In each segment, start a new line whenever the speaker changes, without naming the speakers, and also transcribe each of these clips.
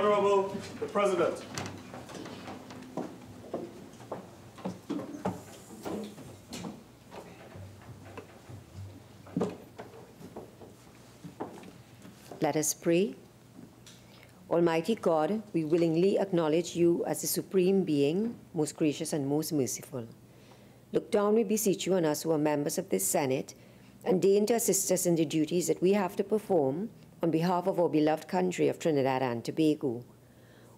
Honorable the President.
Let us pray. Almighty God, we willingly acknowledge you as the supreme being, most gracious and most merciful. Look down, we beseech you, on us who are members of this Senate, and deign to assist us in the duties that we have to perform on behalf of our beloved country of Trinidad and Tobago.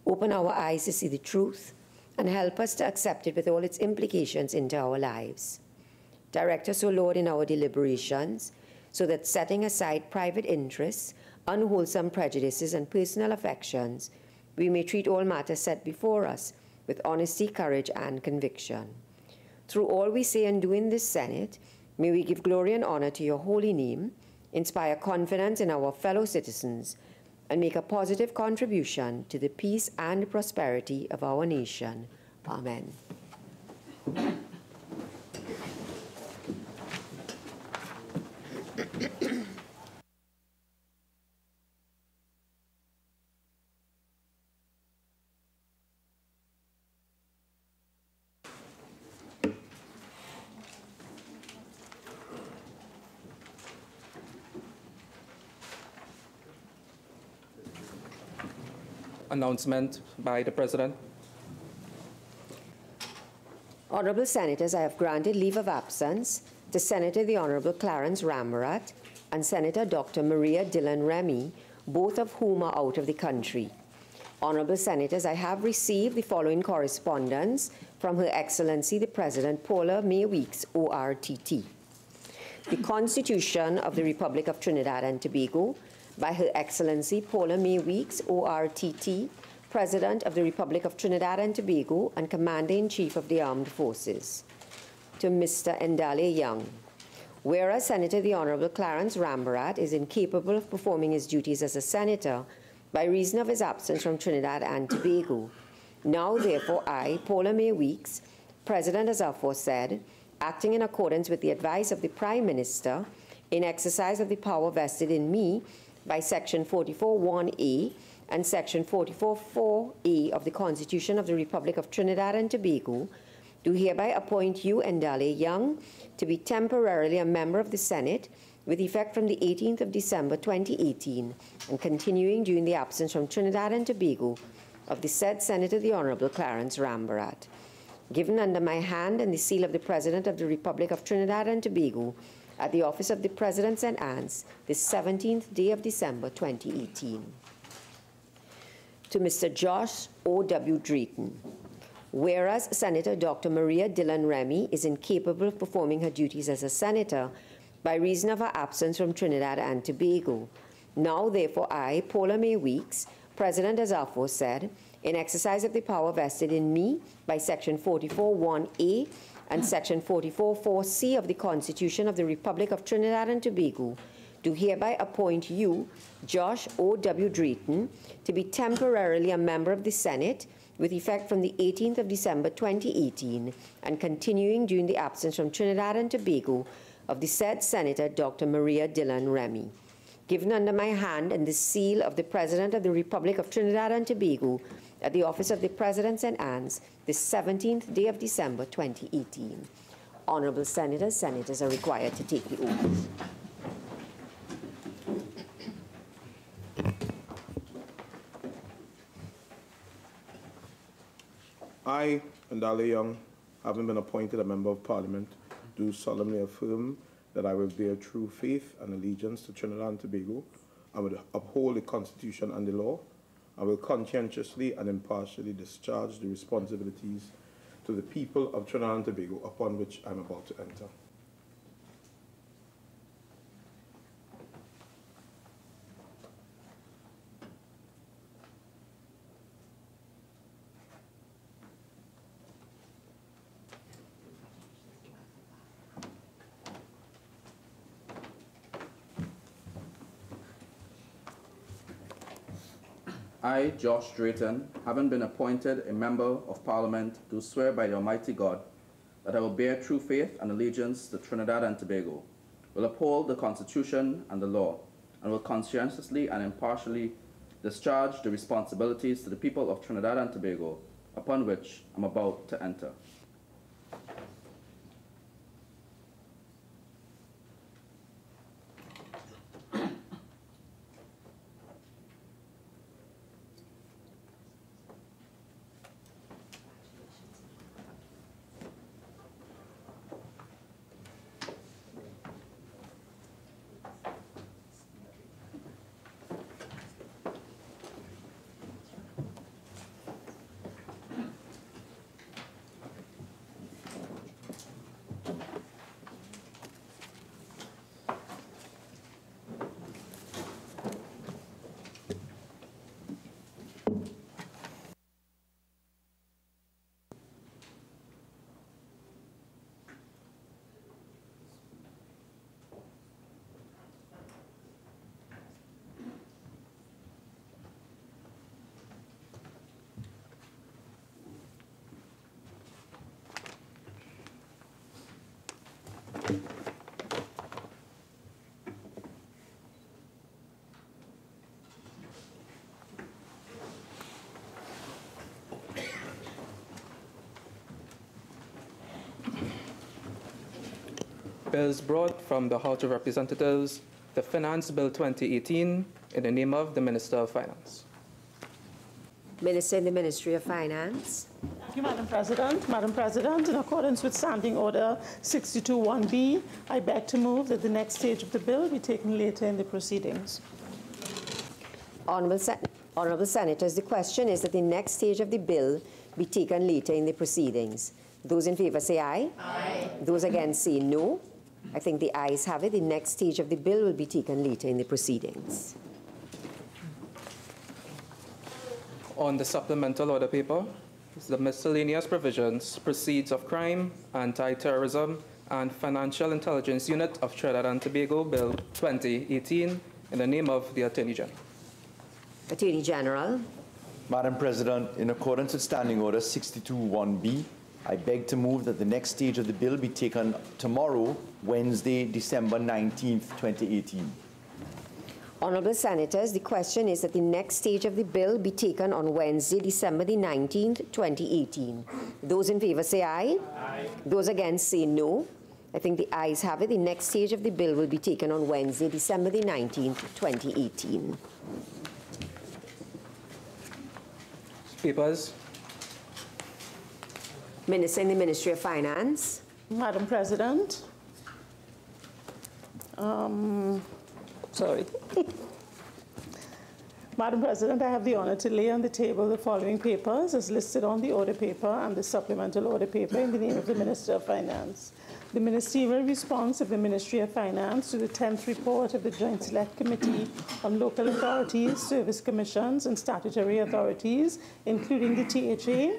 Open our eyes to see the truth and help us to accept it with all its implications into our lives. Direct us, O Lord, in our deliberations, so that setting aside private interests, unwholesome prejudices, and personal affections, we may treat all matters set before us with honesty, courage, and conviction. Through all we say and do in this Senate, may we give glory and honor to your holy name, inspire confidence in our fellow citizens, and make a positive contribution to the peace and prosperity of our nation. Amen.
Announcement by the President.
Honourable Senators, I have granted leave of absence to Senator the Honourable Clarence Rambarat and Senator Dr. Maria Dillon Remy, both of whom are out of the country. Honourable Senators, I have received the following correspondence from Her Excellency the President Paula May Weeks, ORTT. The Constitution of the Republic of Trinidad and Tobago, by Her Excellency Paula May Weeks, ORTT, President of the Republic of Trinidad and Tobago and Commander-in-Chief of the Armed Forces. To Mr. Ndale Young. Whereas Senator the Honourable Clarence Rambarat is incapable of performing his duties as a senator by reason of his absence from Trinidad and Tobago, now therefore I, Paula May Weeks, President as aforesaid, acting in accordance with the advice of the Prime Minister, in exercise of the power vested in me by Section 44(1)(a) and Section 44(4)(a) of the Constitution of the Republic of Trinidad and Tobago, do hereby appoint you, Ndale Young, to be temporarily a member of the Senate with effect from the 18th of December 2018 and continuing during the absence from Trinidad and Tobago of the said Senator the Honourable Clarence Rambarat. Given under my hand and the seal of the President of the Republic of Trinidad and Tobago, at the office of the President St. Anne's, this 17th day of December 2018. To Mr. Josh O.W. Drayton. Whereas Senator Dr. Maria Dillon Remy is incapable of performing her duties as a senator by reason of her absence from Trinidad and Tobago, now therefore I, Paula May Weeks, President as aforesaid, in exercise of the power vested in me by Section 44(1)(a) and Section 44(4)(c) of the Constitution of the Republic of Trinidad and Tobago, do hereby appoint you, Josh O.W. Drayton, to be temporarily a member of the Senate with effect from the 18th of December 2018 and continuing during the absence from Trinidad and Tobago of the said Senator Dr. Maria Dillon Remy. Given under my hand and the seal of the President of the Republic of Trinidad and Tobago at the office of the President St. Anne's, this 17th day of December 2018. Honourable Senators, Senators are required to take the oath.
I, Ndale Young, having been appointed a Member of Parliament, do solemnly affirm that I will bear true faith and allegiance to Trinidad and Tobago, and will uphold the Constitution and the law. I will conscientiously and impartially discharge the responsibilities to the people of Trinidad and Tobago upon which I am about to enter.
I, Josh Drayton, having been appointed a Member of Parliament, do swear by the Almighty God that I will bear true faith and allegiance to Trinidad and Tobago, will uphold the Constitution and the law, and will conscientiously and impartially discharge the responsibilities to the people of Trinidad and Tobago upon which I'm about to enter.
Bills brought from the House of Representatives, the Finance Bill 2018, in the name of the Minister of Finance.
Minister in the Ministry of Finance.
Thank you, Madam President. Madam President, in accordance with Standing Order 62(1)B, I beg to move that the next stage of the bill be taken later in the proceedings.
Honourable Senators, the question is that the next stage of the bill be taken later in the proceedings. Those in favour say aye. Aye. Those against say no. I think the ayes have it. The next stage of the bill will be taken later in the proceedings.
On the supplemental order paper, the miscellaneous provisions, proceeds of crime, anti-terrorism, and financial intelligence unit of Trinidad and Tobago Bill 2018, in the name of the Attorney General.
Attorney General.
Madam President, in accordance with Standing Order 62(1)B, I beg to move that the next stage of the bill be taken tomorrow, Wednesday, December 19th, 2018.
Honourable Senators, the question is that the next stage of the bill be taken on Wednesday, December the 19th, 2018. Those in favour say aye. Aye. Those against say no. I think the ayes have it. The next stage of the bill will be taken on Wednesday, December the 19th, 2018.
Papers.
Minister in the Ministry of Finance.
Madam President, sorry. Madam President, I have the honour to lay on the table the following papers as listed on the order paper and the supplemental order paper in the name of the Minister of Finance. The ministerial response of the Ministry of Finance to the 10th report of the Joint Select Committee on Local Authorities, Service Commissions and Statutory Authorities, including the THA,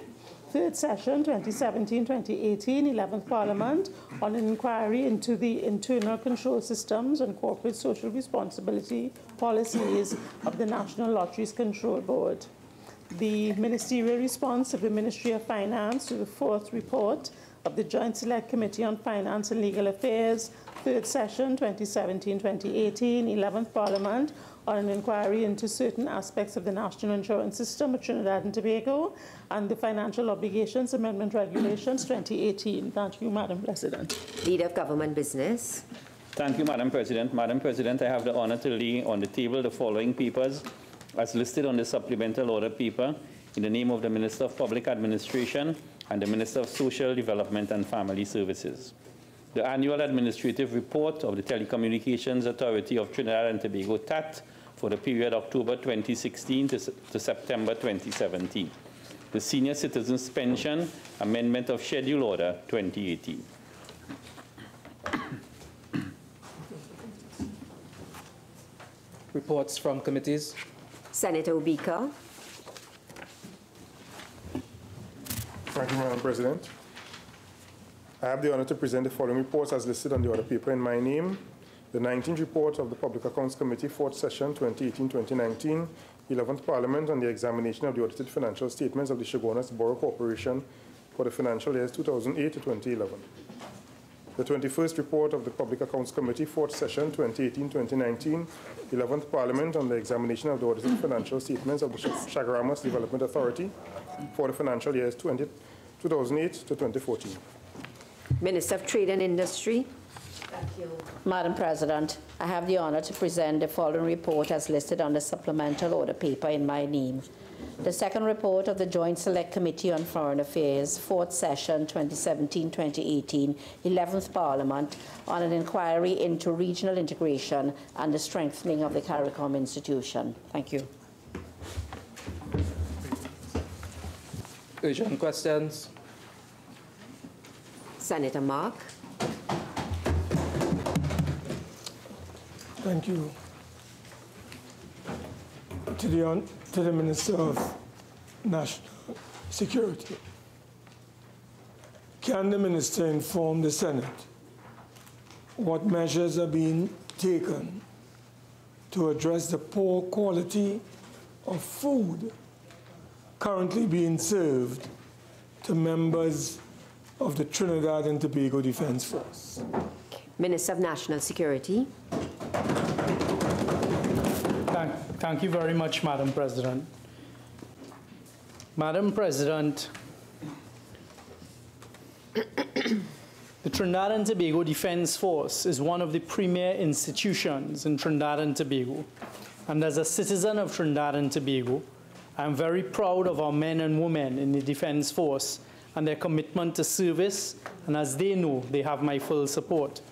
3rd session, 2017-2018, 11th Parliament, on an inquiry into the internal control systems and corporate social responsibility policies of the National Lotteries Control Board. The ministerial response of the Ministry of Finance to the 4th report of the Joint Select Committee on Finance and Legal Affairs, 3rd session, 2017-2018, 11th Parliament, on an inquiry into certain aspects of the national insurance system of Trinidad and Tobago and the Financial Obligations Amendment Regulations 2018. Thank you, Madam President.
Leader of Government Business.
Thank you, Madam President. Madam President, I have the honour to lay on the table the following papers as listed on the supplemental order paper in the name of the Minister of Public Administration and the Minister of Social Development and Family Services. The annual administrative report of the Telecommunications Authority of Trinidad and Tobago, TAT, for the period October 2016 to September 2017. The Senior Citizens Pension Amendment of Schedule Order 2018.
Reports from committees.
Senator Obika.
Thank you, Madam President. I have the honour to present the following reports as listed on the order paper in my name. The 19th report of the Public Accounts Committee, 4th session, 2018-2019, 11th Parliament, on the examination of the audited financial statements of the Chaguanas Borough Corporation for the financial years 2008 to 2011.
The 21st report of the Public Accounts Committee, 4th session, 2018-2019, 11th Parliament on the examination of the audited financial statements of the Chaguaramas Development Authority for the financial years 2008 to 2014.
Minister of Trade and Industry.
Thank you. Madam President, I have the honor to present the following report as listed on the supplemental order paper in my name. The second report of the Joint Select Committee on Foreign Affairs, 4th session, 2017-2018, 11th Parliament, on an inquiry into regional integration and the strengthening of the CARICOM institution. Thank you.
Urgent questions?
Senator Mark.
Thank you. To the Minister of National Security. Can the Minister inform the Senate what measures are being taken to address the poor quality of food currently being served to members of the Trinidad and Tobago Defense Force?
Minister of National Security.
Thank you very much, Madam President. Madam President, the Trinidad and Tobago Defense Force is one of the premier institutions in Trinidad and Tobago. And as a citizen of Trinidad and Tobago, I am very proud of our men and women in the Defense Force and their commitment to service, and as they know, they have my full support.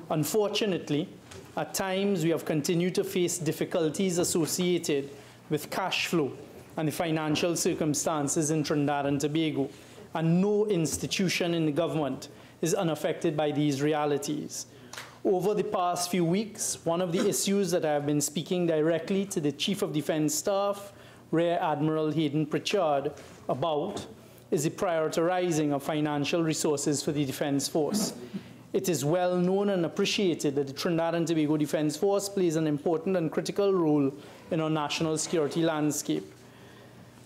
Unfortunately, at times we have continued to face difficulties associated with cash flow and the financial circumstances in Trinidad and Tobago, and no institution in the government is unaffected by these realities. Over the past few weeks, one of the issues that I have been speaking directly to the Chief of Defense Staff, Rear Admiral Hayden Pritchard, about is the prioritizing of financial resources for the Defense Force. It is well known and appreciated that the Trinidad and Tobago Defense Force plays an important and critical role in our national security landscape.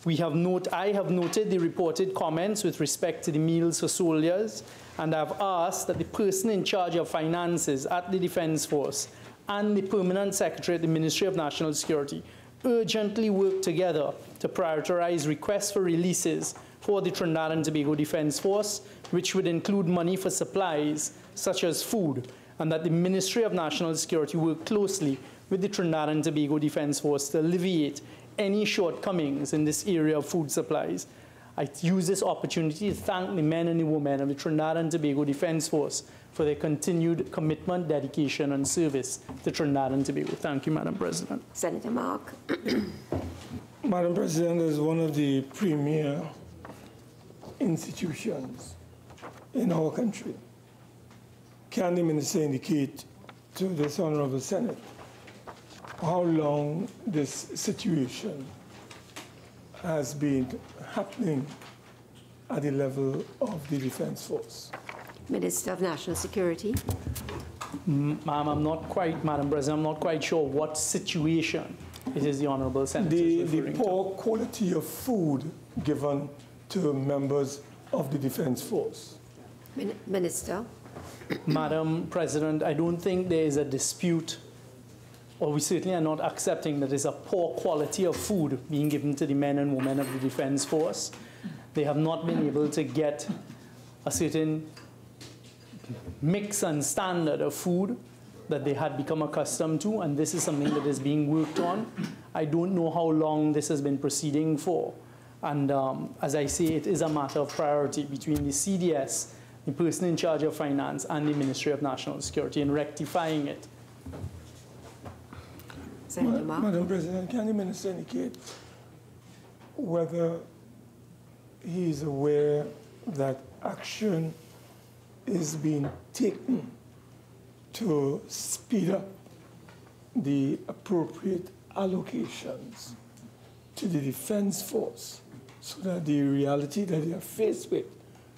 I have noted the reported comments with respect to the meals for soldiers, and I have asked that the person in charge of finances at the Defense Force and the Permanent Secretary at the Ministry of National Security urgently work together to prioritize requests for releases for the Trinidad and Tobago Defense Force, which would include money for supplies such as food, and that the Ministry of National Security work closely with the Trinidad and Tobago Defense Force to alleviate any shortcomings in this area of food supplies. I use this opportunity to thank the men and the women of the Trinidad and Tobago Defense Force for their continued commitment, dedication, and service to Trinidad and Tobago. Thank you, Madam President.
Senator Mark.
Madam President, as one of the premier institutions in our country, can the Minister indicate to this Honorable Senate how long this situation has been happening at the level of the Defense Force?
Minister of National Security.
Madam President, I'm not quite sure what situation it is the Honorable Senator is referring to.
The poor quality of food given to members of the Defense Force.
Minister.
Madam President, I don't think there is a dispute, or we certainly are not accepting that there's a poor quality of food being given to the men and women of the Defense Force. They have not been able to get a certain mix and standard of food that they had become accustomed to, and this is something that is being worked on. I don't know how long this has been proceeding for. And as I say, it is a matter of priority between the CDS, the person in charge of finance, and the Ministry of National Security in rectifying it.
Madam President, can the Minister indicate whether he is aware that action is being taken to speed up the appropriate allocations to the Defense Force so that the reality that they are faced with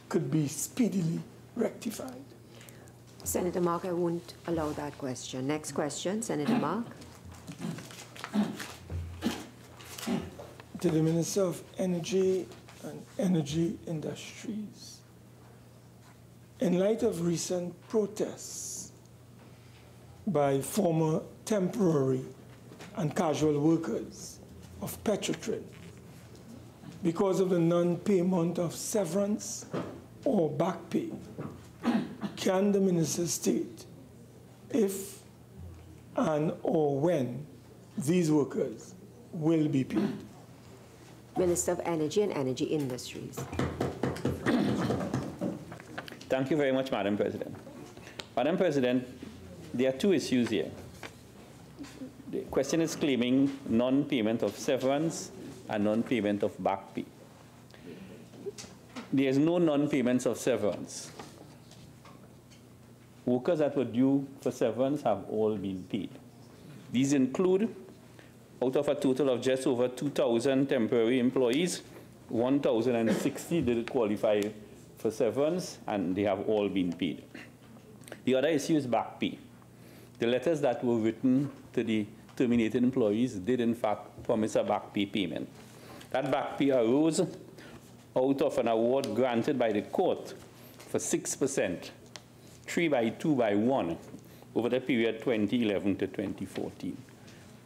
could be speedily rectified?
Senator Mark, I won't allow that question. Next question, Senator Mark.
To the Minister of Energy and Energy Industries. in light of recent protests by former temporary and casual workers of Petrotrin because of the non-payment of severance or back pay, can the minister state if and or when these workers will be paid?
Minister of Energy and Energy Industries.
Thank you very much, Madam President. Madam President, there are two issues here. The question is claiming non-payment of severance and non-payment of back pay. There is no non-payments of severance. Workers that were due for severance have all been paid. These include, out of a total of just over 2,000 temporary employees, 1,060 did qualify for severance, and they have all been paid. The other issue is back pay. The letters that were written to the terminated employees did in fact promise a back pay payment. That back pay arose out of an award granted by the court for 6%, 3/2/1, over the period 2011 to 2014.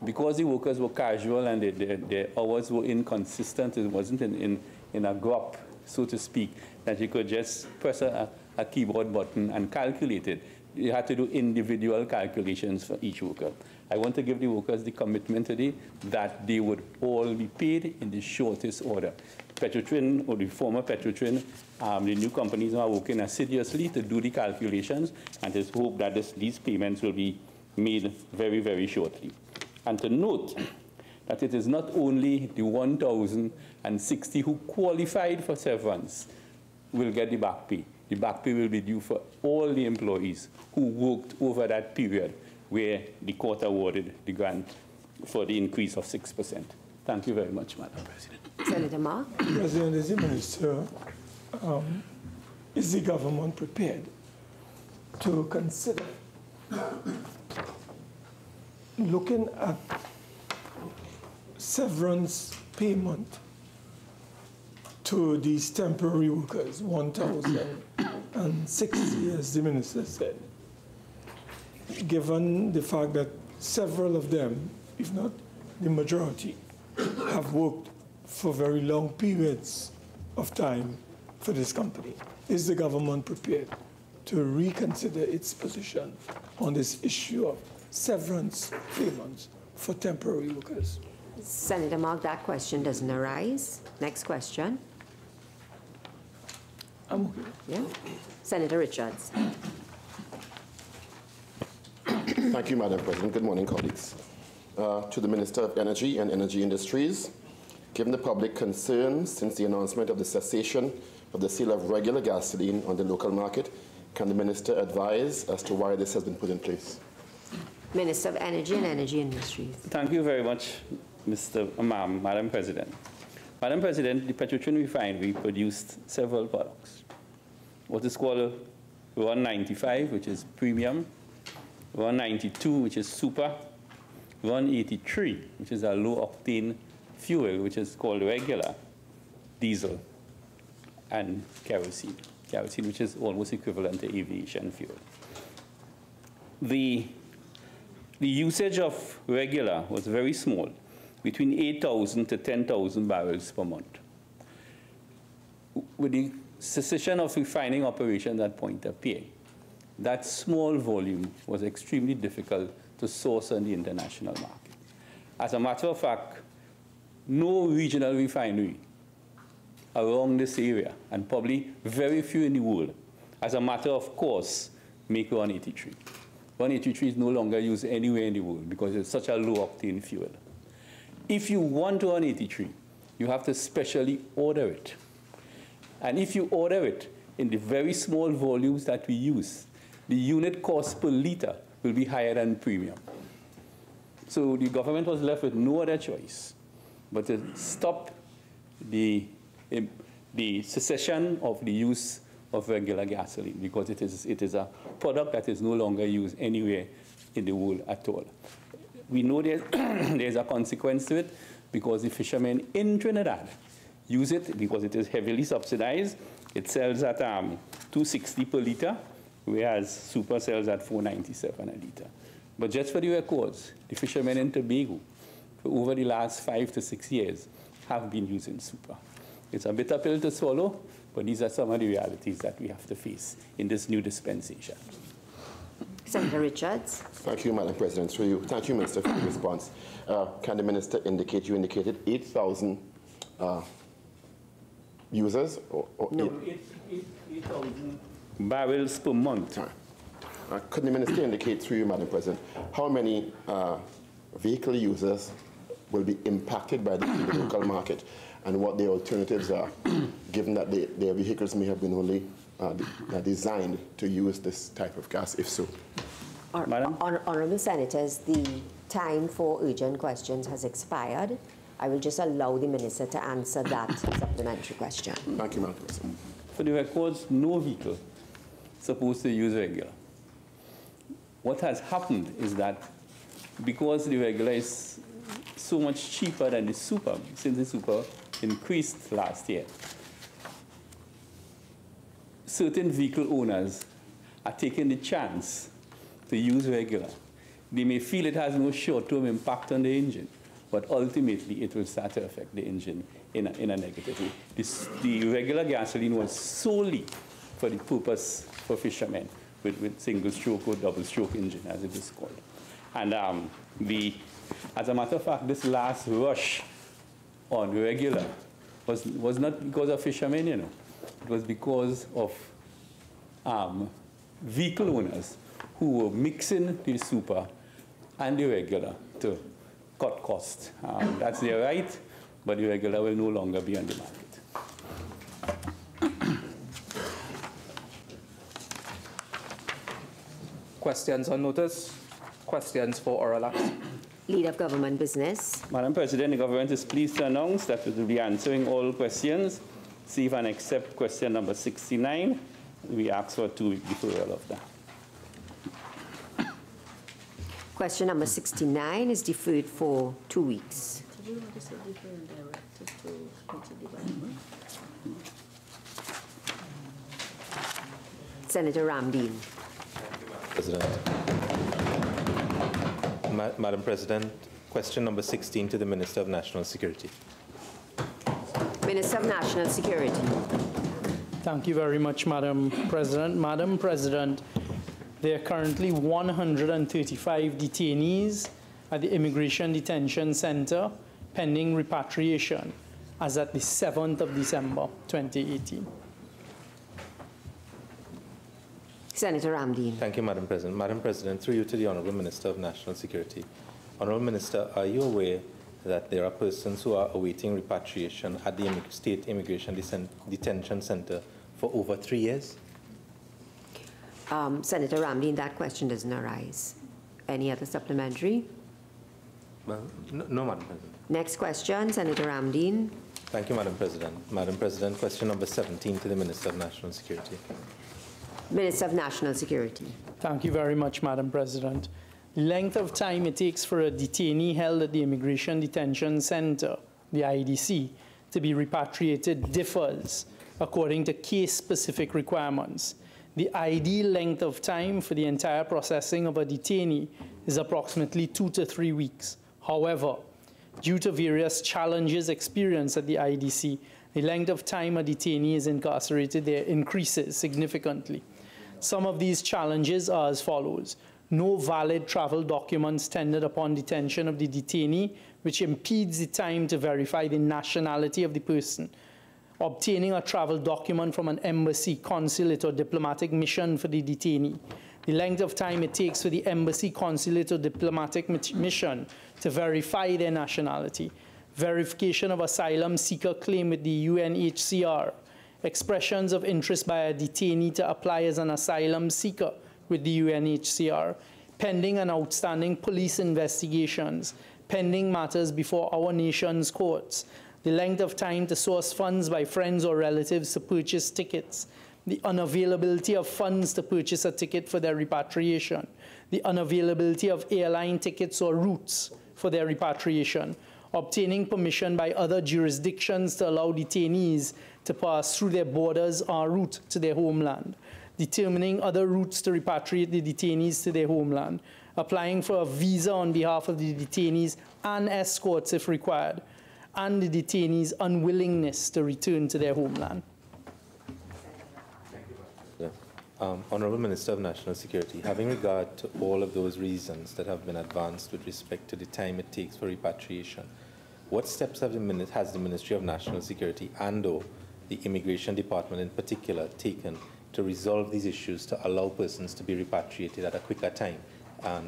Because the workers were casual and their hours were inconsistent, it wasn't in a group, so to speak, that you could just press a keyboard button and calculate it. You had to do individual calculations for each worker. I want to give the workers the commitment today that they would all be paid in the shortest order. Petrotrin, or the former Petrotrin, the new companies are working assiduously to do the calculations, and there's hope that these payments will be made very, very shortly. And to note that it is not only the 1,060 who qualified for severance will get the back pay. The back pay will be due for all the employees who worked over that period where the court awarded the grant for the increase of 6%. Thank you very much, Madam President.
Senator Mark.
President, as the Minister, is the government prepared to consider looking at severance payment to these temporary workers, 1,060, as the Minister said, given the fact that several of them, if not the majority, have worked for very long periods of time for this company? Is the government prepared to reconsider its position on this issue of severance payments for temporary workers?
Senator Mark, that question doesn't arise. Next question. Yeah. Senator Richards.
Thank you, Madam President. Good morning, colleagues. To the Minister of Energy and Energy Industries, given the public concerns since the announcement of the cessation of the sale of regular gasoline on the local market, can the Minister advise as to why this has been put in place?
Minister of Energy and Energy Industries.
Thank you very much, Madam President. Madam President, the Petrotrin refinery produced several products. What is called 195, which is premium, 192, which is super, 183, which is a low-octane fuel, which is called regular, diesel, and kerosene, which is almost equivalent to aviation fuel. The usage of regular was very small, between 8,000 to 10,000 barrels per month. With the cessation of refining operations at Point of Pierre, that small volume was extremely difficult to source on the international market. As a matter of fact, no regional refinery around this area, and probably very few in the world, as a matter of course, make 183. 183 is no longer used anywhere in the world because it's such a low-octane fuel. If you want 183, you have to specially order it. And if you order it in the very small volumes that we use, the unit cost per liter will be higher than premium. So the government was left with no other choice but to stop the cessation of the use of regular gasoline because it is a product that is no longer used anywhere in the world at all. We know there's a consequence to it because the fishermen in Trinidad use it because it is heavily subsidized. It sells at $2.60 per liter, whereas super sells at $4.97 a liter. But just for the records, the fishermen in Tobago, for over the last 5 to 6 years, have been using super. It's a bitter pill to swallow, but these are some of the realities that we have to face in this new dispensation.
Senator Richards.
Thank you, Madam President. Through you. Thank you, Minister, for the response. Can the Minister indicate, you indicated 8,000 users?
No, 8,000 barrels per month.
Could the Minister indicate, through you, Madam President, how many vehicle users will be impacted by the local market and what the alternatives are, given that their vehicles may have been only designed to use this type of gas, if so?
Madam?
Honourable Senators, the time for urgent questions has expired. I will just allow the Minister to answer that supplementary question.
Thank you, Madam President.
For the records, no vehicle supposed to use regular. What has happened is that because the regular is so much cheaper than the super, since the super increased last year, certain vehicle owners are taking the chance to use regular. They may feel it has no short-term impact on the engine, but ultimately it will start to affect the engine in a negative way. The regular gasoline was solely for the purpose for fishermen with single-stroke or double-stroke engine, as it is called. And as a matter of fact, this last rush on regular was not because of fishermen, you know. It was because of vehicle owners who were mixing the super and the regular to cut costs. That's their right, but the regular will no longer be on the market.
Questions on notice? Questions for oral act?
Leader of Government Business.
Madam President, the government is pleased to announce that it will be answering all questions, save and accept question number 69. We ask for a 2-week deferral of that.
Question number 69 is deferred for 2 weeks. Senator Ramdeen.
President. Madam President, question number 16 to the Minister of National Security.
Minister of National Security.
Thank you very much, Madam President. Madam President, there are currently 135 detainees at the Immigration Detention Center pending repatriation as at the 7th of December, 2018.
Senator Ramdeen.
Thank you, Madam President. Madam President, through you to the Honourable Minister of National Security. Honourable Minister, are you aware that there are persons who are awaiting repatriation at the State Immigration Detention Center for over 3 years?
Senator Ramdeen, that question doesn't arise. Any other supplementary?
Well, no, Madam President.
Next question, Senator Ramdeen.
Thank you, Madam President. Madam President, question number 17 to the Minister of National Security.
Minister of National Security.
Thank you very much, Madam President. The length of time it takes for a detainee held at the Immigration Detention Center, the IDC, to be repatriated differs according to case-specific requirements. The ideal length of time for the entire processing of a detainee is approximately 2 to 3 weeks. However, due to various challenges experienced at the IDC, the length of time a detainee is incarcerated there increases significantly. Some of these challenges are as follows. No valid travel documents tendered upon detention of the detainee, which impedes the time to verify the nationality of the person. Obtaining a travel document from an embassy, consulate, or diplomatic mission for the detainee. The length of time it takes for the embassy, consulate, or diplomatic mission to verify their nationality. Verification of asylum seeker claim with the UNHCR. Expressions of interest by a detainee to apply as an asylum seeker with the UNHCR. Pending and outstanding police investigations. Pending matters before our nation's courts. The length of time to source funds by friends or relatives to purchase tickets, the unavailability of funds to purchase a ticket for their repatriation, the unavailability of airline tickets or routes for their repatriation, obtaining permission by other jurisdictions to allow detainees to pass through their borders en route to their homeland, determining other routes to repatriate the detainees to their homeland, applying for a visa on behalf of the detainees and escorts if required, and the detainees' unwillingness to return to their homeland.
Honourable Minister of National Security, having regard to all of those reasons that have been advanced with respect to the time it takes for repatriation, what steps has the Ministry of National Security and/or the Immigration Department in particular taken to resolve these issues to allow persons to be repatriated at a quicker time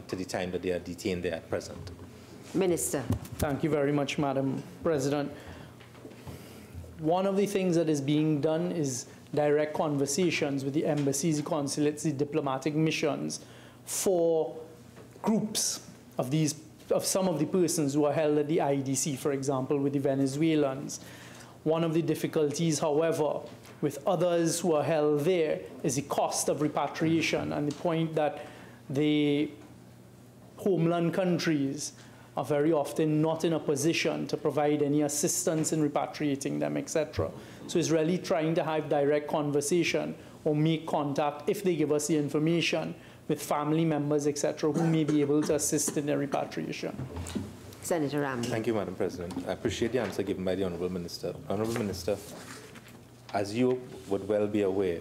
to the time that they are detained there at present?
Minister.
Thank you very much, Madam President. One of the things that is being done is direct conversations with the embassies, the consulates, the diplomatic missions for groups of some of the persons who are held at the IDC, for example, with the Venezuelans. One of the difficulties, however, with others who are held there is the cost of repatriation and the point that the homeland countries are very often not in a position to provide any assistance in repatriating them, etc. So it's really trying to have direct conversation or make contact, if they give us the information, with family members, etc., who may be able to assist in their repatriation.
Senator Ramley.
Thank you, Madam President. I appreciate the answer given by the Honourable Minister. Honourable Minister, as you would well be aware,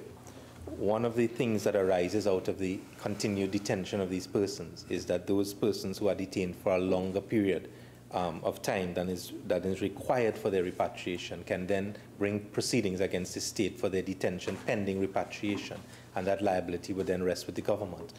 one of the things that arises out of the continued detention of these persons is that those persons who are detained for a longer period of time than is required for their repatriation can then bring proceedings against the state for their detention pending repatriation, and that liability would then rest with the government.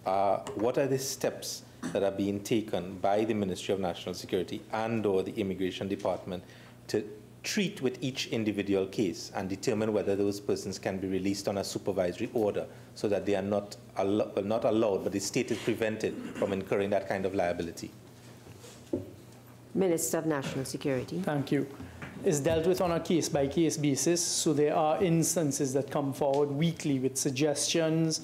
What are the steps that are being taken by the Ministry of National Security and/or the Immigration Department to treat with each individual case and determine whether those persons can be released on a supervisory order so that they are not allowed, but the state is prevented from incurring that kind of liability?
Minister of National Security.
Thank you. It's dealt with on a case-by-case basis, so there are instances that come forward weekly with suggestions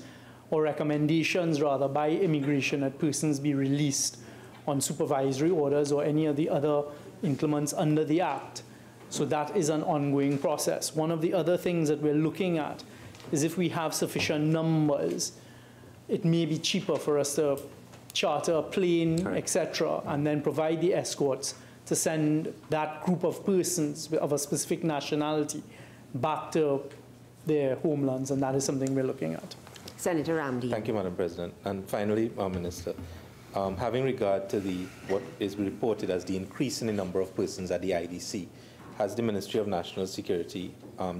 or recommendations, rather, by immigration that persons be released on supervisory orders or any of the other increments under the Act. So that is an ongoing process. One of the other things that we're looking at is if we have sufficient numbers, it may be cheaper for us to charter a plane, etc., and then provide the escorts to send that group of persons of a specific nationality back to their homelands, and that is something we're looking at.
Senator Ramley.
Thank you, Madam President. And finally, Minister, having regard to what is reported as the increase in the number of persons at the IDC, has the Ministry of National Security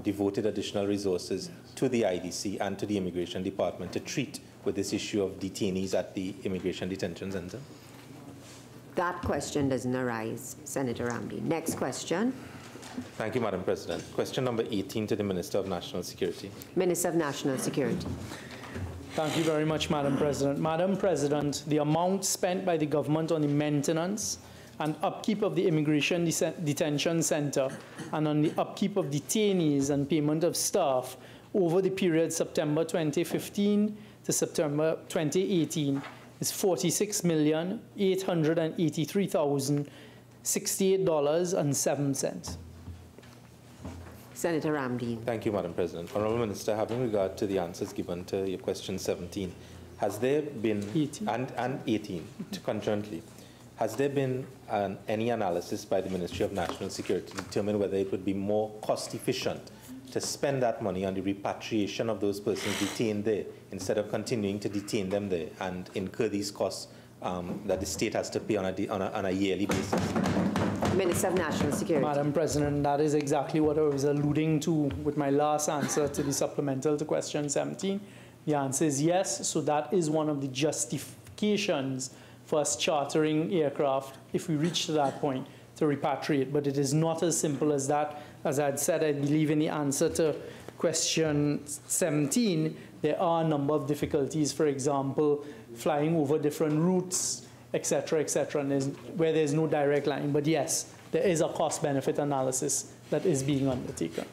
devoted additional resources to the IDC and to the Immigration Department to treat with this issue of detainees at the Immigration Detention Center?
That question doesn't arise, Senator Ramley. Next question.
Thank you, Madam President. Question number 18 to the Minister of National Security.
Minister of National Security.
Thank you very much, Madam President. Madam President, the amount spent by the government on the maintenance and upkeep of the Immigration Detention Center and on the upkeep of detainees and payment of staff over the period September 2015 to September 2018 is $46,883,068.07.
Senator Ramley.
Thank you, Madam President. Honourable Minister, having regard to the answers given to your question 17, has there been,
18.
and 18 conjointly, has there been any analysis by the Ministry of National Security to determine whether it would be more cost efficient to spend that money on the repatriation of those persons detained there instead of continuing to detain them there and incur these costs that the state has to pay on a yearly basis?
Minister of National Security.
Madam President, that is exactly what I was alluding to with my last answer to the supplemental to question 17. The answer is yes, so that is one of the justifications for us chartering aircraft, if we reach to that point, to repatriate. But it is not as simple as that. As I had said, I believe in the answer to question 17, there are a number of difficulties, for example, flying over different routes, etc., and where there's no direct line. But yes, there is a cost-benefit analysis that is being undertaken.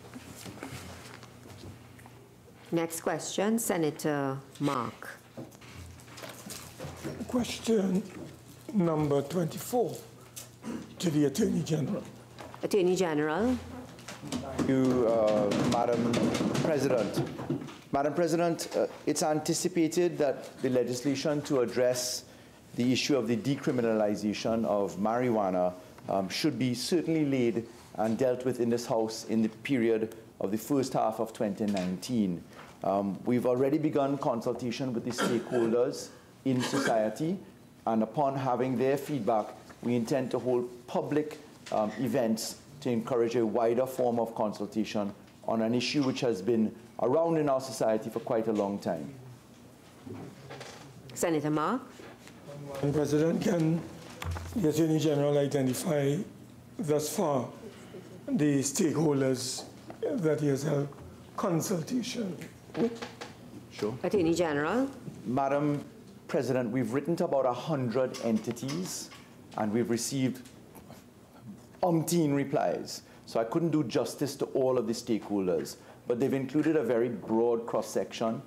Next question, Senator Mark.
Question number 24. to the Attorney General.
Attorney General.
Thank you, Madam President. Madam President, it's anticipated that the legislation to address the issue of the decriminalization of marijuana should be certainly laid and dealt with in this House in the period of the first half of 2019. We've already begun consultation with the stakeholders in society, and upon having their feedback, we intend to hold public events to encourage a wider form of consultation on an issue which has been around in our society for quite a long time.
Senator Mark.
Madam President, can the Attorney General identify thus far the stakeholders that he has held consultation with?
Sure.
Attorney General.
Madam President, we've written to about 100 entities, and we've received umpteen replies. So I couldn't do justice to all of the stakeholders, but they've included a very broad cross-section.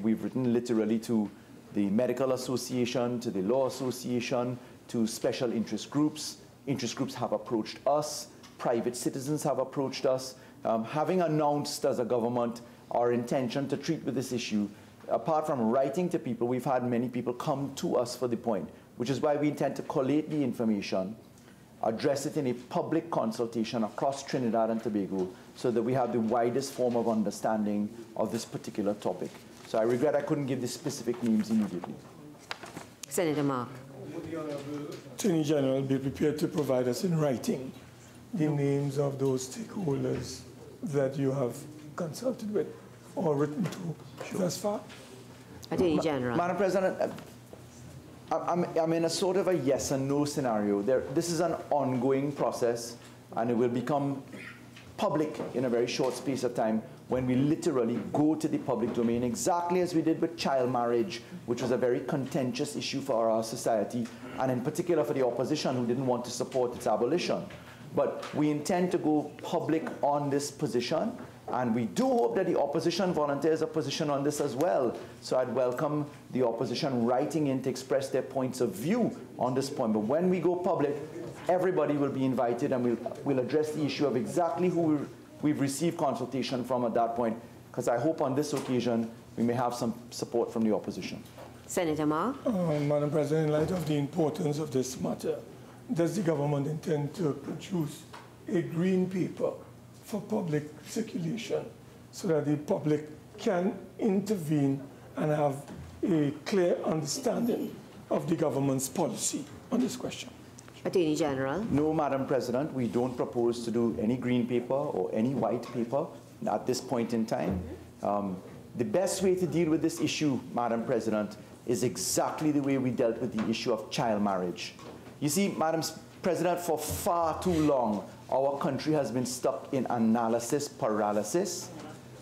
We've written literally to the Medical Association, to the Law Association, to special interest groups. Interest groups have approached us. Private citizens have approached us. Having announced as a government our intention to treat with this issue, apart from writing to people, we've had many people come to us for the point, which is why we intend to collate the information, address it in a public consultation across Trinidad and Tobago so that we have the widest form of understanding of this particular topic. So I regret I couldn't give the specific names immediately.
Senator Mark.
Would the Honourable Attorney General be prepared to provide us in writing the names of those stakeholders that you have consulted with or written to thus far?
Attorney General.
Madam President, I'm in a sort of a yes and no scenario. This is an ongoing process, and it will become public in a very short space of time when we literally go to the public domain, exactly as we did with child marriage, which was a very contentious issue for our society, and in particular for the opposition who didn't want to support its abolition. But we intend to go public on this position, and we do hope that the opposition volunteers a position on this as well. So I'd welcome the opposition writing in to express their points of view on this point. But when we go public, everybody will be invited, and we'll address the issue of exactly who we've received consultation from at that point, because I hope on this occasion we may have some support from the opposition.
Senator Mark.
Madam President, in light of the importance of this matter, does the government intend to produce a green paper for public circulation so that the public can intervene and have a clear understanding of the government's policy on this question?
Attorney General.
No, Madam President, we don't propose to do any green paper or any white paper at this point in time. The best way to deal with this issue, Madam President, is exactly the way we dealt with the issue of child marriage. You see, Madam President, for far too long, our country has been stuck in analysis paralysis.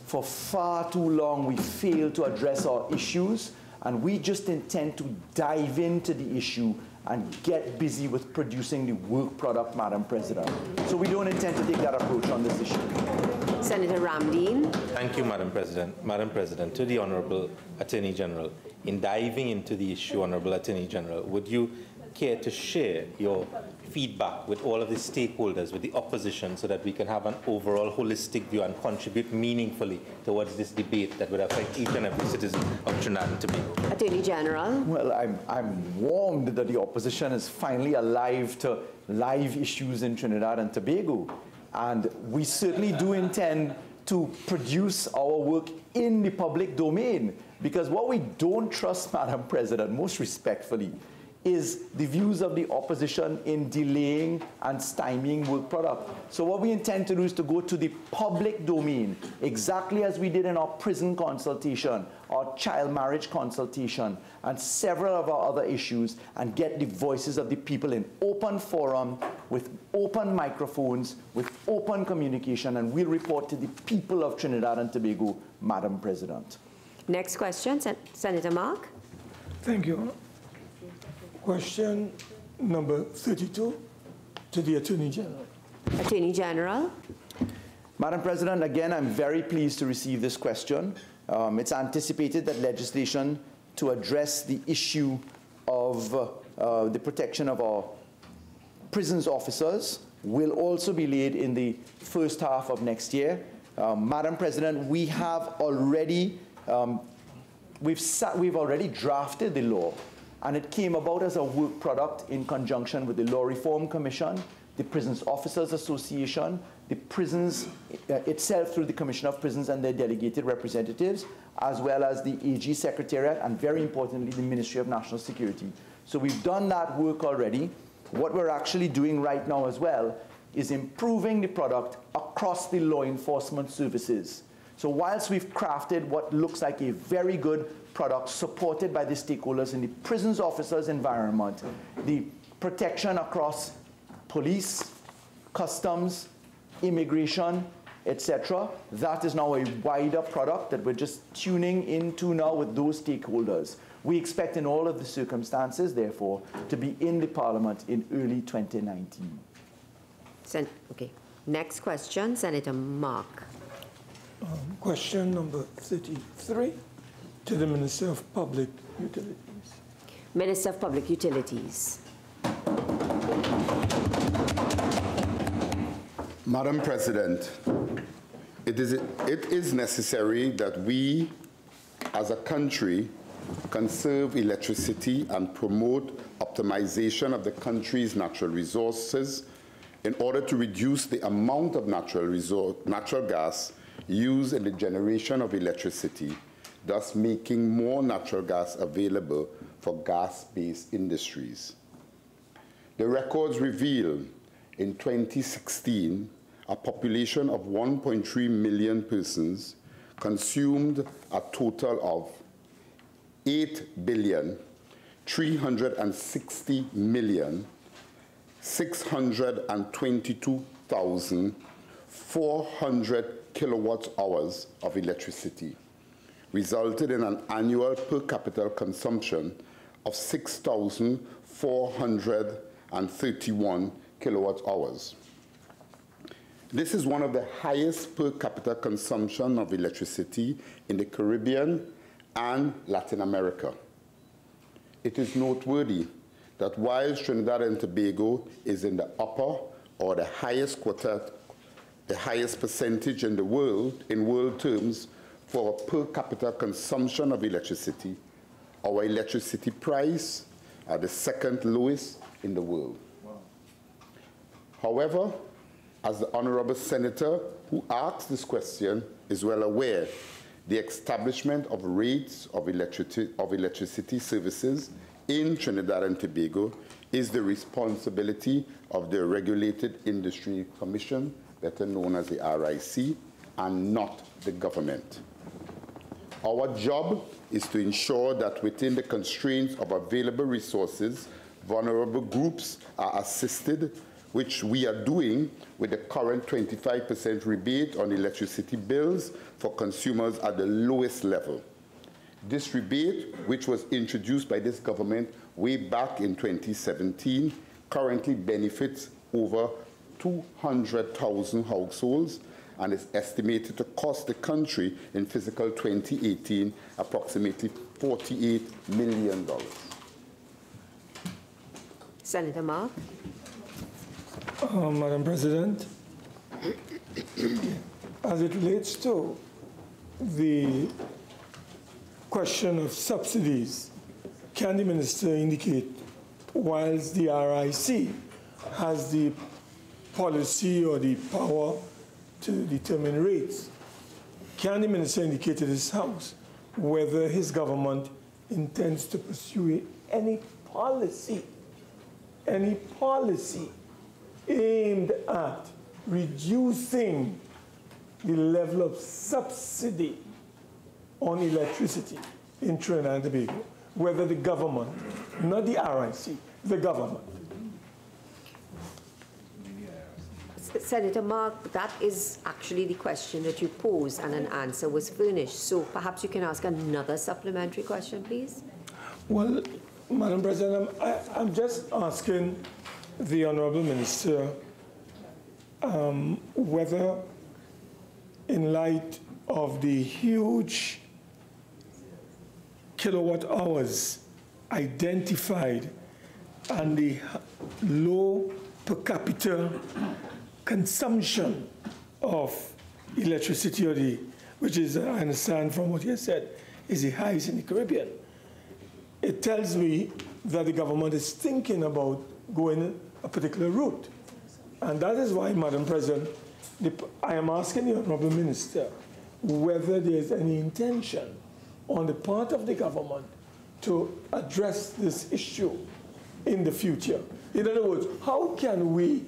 For far too long, we failed to address our issues, and we just intend to dive into the issue and get busy with producing the work product, Madam President. So we don't intend to take that approach on this issue.
Senator Ramdeen.
Thank you, Madam President. Madam President, to the Honourable Attorney General, in diving into the issue, Honourable Attorney General, would you care to share your feedback with all of the stakeholders, with the opposition, so that we can have an overall holistic view and contribute meaningfully towards this debate that would affect each and every citizen of Trinidad and Tobago?
Attorney General.
Well, I'm warned that the opposition is finally alive to live issues in Trinidad and Tobago. And we certainly do intend to produce our work in the public domain. Because what we don't trust, Madam President, most respectfully, is the views of the opposition in delaying and stymieing work product. So what we intend to do is to go to the public domain, exactly as we did in our prison consultation, our child marriage consultation, and several of our other issues, and get the voices of the people in open forum, with open microphones, with open communication, and we'll report to the people of Trinidad and Tobago, Madam President.
Next question, Senator Mark.
Thank you. Question number 32 to the Attorney General.
Attorney General.
Madam President, again, I'm very pleased to receive this question. It's anticipated that legislation to address the issue of the protection of our prisons officers will also be laid in the first half of next year. Madam President, we have already, we've already drafted the law, and it came about as a work product in conjunction with the Law Reform Commission, the Prisons Officers Association, the prisons itself through the Commission of Prisons and their delegated representatives, as well as the AG Secretariat, and very importantly, the Ministry of National Security. So we've done that work already. What we're actually doing right now as well is improving the product across the law enforcement services. So whilst we've crafted what looks like a very good product supported by the stakeholders in the prisons officers environment, the protection across police, customs, immigration, etc., that is now a wider product that we're just tuning into now with those stakeholders. We expect in all of the circumstances, therefore, to be in the Parliament in early 2019.
Okay. Next question, Senator Mark.
Question number 33 to the Minister of Public Utilities.
Minister of Public Utilities.
Madam President, it is necessary that we, as a country, conserve electricity and promote optimization of the country's natural resources in order to reduce the amount of natural gas used in the generation of electricity, thus making more natural gas available for gas-based industries. The records reveal in 2016, a population of 1.3 million persons consumed a total of 8,360,622,400 kilowatt hours of electricity, resulted in an annual per capita consumption of 6,431 kilowatt hours. This is one of the highest per capita consumption of electricity in the Caribbean and Latin America. It is noteworthy that while Trinidad and Tobago is in the upper or the highest quartile, the highest percentage in the world, in world terms, for per capita consumption of electricity, our electricity price are the second lowest in the world. Wow. However, as the Honorable Senator who asked this question is well aware, the establishment of rates of electricity services in Trinidad and Tobago is the responsibility of the Regulated Industry Commission, better known as the RIC, and not the government. Our job is to ensure that within the constraints of available resources, vulnerable groups are assisted, which we are doing with the current 25% rebate on electricity bills for consumers at the lowest level. This rebate, which was introduced by this government way back in 2017, currently benefits over 200,000 households and is estimated to cost the country in fiscal 2018 approximately $48 million.
Senator Mark.
Madam President, as it relates to the question of subsidies, can the Minister indicate, whilst the RIC has the policy or the power to determine rates, can the Minister indicate to this House whether his government intends to pursue any policy aimed at reducing the level of subsidy on electricity in Trinidad and Tobago, whether the government, not the RIC, the government.
Senator Mark, that is actually the question that you posed and an answer was furnished. So perhaps you can ask another supplementary question, please.
Well, Madam President, I'm just asking the Honourable Minister whether, in light of the huge kilowatt hours identified and the low per capita consumption of electricity, which is, I understand from what you said, is the highest in the Caribbean. It tells me that the government is thinking about going a particular route. And that is why, Madam President, I am asking the Honourable Minister whether there is any intention on the part of the government to address this issue in the future. In other words, how can we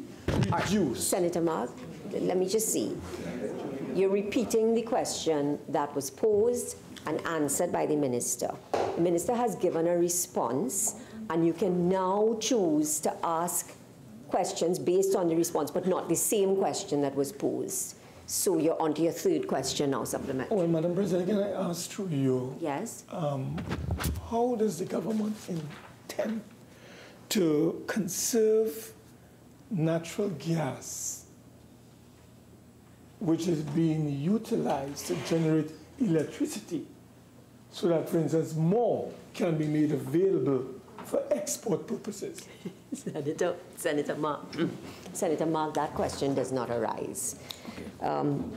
reduce?
Senator Mark, let me just see. You're repeating the question that was posed and answered by the minister. The minister has given a response, and you can now choose to ask questions based on the response, but not the same question that was posed. So you're on to your third question now, supplementary.
Well, Madam President, can I ask through you?
Yes.
How does the government intend to conserve natural gas, which is being utilized to generate electricity, so that, for instance, more can be made available for export purposes?
Senator Mark. Senator Mark, that question does not arise.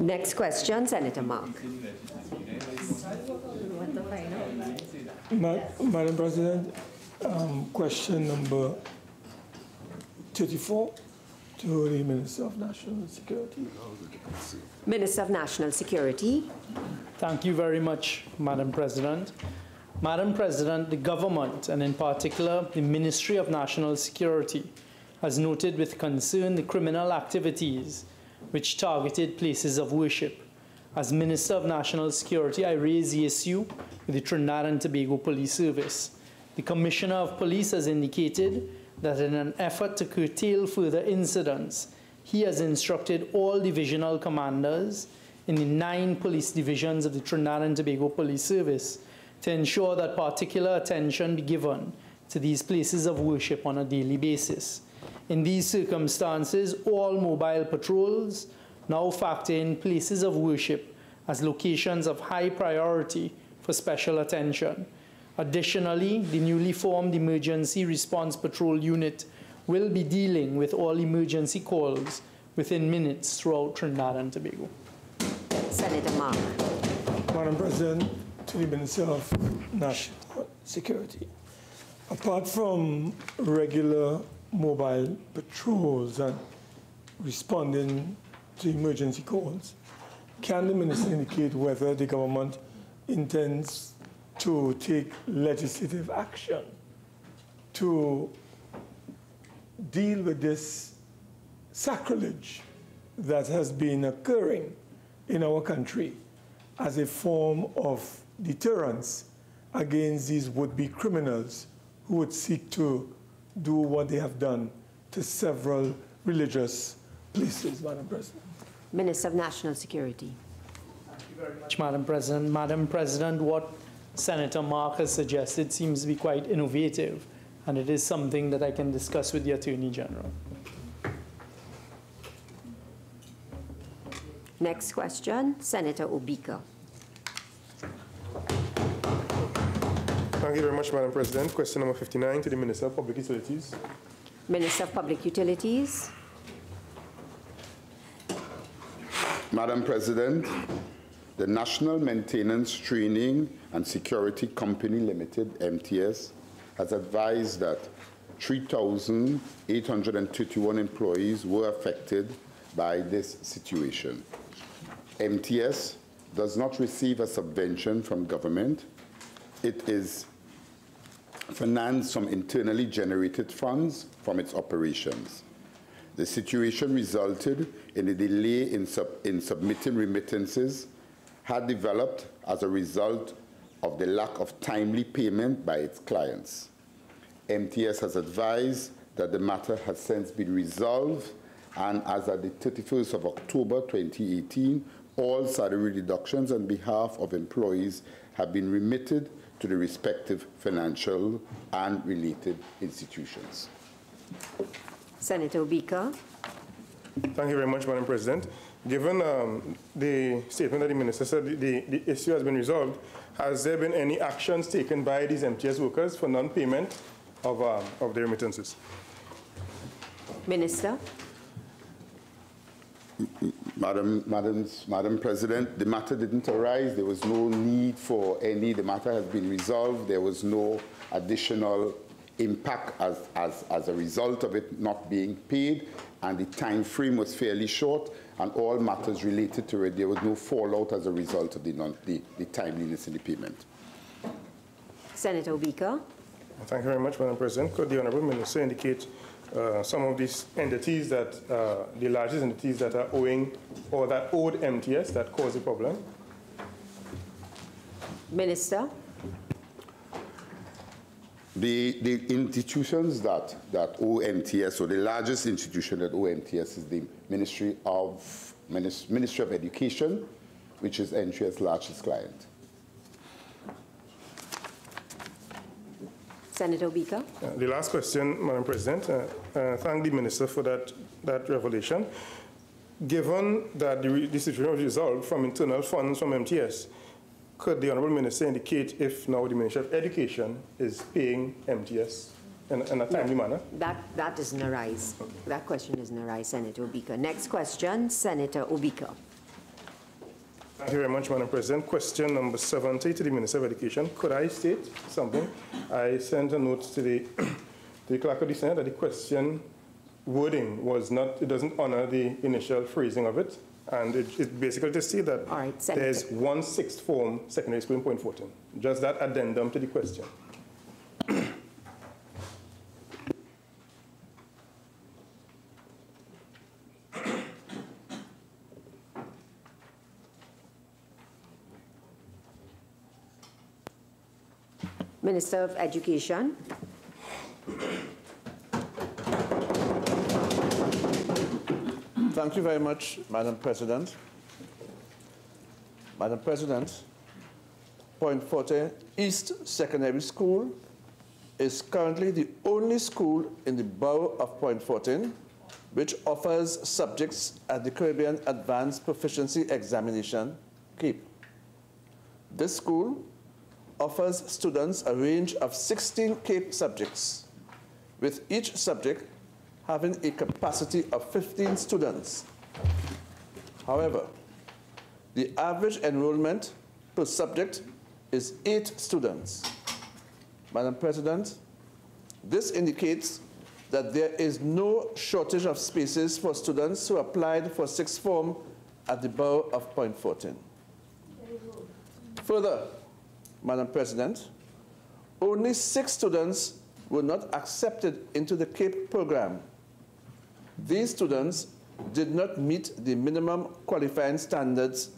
Next question, Senator Mark.
Madam President, question number 34 to the Minister of National Security.
Minister of National Security.
Thank you very much, Madam President. Madam President, the government, and in particular the Ministry of National Security, has noted with concern the criminal activities which targeted places of worship. As Minister of National Security, I raise the issue with the Trinidad and Tobago Police Service. The Commissioner of Police has indicated that in an effort to curtail further incidents, he has instructed all divisional commanders in the 9 police divisions of the Trinidad and Tobago Police Service to ensure that particular attention be given to these places of worship on a daily basis. In these circumstances, all mobile patrols now factor in places of worship as locations of high priority for special attention. Additionally, the newly formed Emergency Response Patrol Unit will be dealing with all emergency calls within minutes throughout Trinidad and Tobago.
Senator Mark.
Madam President, to the Minister of National Security. Apart from regular mobile patrols and responding to emergency calls, can the Minister indicate whether the government intends to take legislative action to deal with this sacrilege that has been occurring in our country as a form of deterrence against these would-be criminals who would seek to do what they have done to several religious places, Madam President?
Minister of National Security.
Thank you very much, Madam President. Madam President, what Senator Mark has suggested seems to be quite innovative, and it is something that I can discuss with the Attorney General.
Next question, Senator Obika.
Thank you very much, Madam President. Question number 59 to the Minister of Public Utilities.
Minister of Public Utilities.
Madam President, the National Maintenance, Training and Security Company Limited, MTS, has advised that 3,831 employees were affected by this situation. MTS does not receive a subvention from government. It is financed from internally generated funds from its operations. The situation resulted in a delay in submitting remittances had developed as a result of the lack of timely payment by its clients. MTS has advised that the matter has since been resolved, and as at the 31st of October 2018, all salary reductions on behalf of employees have been remitted to the respective financial and related institutions.
Senator Obika.
Thank you very much, Madam President. Given the statement that the Minister said the issue has been resolved, has there been any actions taken by these MTS workers for non-payment of their remittances?
Minister.
Madam President, the matter didn't arise. There was no need for any. The matter has been resolved. There was no additional impact as a result of it not being paid, and the time frame was fairly short, and all matters related to it, there was no fallout as a result of the timeliness in the payment.
Senator Obika.
Thank you very much, Madam President. Could the Honourable Minister indicate some of these entities that, the largest entities that are owing or that owed MTS that caused the problem?
Minister.
The institutions that owe MTS, or the largest institution that owe MTS, is the Ministry of Education, which is NTS' largest client.
Senator Obika.
The last question, Madam President. Thank the Minister for that revelation. Given that the situation was resolved from internal funds from MTS, could the Honourable Minister indicate if now the Ministry of Education is paying MTS in a timely manner?
That doesn't arise. That question doesn't arise, Senator Obika. Next question, Senator Obika.
Thank you very much, Madam President. Question number 70 to the Minister of Education. Could I state something? I sent a note to the Clerk of the Senate that the question wording was not, it doesn't honor the initial phrasing of it. And it basically just say that there's 1 sixth form secondary school in Point Fortin. Just that addendum to the question.
Minister of Education.
Thank you very much, Madam President. Madam President, Point Fortin East Secondary School is currently the only school in the borough of Point Fortin which offers subjects at the Caribbean Advanced Proficiency Examination, CAPE. This school offers students a range of 16 CAPE subjects, with each subject having a capacity of 15 students. However, the average enrollment per subject is 8 students. Madam President, this indicates that there is no shortage of spaces for students who applied for sixth form at the borough of Point Fortin. Further, Madam President, only 6 students were not accepted into the CAPE program. These students did not meet the minimum qualifying standards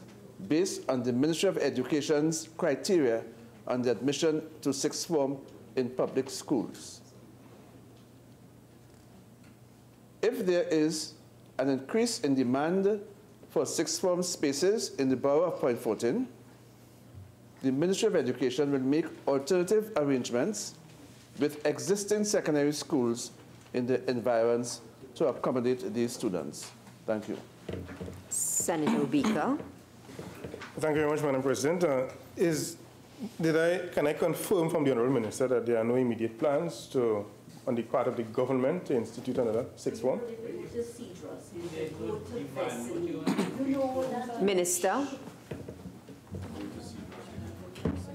based on the Ministry of Education's criteria on the admission to sixth form in public schools. If there is an increase in demand for sixth form spaces in the borough of Point Fortin, the Ministry of Education will make alternative arrangements with existing secondary schools in the environs to accommodate these students. Thank you.
Senator Obika.
Thank you very much, Madam President. Can I confirm from the Honourable Minister that there are no immediate plans on the part of the government to institute another sixth form?
Minister.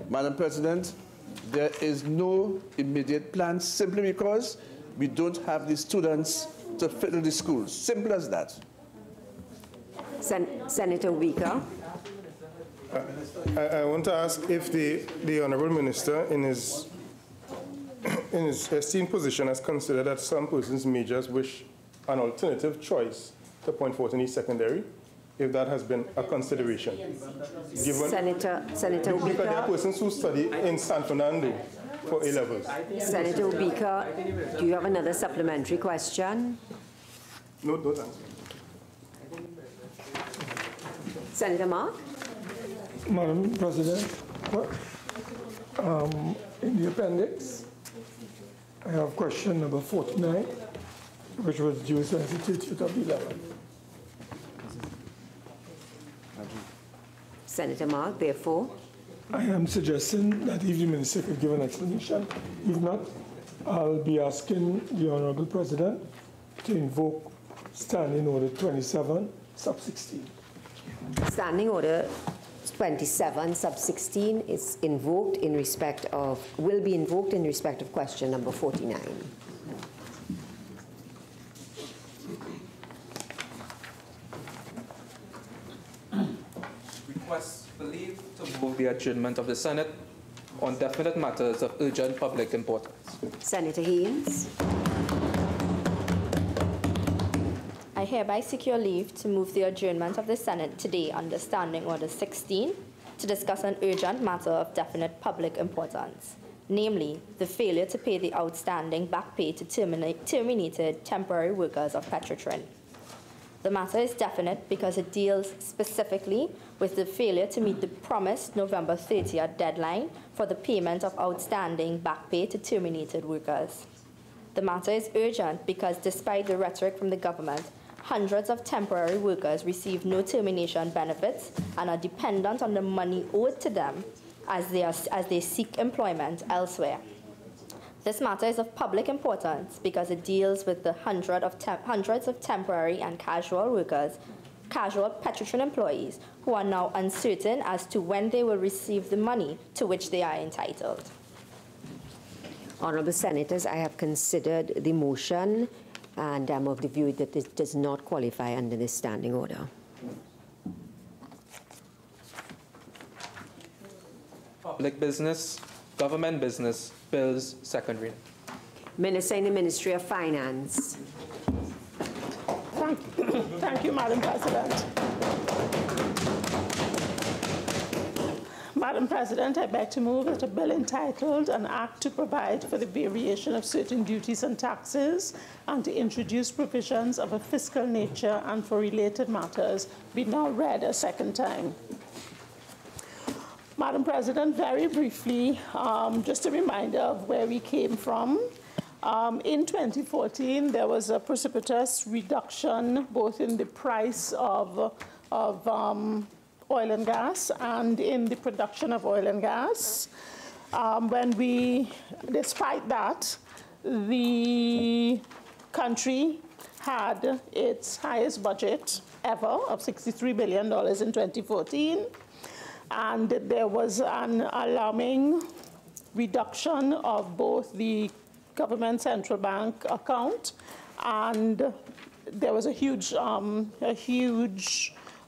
Madam President, there is no immediate plan simply because we don't have the students to fill the schools. Simple as that.
Senator Obika.
I want to ask if the Honourable Minister, in his esteemed position, has considered that some persons may just wish an alternative choice to Point Fortin East Secondary, if that has been a consideration.
Senator Obika.
Because there are persons who study in San Fernando for A-levels.
Senator Obika, do you have another supplementary question?
No, thanks.
Senator Mark.
Madam President, in the appendix, I have question number 49, which was due since the 30th of 11.
Senator Mark, therefore.
I am suggesting that if the Minister could give an explanation. If not, I'll be asking the Honourable President to invoke Standing Order 27, sub 16.
Standing Order 27, sub 16 is invoked in respect of, will be invoked in respect of question number 49.
Request for leave to move the adjournment of the Senate on definite matters of urgent public importance.
Senator Haynes.
I hereby secure leave to move the adjournment of the Senate today under Standing Order 16 to discuss an urgent matter of definite public importance, namely the failure to pay the outstanding back pay to terminated temporary workers of Petrotrin. The matter is definite because it deals specifically with the failure to meet the promised November 30th deadline for the payment of outstanding back pay to terminated workers. The matter is urgent because despite the rhetoric from the government, hundreds of temporary workers receive no termination benefits and are dependent on the money owed to them as they seek employment elsewhere. This matter is of public importance because it deals with the hundreds of temporary and casual workers, casual Petrotrin employees, who are now uncertain as to when they will receive the money to which they are entitled.
Honourable Senators, I have considered the motion and I'm of the view that it does not qualify under this standing order.
Public business, government business, bills, second reading.
Minister in the Ministry of Finance.
Thank you, Madam President. Madam President, I beg to move that a bill entitled An Act to Provide for the Variation of Certain Duties and Taxes and to introduce provisions of a fiscal nature and for related matters be now read a second time. Madam President, very briefly, just a reminder of where we came from. In 2014, there was a precipitous reduction both in the price of oil and gas and in the production of oil and gas. Despite that, the country had its highest budget ever of $63 billion in 2014. And there was an alarming reduction of both the government central bank account, and there was a huge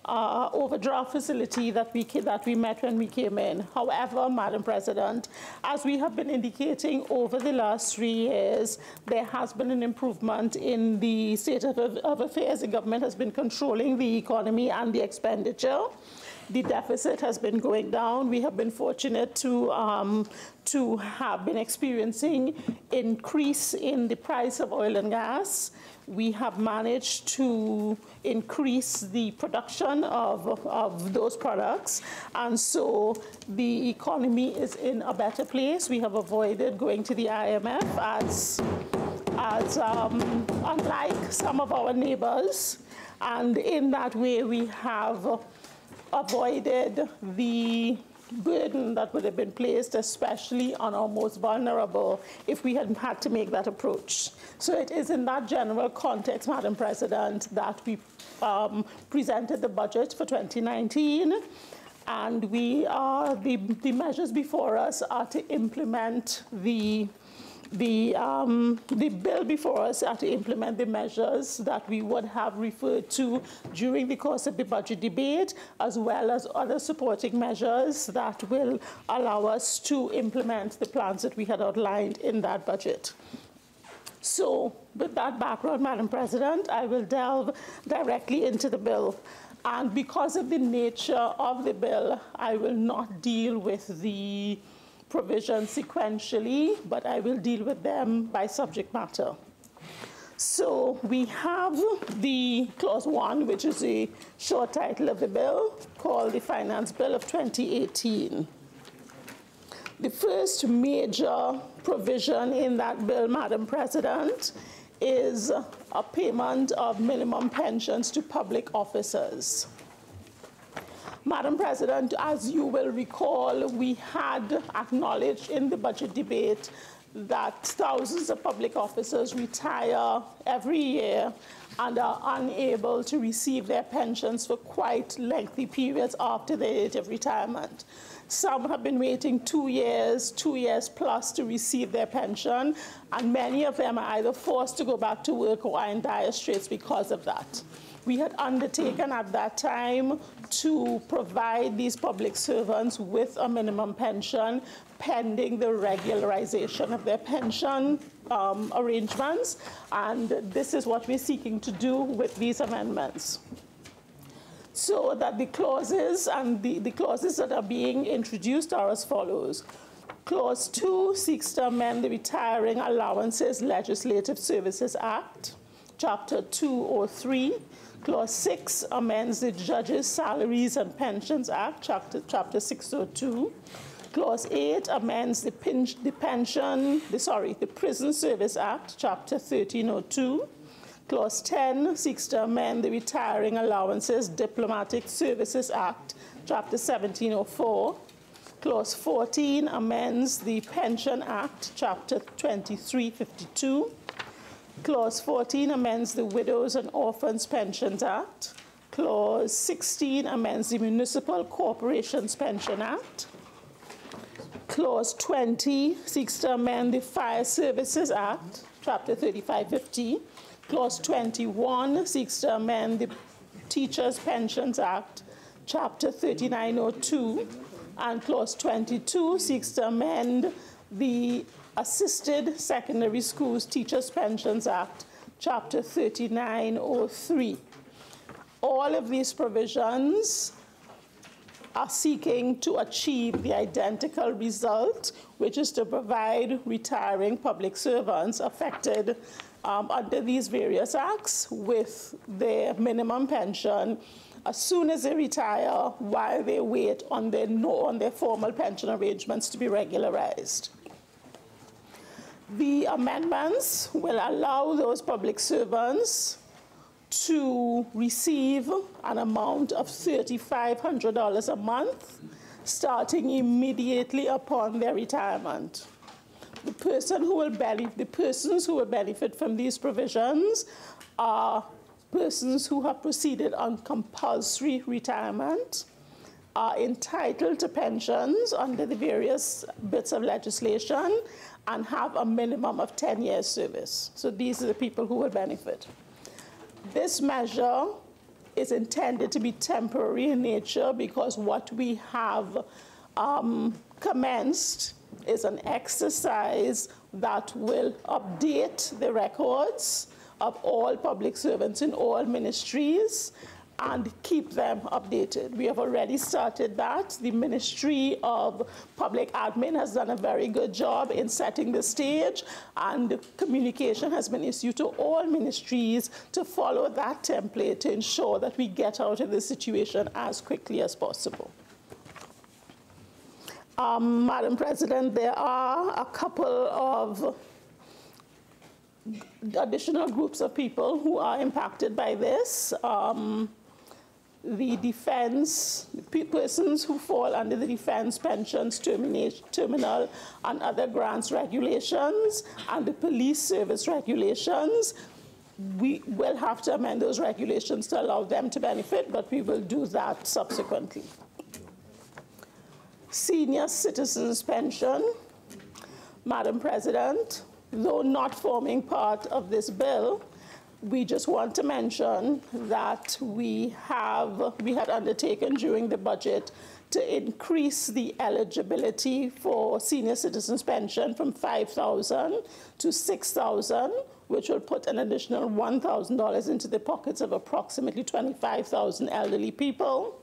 overdraft facility that we met when we came in. However, Madam President, as we have been indicating over the last 3 years, there has been an improvement in the state of affairs. The government has been controlling the economy and the expenditure. The deficit has been going down. We have been fortunate to have been experiencing increase in the price of oil and gas. We have managed to increase the production of those products, and so the economy is in a better place. We have avoided going to the IMF as unlike some of our neighbors, and in that way we have avoided the burden that would have been placed, especially on our most vulnerable, if we had had to make that approach. So it is in that general context, Madam President, that we presented the budget for 2019, and the measures before us are to implement the bill before us are to implement the measures that we would have referred to during the course of the budget debate, as well as other supporting measures that will allow us to implement the plans that we had outlined in that budget. So, with that background, Madam President, I will delve directly into the bill. And because of the nature of the bill, I will not deal with the provisions sequentially, but I will deal with them by subject matter. So we have the clause 1, which is the short title of the bill, called the Finance Bill of 2018. The first major provision in that bill, Madam President, is a payment of minimum pensions to public officers. Madam President, as you will recall, we had acknowledged in the budget debate that thousands of public officers retire every year and are unable to receive their pensions for quite lengthy periods after their age of retirement. Some have been waiting 2 years plus to receive their pension, and many of them are either forced to go back to work or are in dire straits because of that. We had undertaken at that time to provide these public servants with a minimum pension pending the regularization of their pension arrangements, and this is what we're seeking to do with these amendments. So that the clauses and the clauses that are being introduced are as follows. Clause 2 seeks to amend the Retiring Allowances Legislative Services Act, Chapter 203. Clause 6 amends the Judges' Salaries and Pensions Act, Chapter 602. Clause 8 amends the Prison Service Act, Chapter 1302. Clause 10 seeks to amend the Retiring Allowances Diplomatic Services Act, Chapter 1704. Clause 14 amends the Pension Act, Chapter 2352. Clause 14 amends the Widows and Orphans Pensions Act. Clause 16 amends the Municipal Corporations Pension Act. Clause 20 seeks to amend the Fire Services Act, Chapter 3550. Clause 21 seeks to amend the Teachers' Pensions Act, Chapter 3902. And Clause 22 seeks to amend the Assisted Secondary Schools Teachers' Pensions Act, Chapter 3903. All of these provisions are seeking to achieve the identical result, which is to provide retiring public servants affected under these various acts with their minimum pension as soon as they retire, while they wait on their formal pension arrangements to be regularized. The amendments will allow those public servants to receive an amount of $3,500 a month starting immediately upon their retirement. The persons who will benefit from these provisions are persons who have proceeded on compulsory retirement, are entitled to pensions under the various bits of legislation, and have a minimum of 10 years service. So these are the people who will benefit. This measure is intended to be temporary in nature because what we have commenced is an exercise that will update the records of all public servants in all ministries and keep them updated. We have already started that. The Ministry of Public Admin has done a very good job in setting the stage, and communication has been issued to all ministries to follow that template to ensure that we get out of this situation as quickly as possible. Madam President, there are a couple of additional groups of people who are impacted by this. The defense, persons who fall under the defense pensions, terminal and other grants regulations, and the police service regulations. We will have to amend those regulations to allow them to benefit, but we will do that subsequently. Senior citizens pension. Madam President, though not forming part of this bill, we just want to mention that we had undertaken during the budget to increase the eligibility for senior citizens pension from $5,000 to $6,000, which will put an additional $1,000 into the pockets of approximately 25,000 elderly people.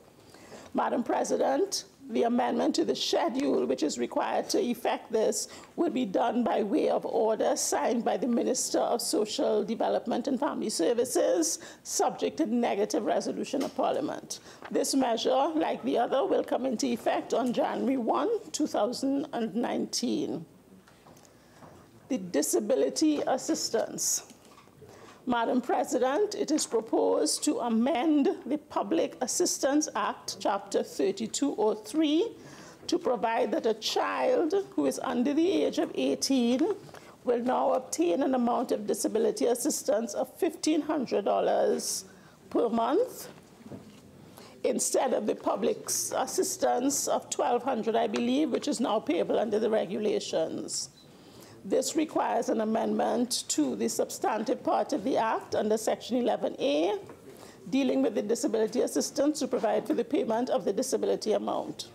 Madam President, the amendment to the schedule, which is required to effect this, will be done by way of order signed by the Minister of Social Development and Family Services, subject to negative resolution of Parliament. This measure, like the other, will come into effect on January 1, 2019. The disability assistance. Madam President, it is proposed to amend the Public Assistance Act, Chapter 3203, to provide that a child who is under the age of 18 will now obtain an amount of disability assistance of $1,500 per month instead of the public's assistance of $1,200, I believe, which is now payable under the regulations. This requires an amendment to the substantive part of the Act under Section 11A, dealing with the disability assistance to provide for the payment of the disability amount.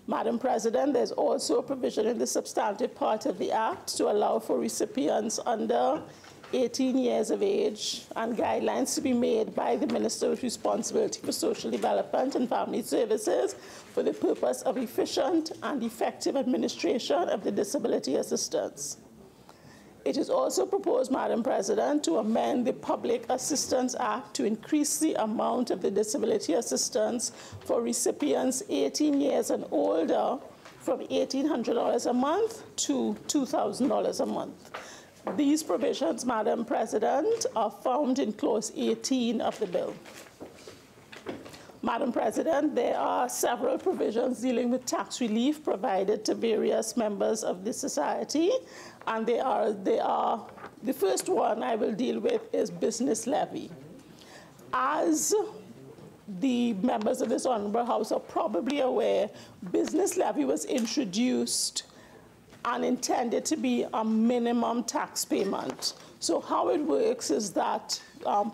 Madam President, there's also a provision in the substantive part of the Act to allow for recipients under 18 years of age and guidelines to be made by the Minister with responsibility for social development and family services for the purpose of efficient and effective administration of the disability assistance. It is also proposed, Madam President, to amend the Public Assistance Act to increase the amount of the disability assistance for recipients 18 years and older from $1,800 a month to $2,000 a month. These provisions, Madam President, are found in Clause 18 of the bill. Madam President, there are several provisions dealing with tax relief provided to various members of the society, and the first one I will deal with is business levy. As the members of this Honorable House are probably aware, business levy was introduced and intended to be a minimum tax payment. So how it works is that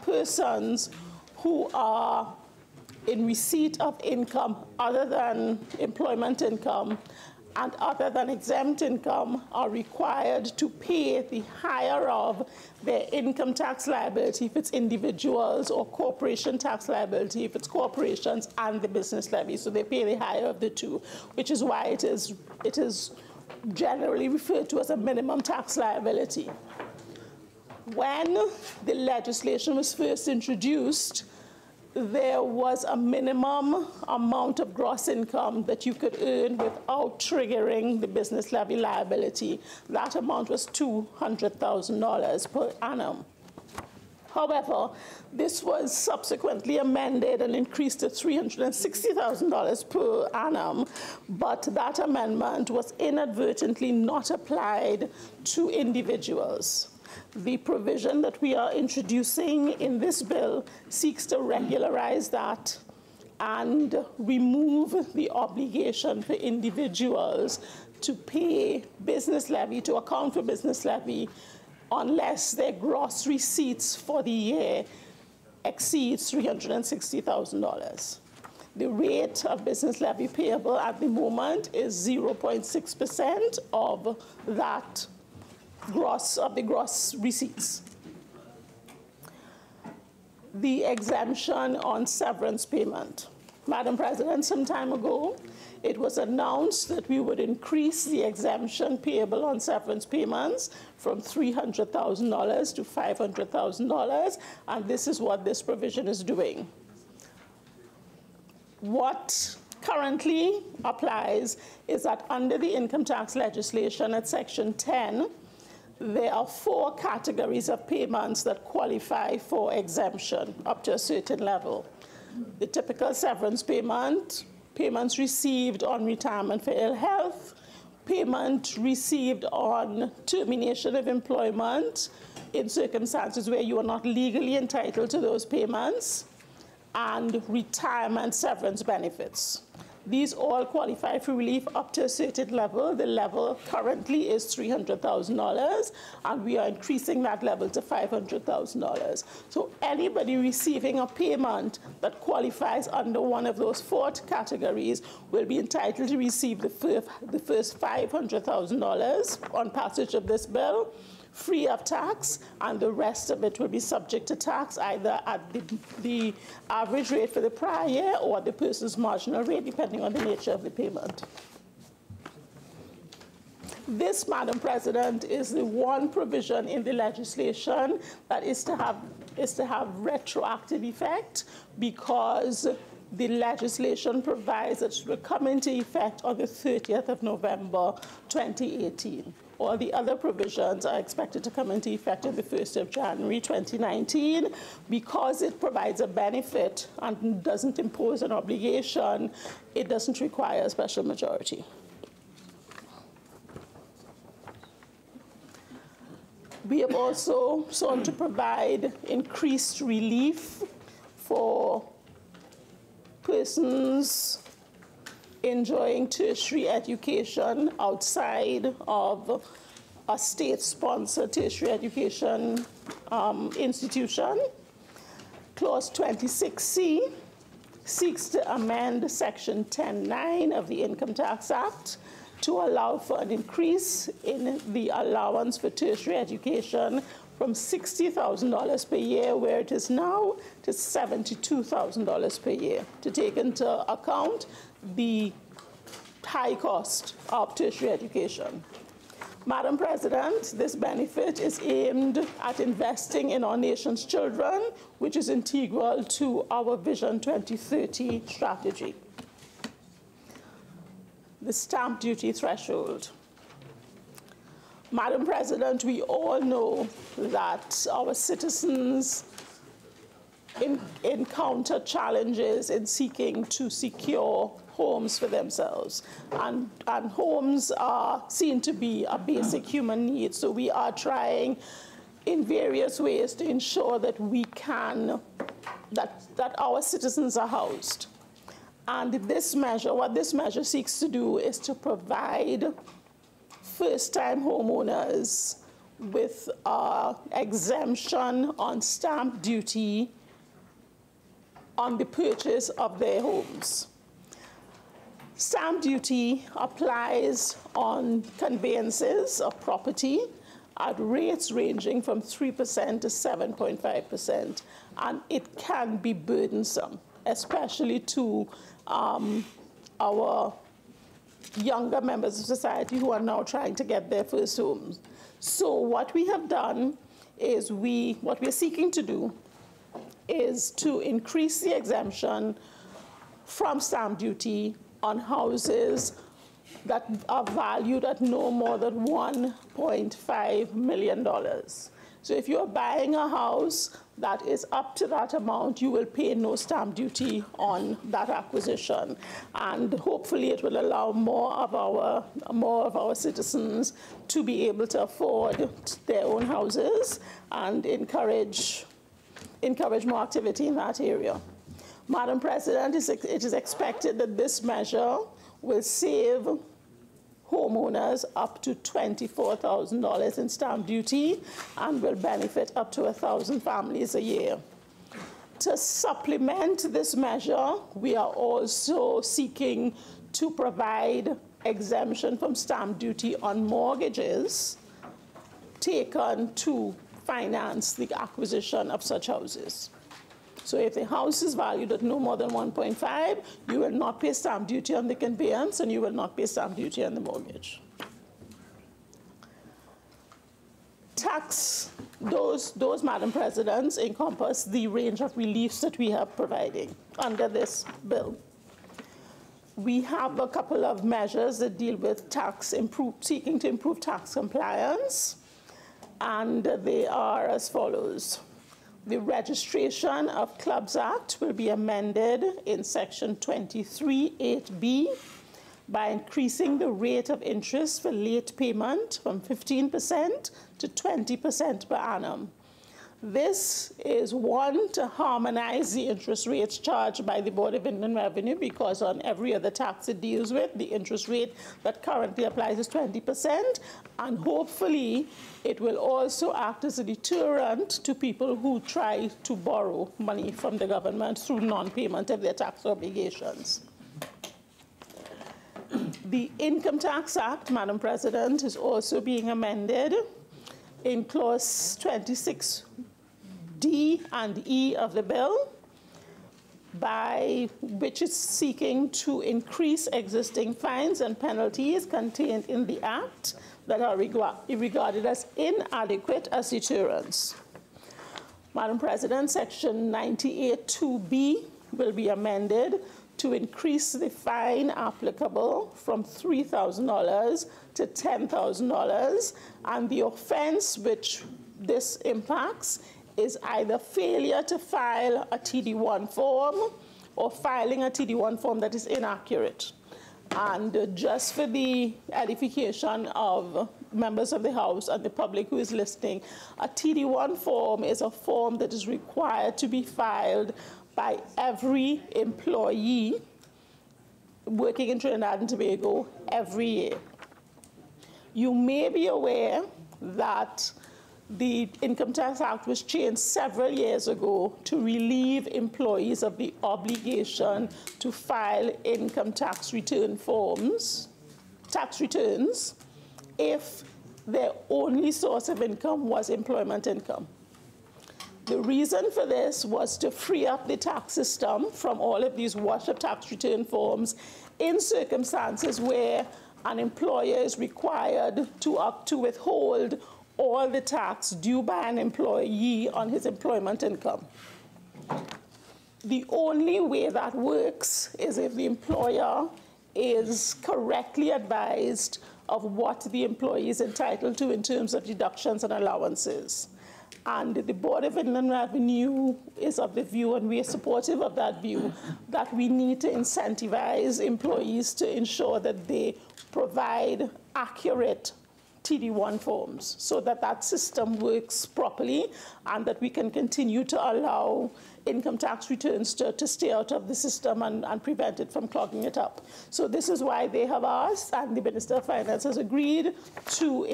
persons who are in receipt of income other than employment income and other than exempt income are required to pay the higher of their income tax liability if it's individuals, or corporation tax liability if it's corporations, and the business levy. So they pay the higher of the two, which is why it is generally referred to as a minimum tax liability. When the legislation was first introduced, there was a minimum amount of gross income that you could earn without triggering the business levy liability. That amount was $200,000 per annum. However, this was subsequently amended and increased to $360,000 per annum, but that amendment was inadvertently not applied to individuals. The provision that we are introducing in this bill seeks to regularize that and remove the obligation for individuals to pay business levy, to account for business levy, unless their gross receipts for the year exceeds $360,000. The rate of business levy payable at the moment is 0.6% of that the gross receipts. The exemption on severance payment. Madam President, some time ago, it was announced that we would increase the exemption payable on severance payments from $300,000 to $500,000, and this is what this provision is doing. What currently applies is that under the income tax legislation at Section 10, there are 4 categories of payments that qualify for exemption up to a certain level. The typical severance payment, payments received on retirement for ill health, payment received on termination of employment in circumstances where you are not legally entitled to those payments, and retirement severance benefits. These all qualify for relief up to a certain level. The level currently is $300,000, and we are increasing that level to $500,000. So anybody receiving a payment that qualifies under one of those 4 categories will be entitled to receive the first $500,000 on passage of this bill, free of tax, and the rest of it will be subject to tax either at the average rate for the prior year or the person's marginal rate, depending on the nature of the payment. This, Madam President, is the one provision in the legislation that is to have retroactive effect, because the legislation provides that it will come into effect on the 30th of November 2018. All the other provisions are expected to come into effect on the 1st of January 2019. Because it provides a benefit and doesn't impose an obligation, it doesn't require a special majority. We have also sought to provide increased relief for persons enjoying tertiary education outside of a state-sponsored tertiary education institution. Clause 26C seeks to amend Section 10(9) of the Income Tax Act to allow for an increase in the allowance for tertiary education from $60,000 per year, where it is now, to $72,000 per year, to take into account the high cost of tertiary education. Madam President, this benefit is aimed at investing in our nation's children, which is integral to our Vision 2030 strategy. The stamp duty threshold. Madam President, we all know that our citizens encounter challenges in seeking to secure homes for themselves. And homes are seen to be a basic human need. So we are trying in various ways to ensure that we can, that our citizens are housed. And this measure, what this measure seeks to do is to provide first-time homeowners with exemption on stamp duty on the purchase of their homes. Stamp duty applies on conveyances of property at rates ranging from 3% to 7.5%, and it can be burdensome, especially to our younger members of society who are now trying to get their first homes. So what we have done is what we're seeking to do is to increase the exemption from stamp duty on houses that are valued at no more than $1.5 million. So if you're buying a house that is up to that amount, you will pay no stamp duty on that acquisition. And hopefully it will allow more of our citizens to be able to afford their own houses and encourage more activity in that area. Madam President, it is expected that this measure will save homeowners up to $24,000 in stamp duty and will benefit up to 1,000 families a year. To supplement this measure, we are also seeking to provide exemption from stamp duty on mortgages taken to finance the acquisition of such houses. So if the house is valued at no more than 1.5, you will not pay stamp duty on the conveyance and you will not pay stamp duty on the mortgage. Tax, those, Madam President, encompass the range of reliefs that we are providing under this bill. We have a couple of measures that deal with seeking to improve tax compliance, and they are as follows. The Registration of Clubs Act will be amended in Section 23(8)(b) by increasing the rate of interest for late payment from 15% to 20% per annum. This is one, to harmonize the interest rates charged by the Board of Inland Revenue, because on every other tax it deals with, the interest rate that currently applies is 20%, and hopefully it will also act as a deterrent to people who try to borrow money from the government through non-payment of their tax obligations. The Income Tax Act, Madam President, is also being amended in Clause 26D and E of the bill, by which is seeking to increase existing fines and penalties contained in the Act that are regarded as inadequate as deterrents. Madam President, Section 98(2)(b) will be amended to increase the fine applicable from $3,000 to $10,000, and the offense which this impacts is either failure to file a TD1 form or filing a TD1 form that is inaccurate. And just for the edification of members of the House and the public who is listening, a TD1 form is a form that is required to be filed by every employee working in Trinidad and Tobago every year. You may be aware that the Income Tax Act was changed several years ago to relieve employees of the obligation to file income tax return forms, tax returns, if their only source of income was employment income. The reason for this was to free up the tax system from all of these wash-up tax return forms in circumstances where an employer is required to withhold all the tax due by an employee on his employment income. The only way that works is if the employer is correctly advised of what the employee is entitled to in terms of deductions and allowances. And the Board of Inland Revenue is of the view, and we are supportive of that view, that we need to incentivize employees to ensure that they provide accurate TD1 forms so that that system works properly and that we can continue to allow income tax returns to stay out of the system and prevent it from clogging it up. So this is why they have asked, and the Minister of Finance has agreed, to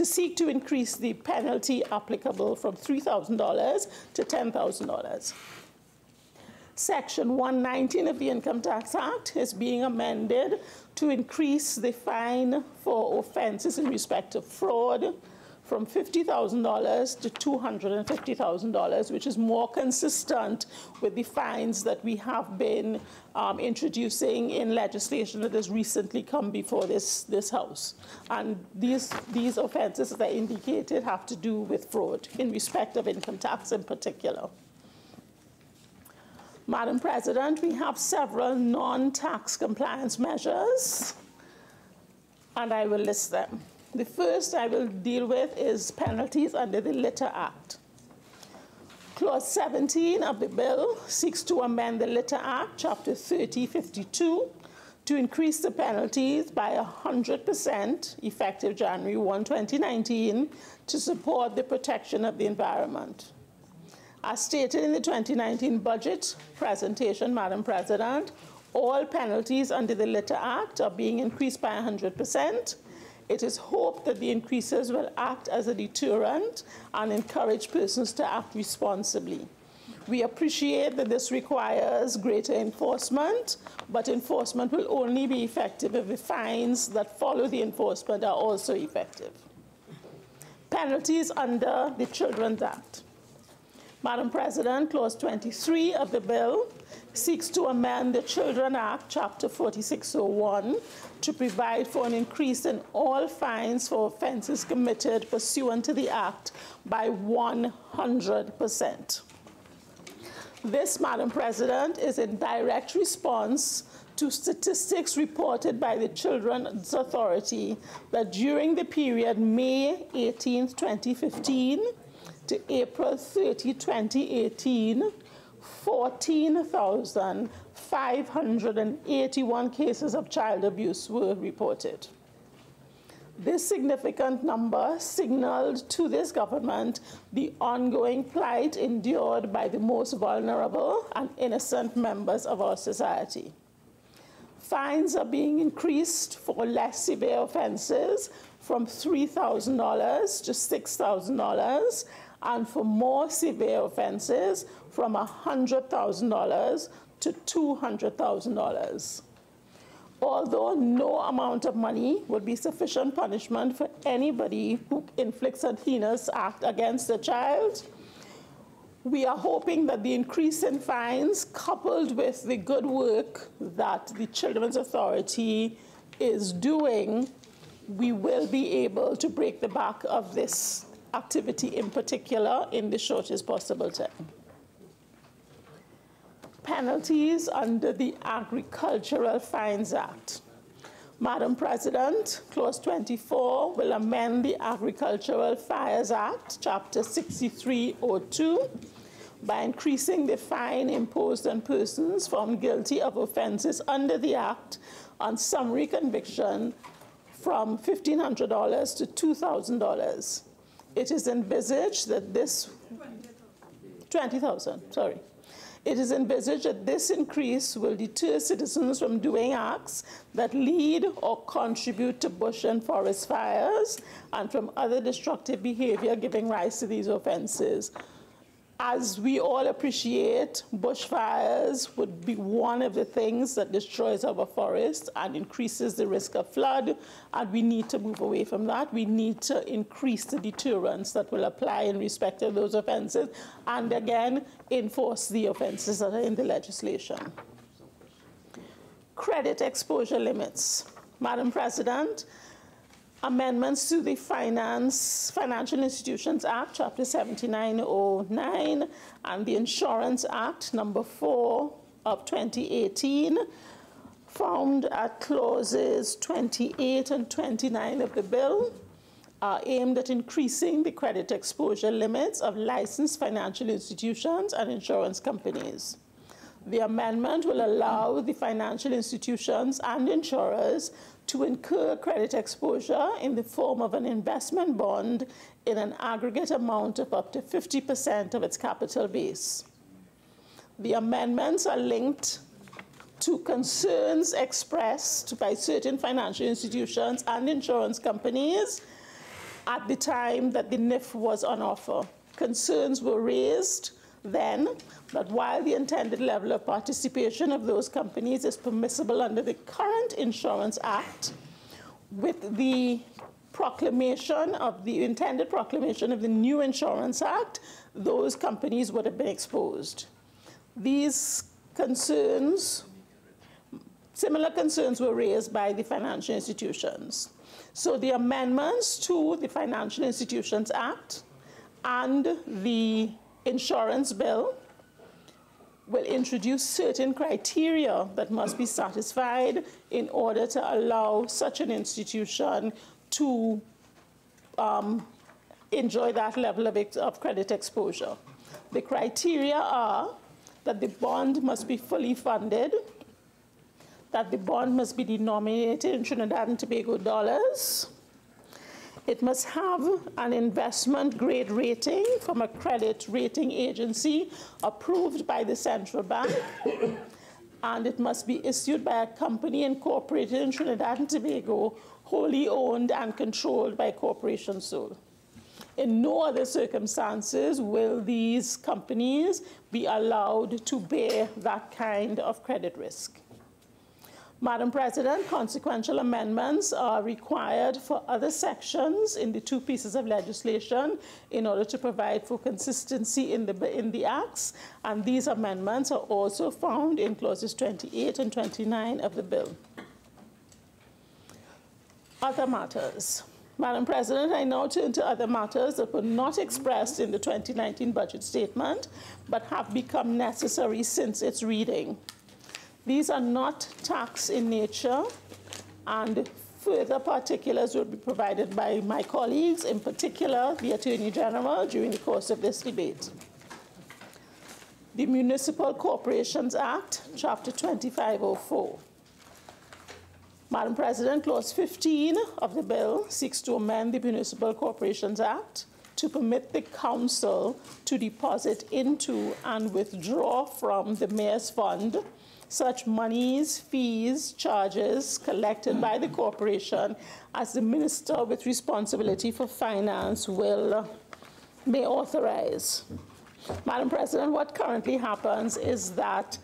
seek to increase the penalty applicable from $3,000 to $10,000. Section 119 of the Income Tax Act is being amended to increase the fine for offenses in respect of fraud from $50,000 to $250,000, which is more consistent with the fines that we have been introducing in legislation that has recently come before this House. And these offenses, as I indicated, have to do with fraud in respect of income tax in particular. Madam President, we have several non-tax compliance measures, and I will list them. The first I will deal with is penalties under the Litter Act. Clause 17 of the bill seeks to amend the Litter Act, Chapter 3052, to increase the penalties by 100% effective January 1, 2019, to support the protection of the environment. As stated in the 2019 budget presentation, Madam President, all penalties under the Litter Act are being increased by 100%. It is hoped that the increases will act as a deterrent and encourage persons to act responsibly. We appreciate that this requires greater enforcement, but enforcement will only be effective if the fines that follow the enforcement are also effective. Penalties under the Children's Act. Madam President, Clause 23 of the bill seeks to amend the Children Act, Chapter 4601, to provide for an increase in all fines for offenses committed pursuant to the Act by 100%. This, Madam President, is in direct response to statistics reported by the Children's Authority that during the period May 18, 2015, to April 30, 2018, 14,581 cases of child abuse were reported. This significant number signaled to this government the ongoing plight endured by the most vulnerable and innocent members of our society. Fines are being increased for less severe offenses from $3,000 to $6,000, and for more severe offenses from $100,000 to $200,000. Although no amount of money would be sufficient punishment for anybody who inflicts a heinous act against a child, we are hoping that the increase in fines, coupled with the good work that the Children's Authority is doing, we will be able to break the back of this activity in particular in the shortest possible time. penalties under the Agricultural Fines Act. Madam President, Clause 24 will amend the Agricultural Fines Act, Chapter 6302, by increasing the fine imposed on persons found guilty of offenses under the Act on summary conviction from $1,500 to $2,000. It is envisaged that this $20,000, sorry. It is envisaged that this increase will deter citizens from doing acts that lead or contribute to bush and forest fires and from other destructive behavior giving rise to these offenses. As we all appreciate, bushfires would be one of the things that destroys our forests and increases the risk of flood, and we need to move away from that. We need to increase the deterrence that will apply in respect of those offenses, and again, enforce the offenses that are in the legislation. Credit exposure limits. Madam President, amendments to the Financial Institutions Act, Chapter 7909, and the Insurance Act, Number 4 of 2018, found at clauses 28 and 29 of the bill, are aimed at increasing the credit exposure limits of licensed financial institutions and insurance companies. The amendment will allow the financial institutions and insurers to incur credit exposure in the form of an investment bond in an aggregate amount of up to 50% of its capital base. The amendments are linked to concerns expressed by certain financial institutions and insurance companies at the time that the NIF was on offer. Concerns were raised then that while the intended level of participation of those companies is permissible under the current Insurance Act, with the proclamation of the intended proclamation of the new Insurance Act, those companies would have been exposed. These concerns, similar concerns were raised by the financial institutions. So the amendments to the Financial Institutions Act and the Insurance Bill will introduce certain criteria that must be satisfied in order to allow such an institution to enjoy that level of credit exposure. The criteria are that the bond must be fully funded, that the bond must be denominated in Trinidad and Tobago dollars, it must have an investment grade rating from a credit rating agency approved by the central bank, and it must be issued by a company incorporated in Trinidad and Tobago, wholly owned and controlled by Corporation Sole. In no other circumstances will these companies be allowed to bear that kind of credit risk. Madam President, consequential amendments are required for other sections in the two pieces of legislation in order to provide for consistency in the acts, and these amendments are also found in clauses 28 and 29 of the bill. Other matters. Madam President, I now turn to other matters that were not expressed in the 2019 budget statement, but have become necessary since its reading. These are not tax in nature, and further particulars will be provided by my colleagues, in particular the Attorney General, during the course of this debate. The Municipal Corporations Act, Chapter 2504. Madam President, Clause 15 of the bill seeks to amend the Municipal Corporations Act to permit the Council to deposit into and withdraw from the Mayor's Fund such monies, fees, charges collected by the corporation as the Minister with responsibility for finance may authorize. Madam President, what currently happens is that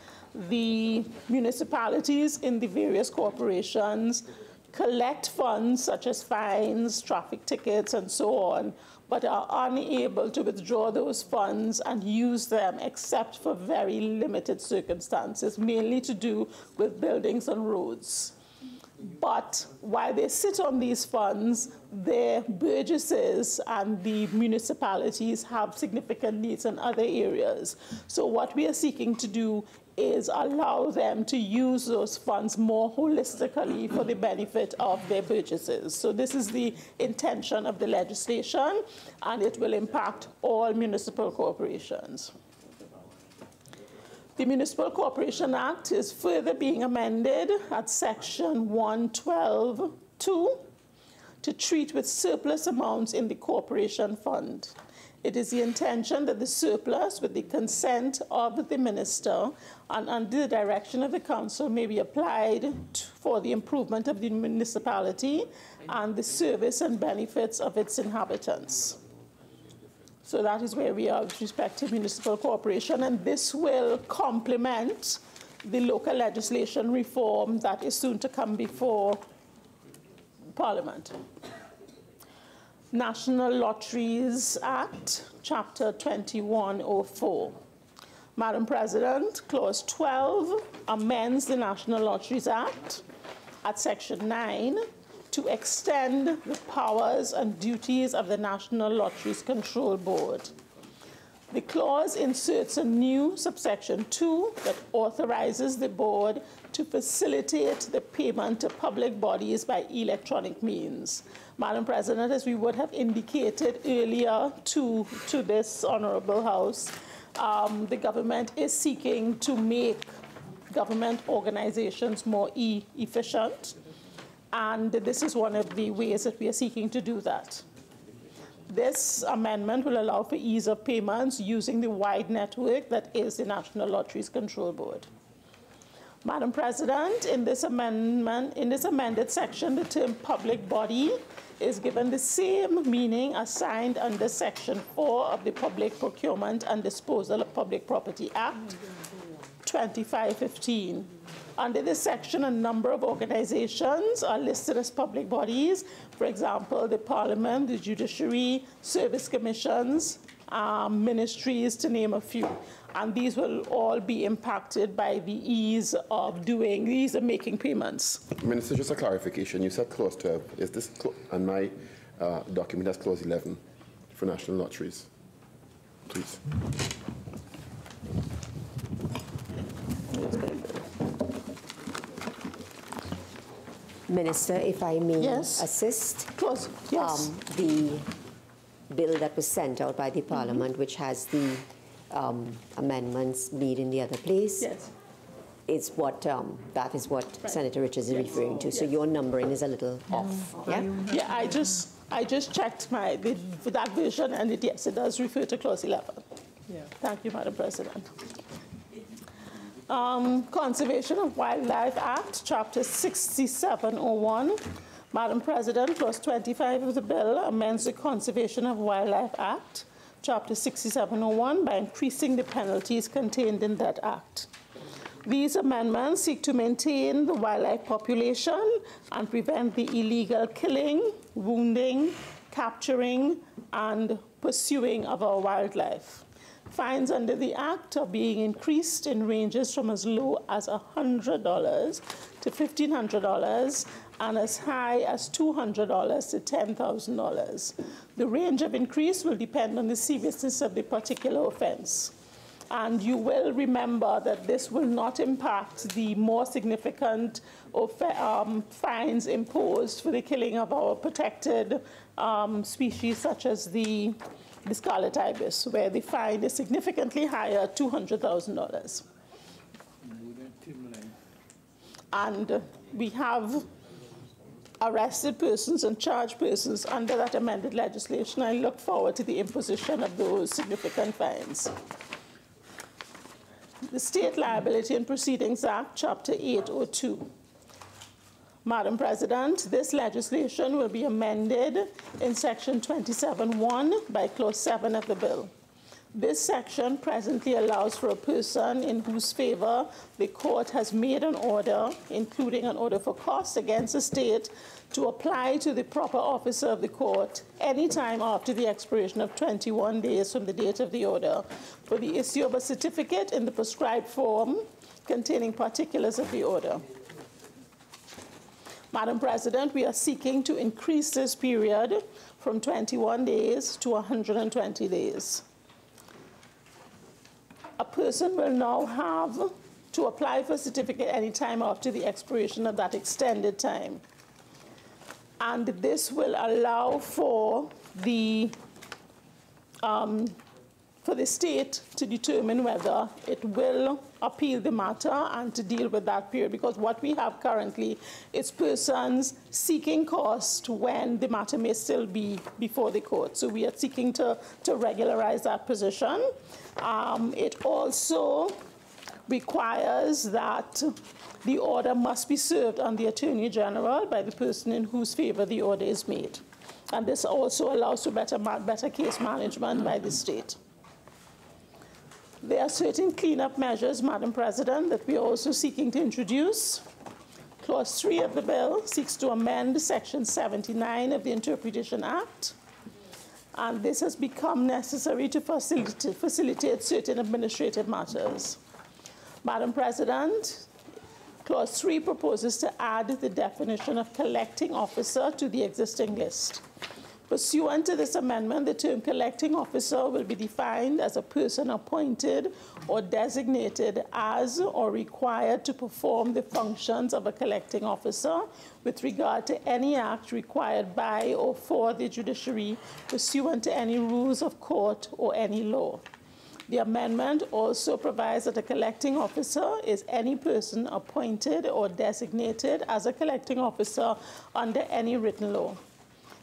the municipalities in the various corporations collect funds such as fines, traffic tickets, and so on, but are unable to withdraw those funds and use them except for very limited circumstances, mainly to do with buildings and roads. But while they sit on these funds, their burgesses and the municipalities have significant needs in other areas. So what we are seeking to do is allow them to use those funds more holistically for the benefit of their purchases. So this is the intention of the legislation, and it will impact all municipal corporations. The Municipal Corporation Act is further being amended at Section 112(2) to treat with surplus amounts in the corporation fund. It is the intention that the surplus, with the consent of the minister and under the direction of the council, may be applied for the improvement of the municipality and the service and benefits of its inhabitants. So that is where we are with respect to municipal corporation, and this will complement the local legislation reform that is soon to come before Parliament. National Lotteries Act, Chapter 2104. Madam President, Clause 12 amends the National Lotteries Act at Section 9 to extend the powers and duties of the National Lotteries Control Board. The clause inserts a new subsection 2 that authorizes the board to facilitate the payment to public bodies by electronic means. Madam President, as we would have indicated earlier to this Honourable House, the government is seeking to make government organizations more efficient, and this is one of the ways that we are seeking to do that. This amendment will allow for ease of payments using the wide network that is the National Lotteries Control Board. Madam President, in this amended section, the term public body is given the same meaning assigned under Section 4 of the Public Procurement and Disposal of Public Property Act 2515. Under this section, a number of organizations are listed as public bodies. For example, the Parliament, the Judiciary, service commissions, ministries, to name a few. And these will all be impacted by the ease of making payments.
Minister, just a clarification. You said Clause 12. Is this on my document as Clause 11 for national lotteries? Please.
Minister, if I may assist.
Yes.
The bill that was sent out by the Parliament, which has the amendments made in the other place, is what that is what Senator Richards is referring to. So your numbering is a little off.
Yeah, I just checked for that version, and yes, it does refer to Clause 11. Yeah. Thank you, Madam President. Conservation of Wildlife Act, Chapter 6701. Madam President, Clause 25 of the bill amends the Conservation of Wildlife Act, Chapter 6701, by increasing the penalties contained in that act. These amendments seek to maintain the wildlife population and prevent the illegal killing, wounding, capturing, and pursuing of our wildlife. Fines under the Act are being increased in ranges from as low as $100 to $1,500 and as high as $200 to $10,000. The range of increase will depend on the seriousness of the particular offense. And you will remember that this will not impact the more significant fines imposed for the killing of our protected species, such as the scarlet ibis, where the fine is significantly higher, $200,000. And we have arrested persons and charged persons under that amended legislation. I look forward to the imposition of those significant fines. The State Liability and Proceedings Act, Chapter 802. Madam President, this legislation will be amended in Section 27(1) by Clause 7 of the bill. This section presently allows for a person in whose favor the court has made an order, including an order for costs against the state, to apply to the proper officer of the court any time after the expiration of 21 days from the date of the order for the issue of a certificate in the prescribed form containing particulars of the order. Madam President, we are seeking to increase this period from 21 days to 120 days. A person will now have to apply for a certificate any time after the expiration of that extended time. And this will allow for the state to determine whether it will appeal the matter and to deal with that period. Because what we have currently is persons seeking cost when the matter may still be before the court. So we are seeking to regularize that position. It also requires that the order must be served on the Attorney General by the person in whose favor the order is made. And this also allows for better case management by the state. There are certain cleanup measures, Madam President, that we are also seeking to introduce. Clause 3 of the bill seeks to amend Section 79 of the Interpretation Act. And this has become necessary to facilitate certain administrative matters. Madam President, Clause 3 proposes to add the definition of collecting officer to the existing list. Pursuant to this amendment, the term collecting officer will be defined as a person appointed or designated as or required to perform the functions of a collecting officer with regard to any act required by or for the judiciary pursuant to any rules of court or any law. The amendment also provides that a collecting officer is any person appointed or designated as a collecting officer under any written law.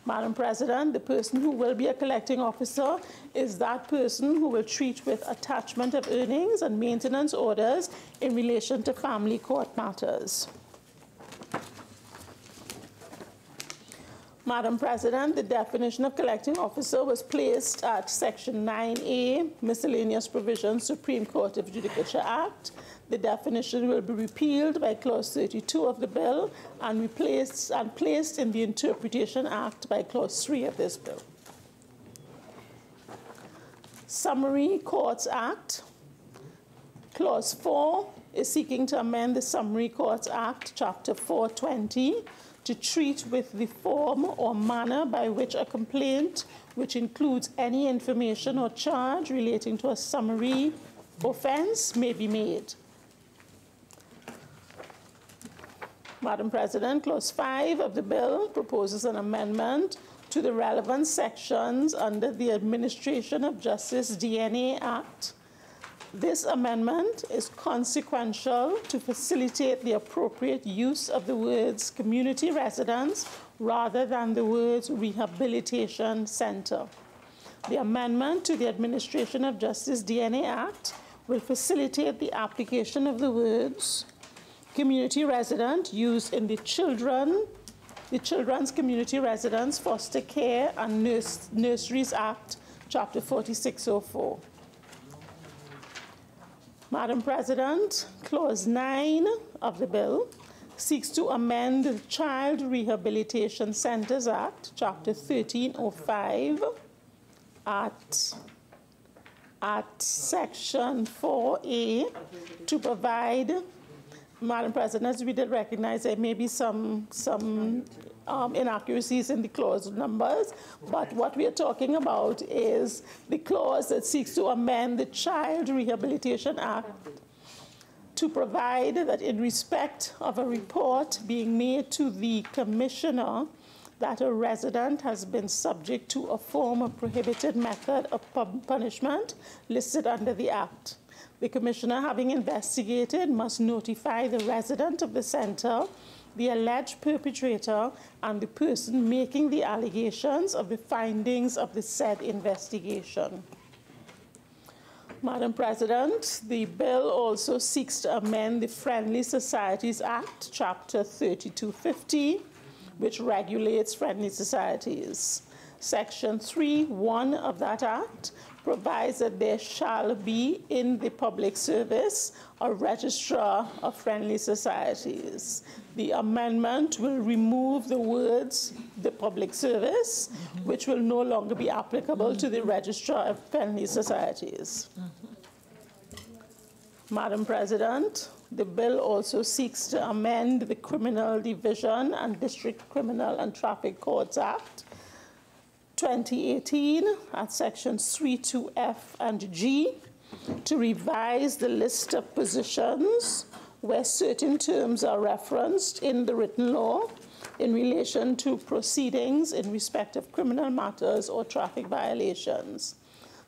Madam President, the person who will be a collecting officer is that person who will treat with attachment of earnings and maintenance orders in relation to family court matters. Madam President, the definition of collecting officer was placed at Section 9A, Miscellaneous Provisions, Supreme Court of Judicature Act. The definition will be repealed by Clause 32 of the bill and placed in the Interpretation Act by Clause 3 of this bill. Summary Courts Act. Clause 4 is seeking to amend the Summary Courts Act, Chapter 420, to treat with the form or manner by which a complaint, which includes any information or charge relating to a summary offense, may be made. Madam President, Clause 5 of the bill proposes an amendment to the relevant sections under the Administration of Justice DNA Act. This amendment is consequential to facilitate the appropriate use of the words community residence rather than the words rehabilitation center. The amendment to the Administration of Justice DNA Act will facilitate the application of the words community resident used in the Children's Community Residence, Foster Care and Nurseries Act, Chapter 4604. Madam President, Clause 9 of the bill seeks to amend the Child Rehabilitation Centers Act, Chapter 1305, at Section 4A to provide, Madam President, as we did recognize there may be some inaccuracies in the clause numbers, but what we are talking about is the clause that seeks to amend the Child Rehabilitation Act to provide that in respect of a report being made to the commissioner that a resident has been subject to a form of prohibited method of punishment listed under the Act. The commissioner, having investigated, must notify the resident of the center, the alleged perpetrator, and the person making the allegations of the findings of the said investigation. Madam President, the bill also seeks to amend the Friendly Societies Act, Chapter 3250, which regulates friendly societies. Section 3(1) of that act provides that there shall be in the public service a registrar of friendly societies. The amendment will remove the words "the public service," which will no longer be applicable to the registrar of friendly societies. Madam President, the bill also seeks to amend the Criminal Division and District Criminal and Traffic Courts Act 2018 at sections 3(2)(f) and G to revise the list of positions where certain terms are referenced in the written law in relation to proceedings in respect of criminal matters or traffic violations.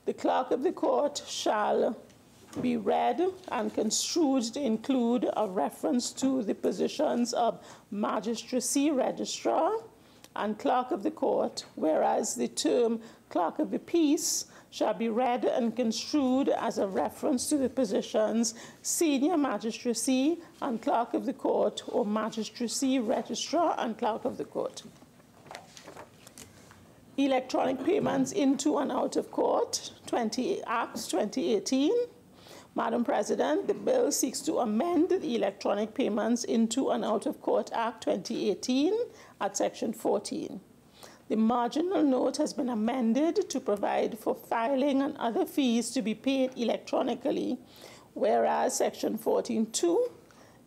The clerk of the court shall be read and construed to include a reference to the positions of magistracy registrar and clerk of the court, whereas the term clerk of the peace shall be read and construed as a reference to the positions senior magistracy and clerk of the court, or magistracy registrar and clerk of the court. Electronic payments into and out of court, Act 2018. Madam President, the bill seeks to amend the Electronic Payments into and Out of Court Act 2018 at Section 14. The marginal note has been amended to provide for filing and other fees to be paid electronically, whereas Section 14.2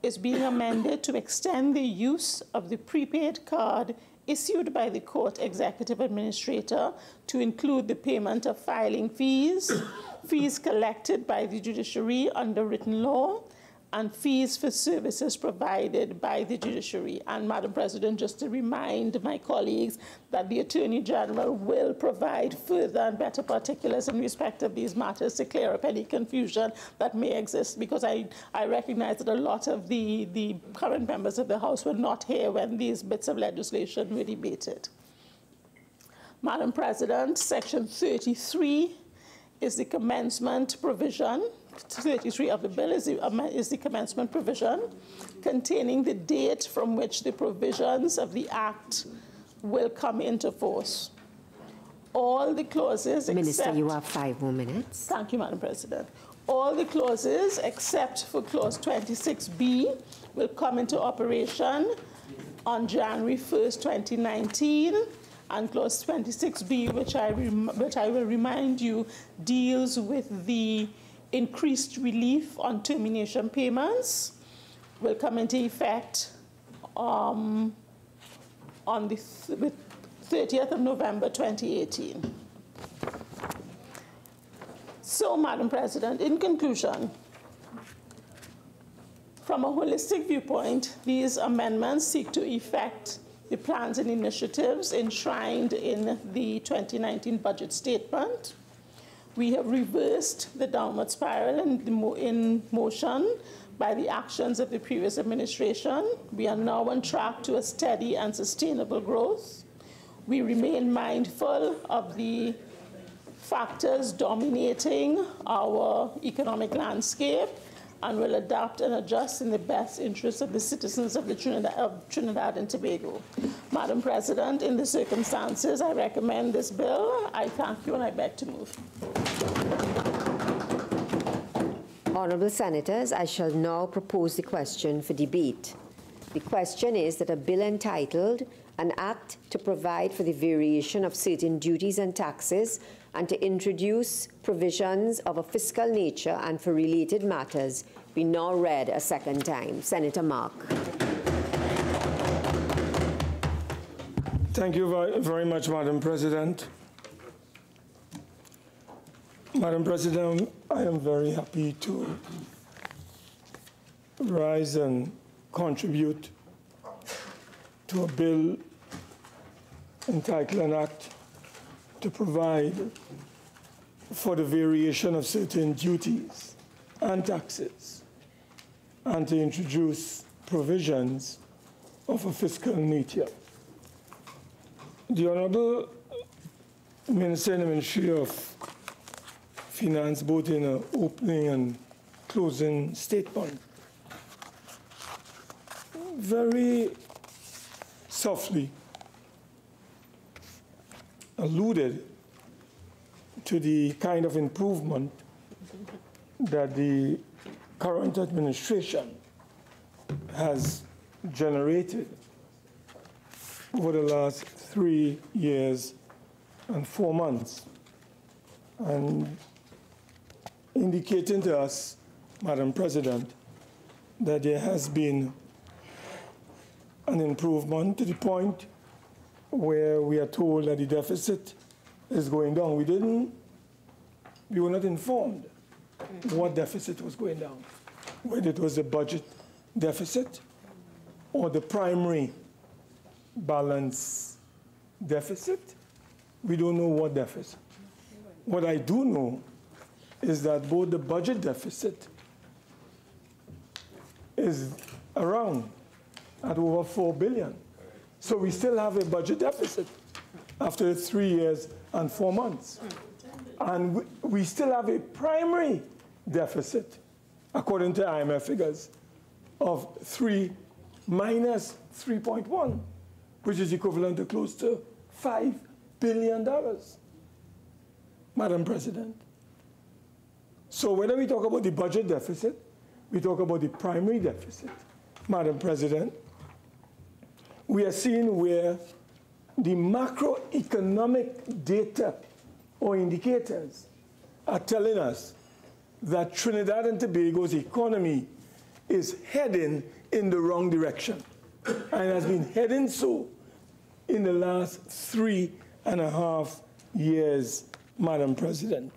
is being amended to extend the use of the prepaid card issued by the court executive administrator to include the payment of filing fees, fees collected by the judiciary under written law, and fees for services provided by the judiciary. And Madam President, just to remind my colleagues that the Attorney General will provide further and better particulars in respect of these matters to clear up any confusion that may exist, because I recognize that a lot of the current members of the House were not here when these bits of legislation were debated. Madam President, Section 33 is the commencement provision. 33 of the bill is the commencement provision containing the date from which the provisions of the Act will come into force. All the clauses
Minister, you have 5 more minutes.
Thank you, Madam President. All the clauses except for Clause 26B will come into operation on January 1st, 2019. And Clause 26B, which I will remind you, deals with the increased relief on termination payments, will come into effect on the 30th of November 2018. So, Madam President, in conclusion, from a holistic viewpoint, these amendments seek to effect the plans and initiatives enshrined in the 2019 budget statement. We have reversed the downward spiral in motion by the actions of the previous administration. We are now on track to a steady and sustainable growth. We remain mindful of the factors dominating our economic landscape and will adapt and adjust in the best interests of the citizens of Trinidad and Tobago. Madam President, in the circumstances, I recommend this bill. I thank you and I beg to move.
Honourable Senators, I shall now propose the question for debate. The question is that a bill entitled An Act to Provide for the Variation of Certain Duties and Taxes and to Introduce Provisions of a Fiscal Nature and for Related Matters be now read a second time. Senator Mark.
Thank you very much, Madam President. Madam President, I am very happy to rise and contribute to a bill entitled An Act to Provide for the Variation of Certain Duties and Taxes and to introduce provisions of a fiscal nature. The Honourable Minister in the Ministry of Finance, both in an opening and closing statement, very softly alluded to the kind of improvement that the current administration has generated over the last 3 years and 4 months, and indicating to us, Madam President, that there has been an improvement to the point where we are told that the deficit is going down. We were not informed what deficit was going down, whether it was the budget deficit or the primary balance deficit. We don't know what deficit. What I do know is that both the budget deficit is around at over 4 billion. So we still have a budget deficit after 3 years and 4 months. And we still have a primary deficit, according to IMF figures, of minus 3.1, which is equivalent to close to $5 billion, Madam President. So whether we talk about the budget deficit, we talk about the primary deficit, Madam President, we are seeing where the macroeconomic data or indicators are telling us that Trinidad and Tobago's economy is heading in the wrong direction and has been heading so in the last 3.5 years, Madam President.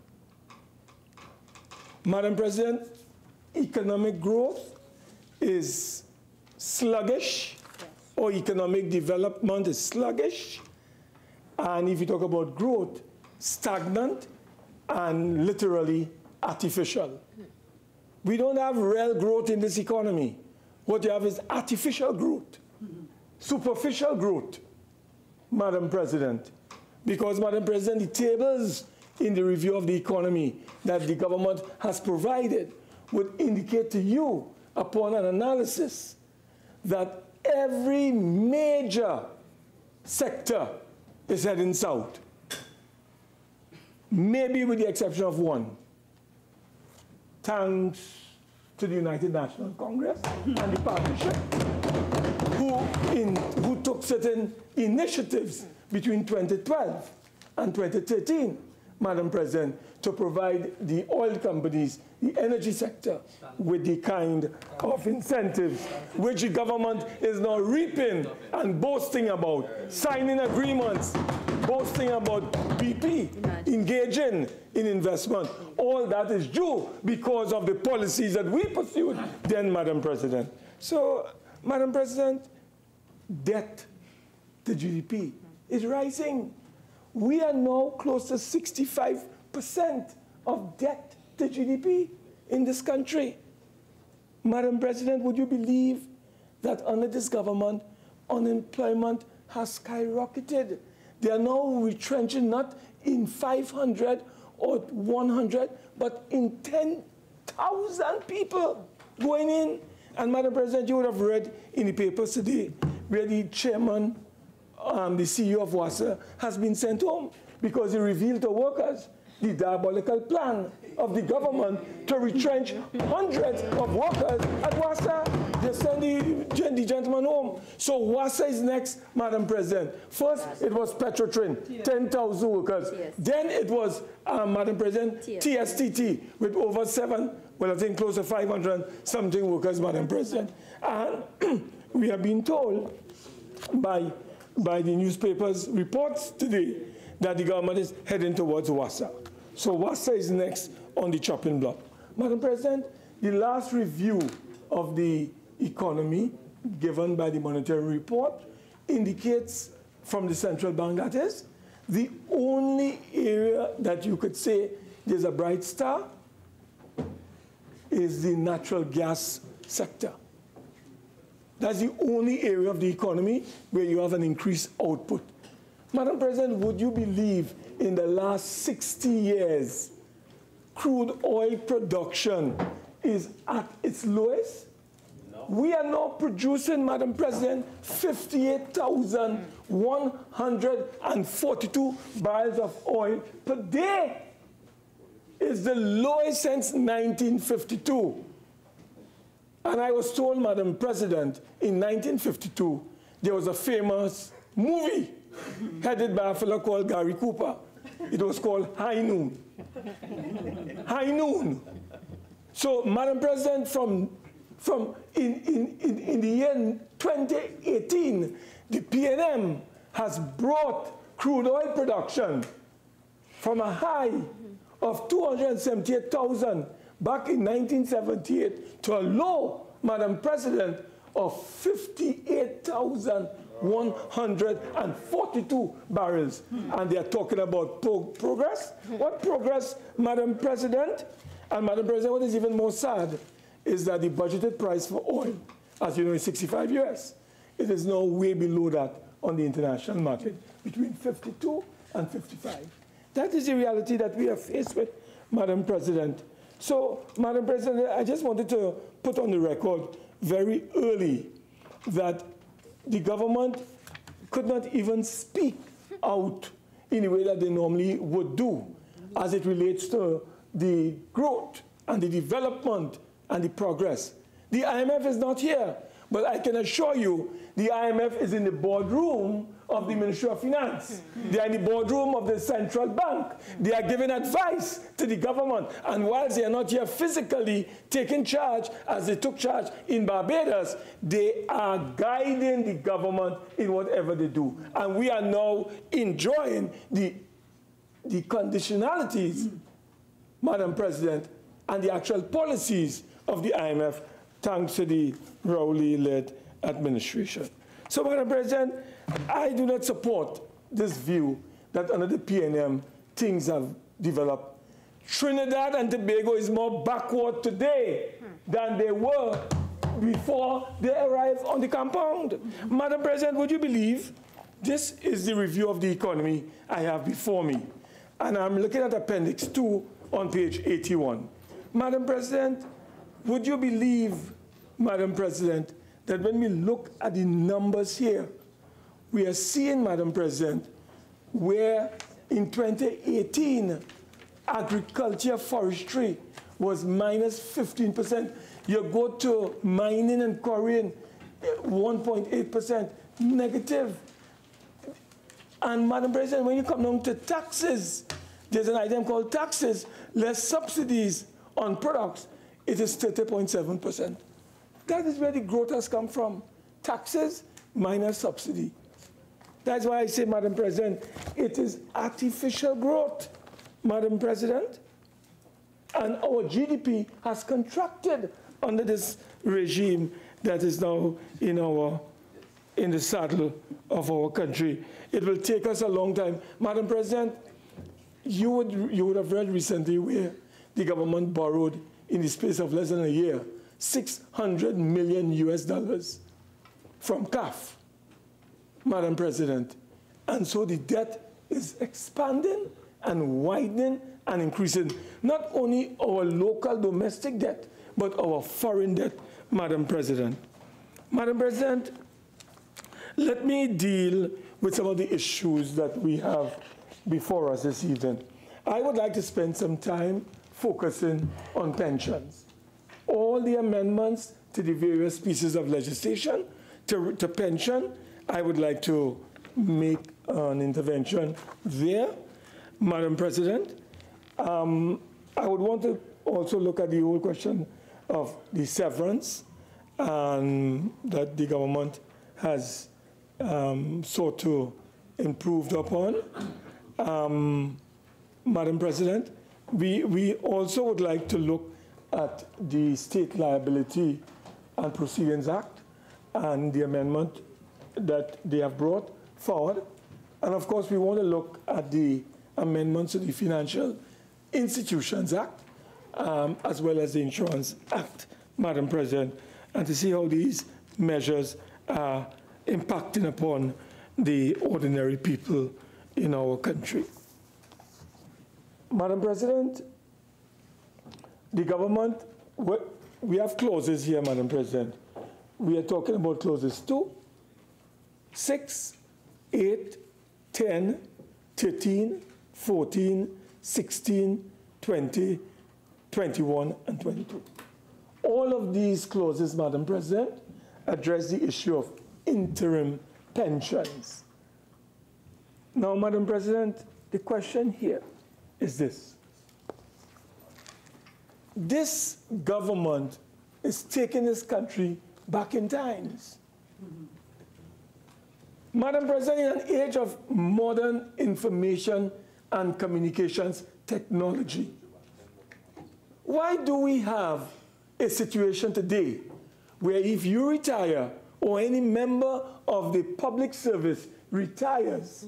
Madam President, economic growth is sluggish, or economic development is sluggish. And if you talk about growth, stagnant and literally artificial. We don't have real growth in this economy. What you have is artificial growth, superficial growth, Madam President. Because, Madam President, the tables in the review of the economy that the government has provided would indicate to you, upon an analysis, that every major sector is heading south, maybe with the exception of one. Thanks to the United National Congress and the partnership, who took certain initiatives between 2012 and 2013, Madam President, to provide the oil companies, the energy sector, with the kind of incentives which the government is now reaping and boasting about, signing agreements, boasting about BP, engaging in investment. All that is due because of the policies that we pursued then, Madam President. So, Madam President, debt to GDP is rising. We are now close to 65% of debt to GDP in this country. Madam President, would you believe that under this government, unemployment has skyrocketed? They are now retrenching not in 500 or 100, but in 10,000 people going in. And Madam President, you would have read in the papers today where the chairman, the CEO of WASA, has been sent home because he revealed to workers the diabolical plan of the government to retrench hundreds of workers at WASA. They send the gentleman home. So WASA is next, Madam President. First, it was Petrotrin, 10,000 workers. Then it was, Madam President, TSTT, with over I think close to 500 something workers, Madam President. And we have been told by the newspapers' reports today that the government is heading towards WASA. So WASA is next on the chopping block. Madam President, the last review of the economy given by the monetary report indicates from the central bank, that is, the only area that you could say there's a bright star is the natural gas sector. That's the only area of the economy where you have an increased output. Madam President, would you believe in the last 60 years, crude oil production is at its lowest? No. We are now producing, Madam President, 58,142 barrels of oil per day. It's the lowest since 1952. And I was told, Madam President, in 1952, there was a famous movie headed by a fellow called Gary Cooper. It was called High Noon. High Noon. So, Madam President, in the year 2018, the PNM has brought crude oil production from a high of 278,000 back in 1978 to a low, Madam President, of 58,142 barrels. And they are talking about progress. What progress, Madam President? And Madam President, what is even more sad is that the budgeted price for oil, as you know, is 65 US. It is now way below that on the international market, between 52 and 55. That is the reality that we are faced with, Madam President. So, Madam President, I just wanted to put on the record very early that the government could not even speak out in the way that they normally would do as it relates to the growth and the development and the progress. The IMF is not here, but I can assure you the IMF is in the boardroom of the Ministry of Finance. They are in the boardroom of the central bank. They are giving advice to the government. And whilst they are not here physically taking charge, as they took charge in Barbados, they are guiding the government in whatever they do. And we are now enjoying the conditionalities, Madam President, and the actual policies of the IMF, thanks to the Rowley-led administration. So, Madam President, I do not support this view that under the PNM things have developed. Trinidad and Tobago is more backward today than they were before they arrived on the compound. Madam President, would you believe this is the review of the economy I have before me, and I'm looking at Appendix 2 on page 81. Madam President, would you believe, Madam President, that when we look at the numbers here, we are seeing, Madam President, where in 2018, agriculture, forestry was minus 15%. You go to mining and quarrying, 1.8% negative. And Madam President, when you come down to taxes, there's an item called taxes, less subsidies on products. It is 30.7%. That is where the growth has come from. Taxes minus subsidy. That's why I say, Madam President, it is artificial growth, Madam President. And our GDP has contracted under this regime that is now in the saddle of our country. It will take us a long time. Madam President, you would have read recently where the government borrowed in the space of less than a year, $600 million US from CAF, Madam President. And so the debt is expanding and widening and increasing. Not only our local domestic debt, but our foreign debt, Madam President. Madam President, let me deal with some of the issues that we have before us this evening. I would like to spend some time focusing on pensions. All the amendments to the various pieces of legislation to pension, I would like to make an intervention there, Madam President. I would want to also look at the whole question of the severance that the government has sought to improve upon. Madam President, we also would like to look at the State Liability and Proceedings Act and the amendment that they have brought forward. And of course, we want to look at the amendments to the Financial Institutions Act, as well as the Insurance Act, Madam President, and to see how these measures are impacting upon the ordinary people in our country. Madam President, the government, we have clauses here, Madam President. We are talking about clauses 2, 6, 8, 10, 13, 14, 16, 20, 21, and 22. All of these clauses, Madam President, address the issue of interim pensions. Now, Madam President, the question here is this. This government is taking this country back in times. Madam President, in an age of modern information and communications technology, Why do we have a situation today where if you retire or any member of the public service retires,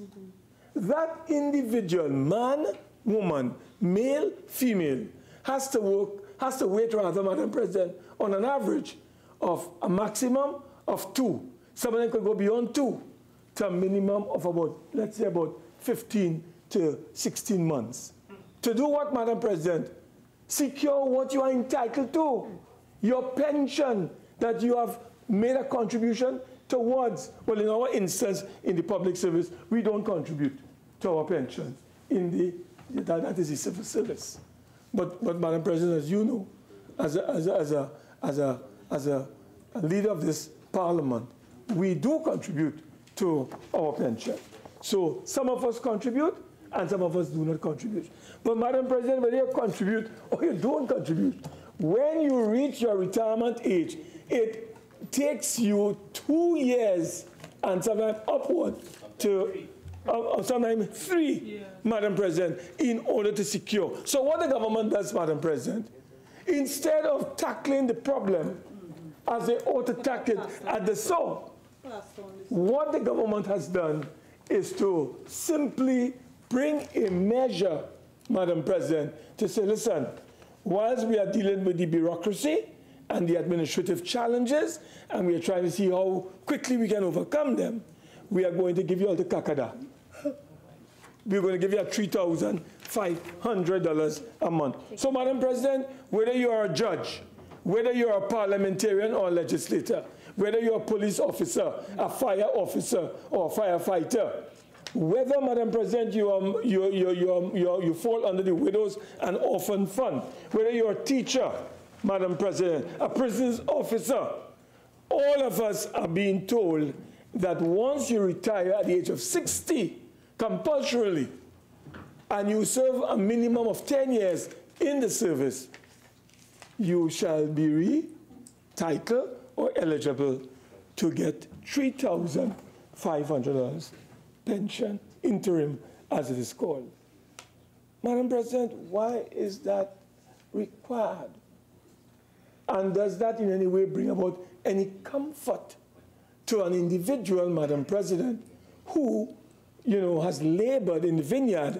that individual, man, woman, male, female, has to wait rather, Madam President, on an average of a maximum of 2. Some of them could go beyond 2 to a minimum of about, let's say, about 15 to 16 months. To do what, Madam President? Secure what you are entitled to. Your pension that you have made a contribution towards. Well, in our instance, in the public service, we don't contribute to our pension. That is the civil service. But Madam President, as you know, as a leader of this Parliament, we do contribute to our pension. So some of us contribute, and some of us do not contribute. But Madam President, whether you contribute or you don't contribute, when you reach your retirement age, it takes you 2 years and sometimes upward to sometimes 3, Madam President, in order to secure. So what the government does, Madam President, instead of tackling the problem as they ought to tackle it at the source, what the government has done is to simply bring a measure, Madam President, to say, listen, whilst we are dealing with the bureaucracy and the administrative challenges, and we are trying to see how quickly we can overcome them, we are going to give you all the kakada. We're going to give you $3,500 a month. So, Madam President, whether you are a judge, whether you are a parliamentarian or a legislator, whether you're a police officer, a fire officer, or a firefighter, whether, Madam President, you fall under the Widows and Orphan Fund, whether you're a teacher, Madam President, a prisons officer, all of us are being told that once you retire at the age of 60, compulsorily, and you serve a minimum of 10 years in the service, you shall be entitled or eligible to get $3,500 pension, interim, as it is called. Madam President, why is that required? And does that in any way bring about any comfort to an individual, Madam President, who, has labored in the vineyard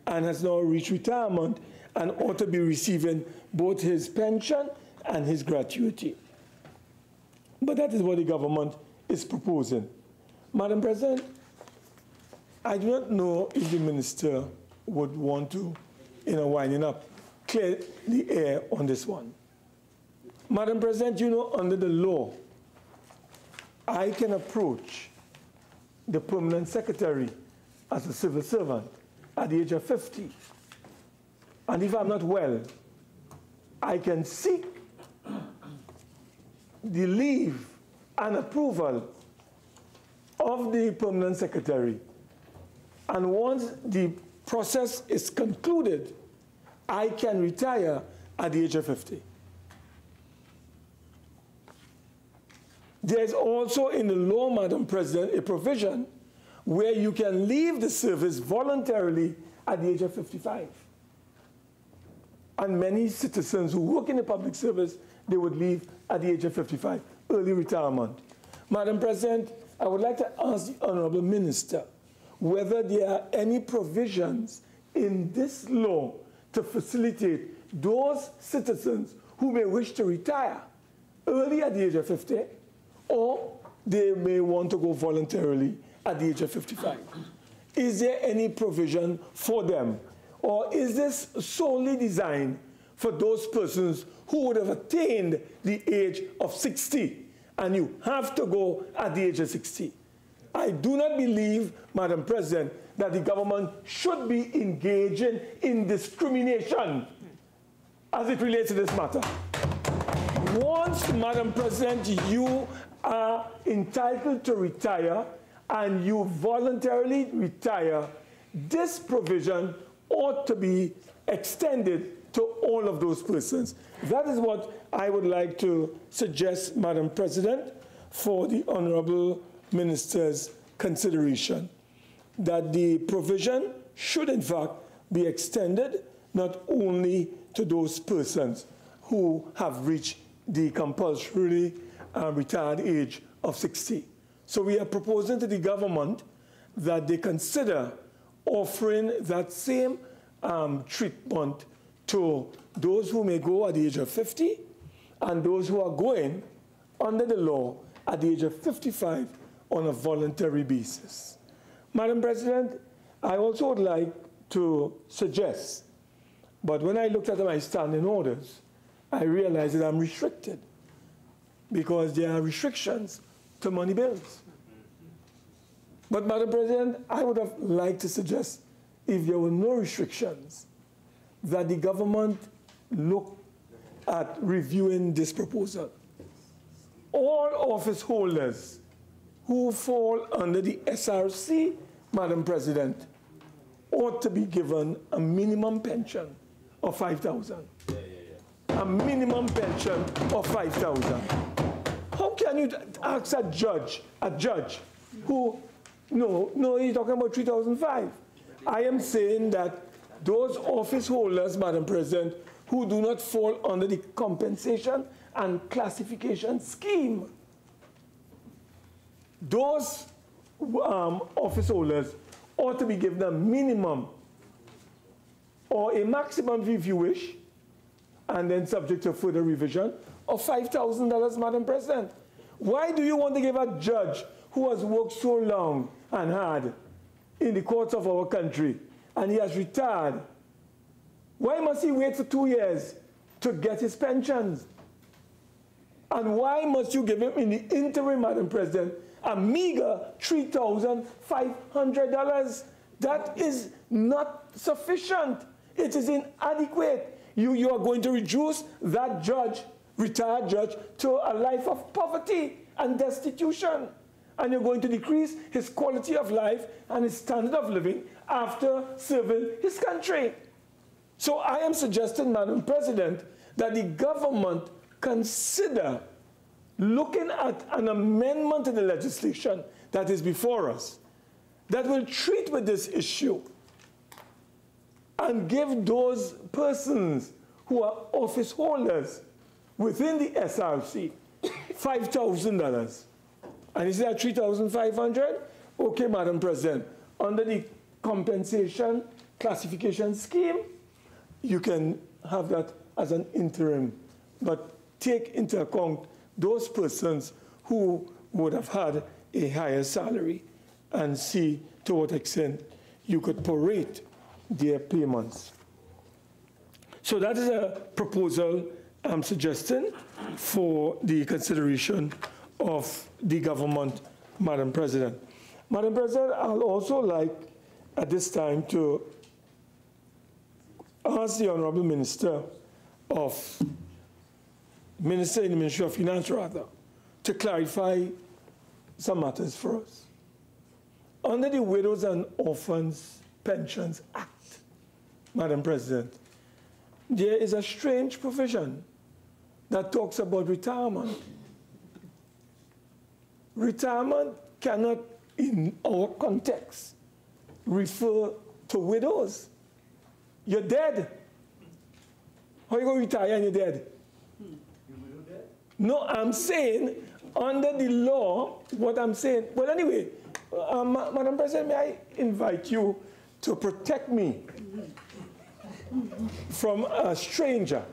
and has now reached retirement and ought to be receiving both his pension and his gratuity? But that is what the government is proposing. Madam President, I do not know if the minister would want to, winding up, clear the air on this one. Madam President, under the law, I can approach the permanent secretary as a civil servant at the age of 50. And if I'm not well, I can seek the leave and approval of the permanent secretary. And once the process is concluded, I can retire at the age of 50. There's also in the law, Madam President, a provision where you can leave the service voluntarily at the age of 55. And many citizens who work in the public service, they would leave at the age of 55, early retirement. Madam President, I would like to ask the Honorable Minister whether there are any provisions in this law to facilitate those citizens who may wish to retire early at the age of 50, or they may want to go voluntarily at the age of 55. Is there any provision for them? Or is this solely designed for those persons who would have attained the age of 60, and you have to go at the age of 60? I do not believe, Madam President, that the government should be engaging in discrimination as it relates to this matter. Once, Madam President, you are entitled to retire and you voluntarily retire, this provision ought to be extended to all of those persons. That is what I would like to suggest, Madam President, for the Honorable Minister's consideration, that the provision should in fact be extended not only to those persons who have reached the compulsory retired age of 60. So we are proposing to the government that they consider offering that same treatment to those who may go at the age of 50 and those who are going under the law at the age of 55 on a voluntary basis. Madam President, I also would like to suggest, but when I looked at my standing orders, I realized that I'm restricted because there are restrictions to money bills. But Madam President, I would have liked to suggest, if there were no restrictions, that the government look at reviewing this proposal. All office holders who fall under the SRC, Madam President, ought to be given a minimum pension of $5,000. A minimum pension of $5,000. How can you ask a judge who, no, he's talking about $3,500. I am saying that those office holders, Madam President, who do not fall under the compensation and classification scheme, those office holders ought to be given a minimum or a maximum, if you wish, and then subject to further revision, of $5,000, Madam President. Why do you want to give a judge who has worked so long and hard in the courts of our country, and he has retired, why must he wait for 2 years to get his pensions? And why must you give him in the interim, Madam President, a meager $3,500? That is not sufficient. It is inadequate. You are going to reduce that judge, retired judge, to a life of poverty and destitution. And you're going to decrease his quality of life and his standard of living after serving his country. So I am suggesting, Madam President, that the government consider looking at an amendment to the legislation that is before us that will treat with this issue and give those persons who are office holders within the SRC $5,000. And you say that $3,500? Okay, Madam President, under the compensation classification scheme, you can have that as an interim, but take into account those persons who would have had a higher salary and see to what extent you could prorate their payments. So that is a proposal I'm suggesting for the consideration of the government, Madam President. Madam President, I'd also like at this time to ask the Honorable Minister in the Ministry of Finance, to clarify some matters for us. Under the Widows and Orphans Pensions Act, Madam President, there is a strange provision that talks about retirement. Retirement cannot, in our context, refer to widows. You're dead. How are you going to retire and you're dead? No, I'm saying, under the law, what I'm saying, well, anyway, Madam President, may I invite you to protect me from a stranger?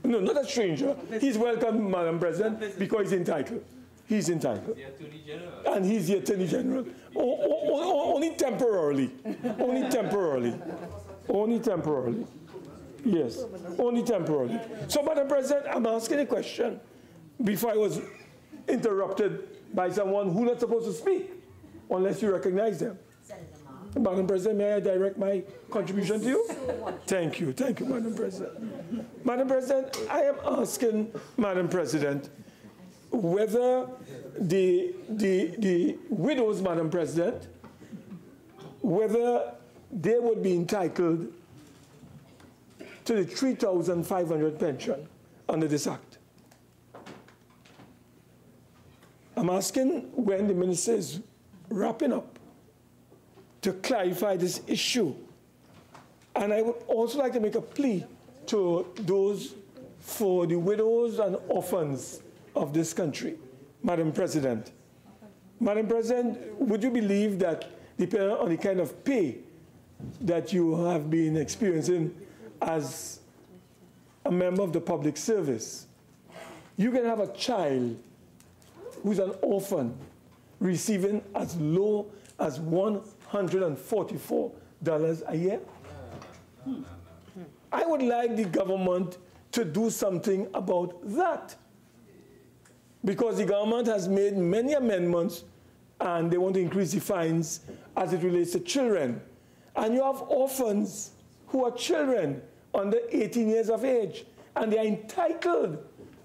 No, not a stranger. He's welcome, Madam President, because he's entitled. He's entitled.
The Attorney General.
And he's the Attorney General. Only temporarily. Only temporarily. Only temporarily. Yes, only temporarily. So, Madam President, I'm asking a question before I was interrupted by someone who's not supposed to speak, unless you recognize them. Madam President, may I direct my contribution to you? Thank you, Madam President. Madam President, I am asking, Madam President, whether the widows, Madam President, whether they would be entitled to the $3,500 pension under this act. I'm asking when the minister is wrapping up to clarify this issue And I would also like to make a plea to those for the widows and orphans of this country, Madam President. Madam President, would you believe that depending on the kind of pay that you have been experiencing as a member of the public service, you can have a child who's an orphan receiving as low as $144 a year? I would like the government to do something about that, because the government has made many amendments and they want to increase the fines as it relates to children. And you have orphans who are children under 18 years of age, and they are entitled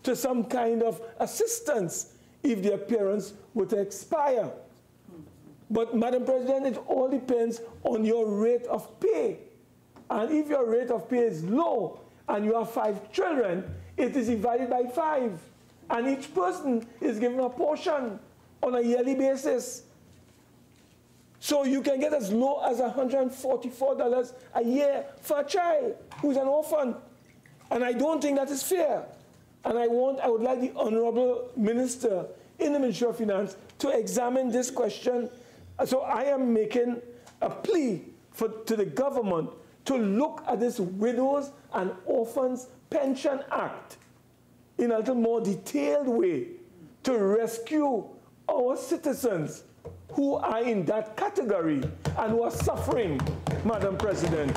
to some kind of assistance if their parents were to expire. But, Madam President, it all depends on your rate of pay. And if your rate of pay is low and you have 5 children, it is divided by 5. And each person is given a portion on a yearly basis. So you can get as low as $144 a year for a child who's an orphan. And I don't think that is fair. And I would like the Honorable Minister in the Ministry of Finance to examine this question. So I am making a plea to the government to look at this Widows and Orphans Pension Act in a little more detailed way to rescue our citizens who are in that category and who are suffering, Madam President.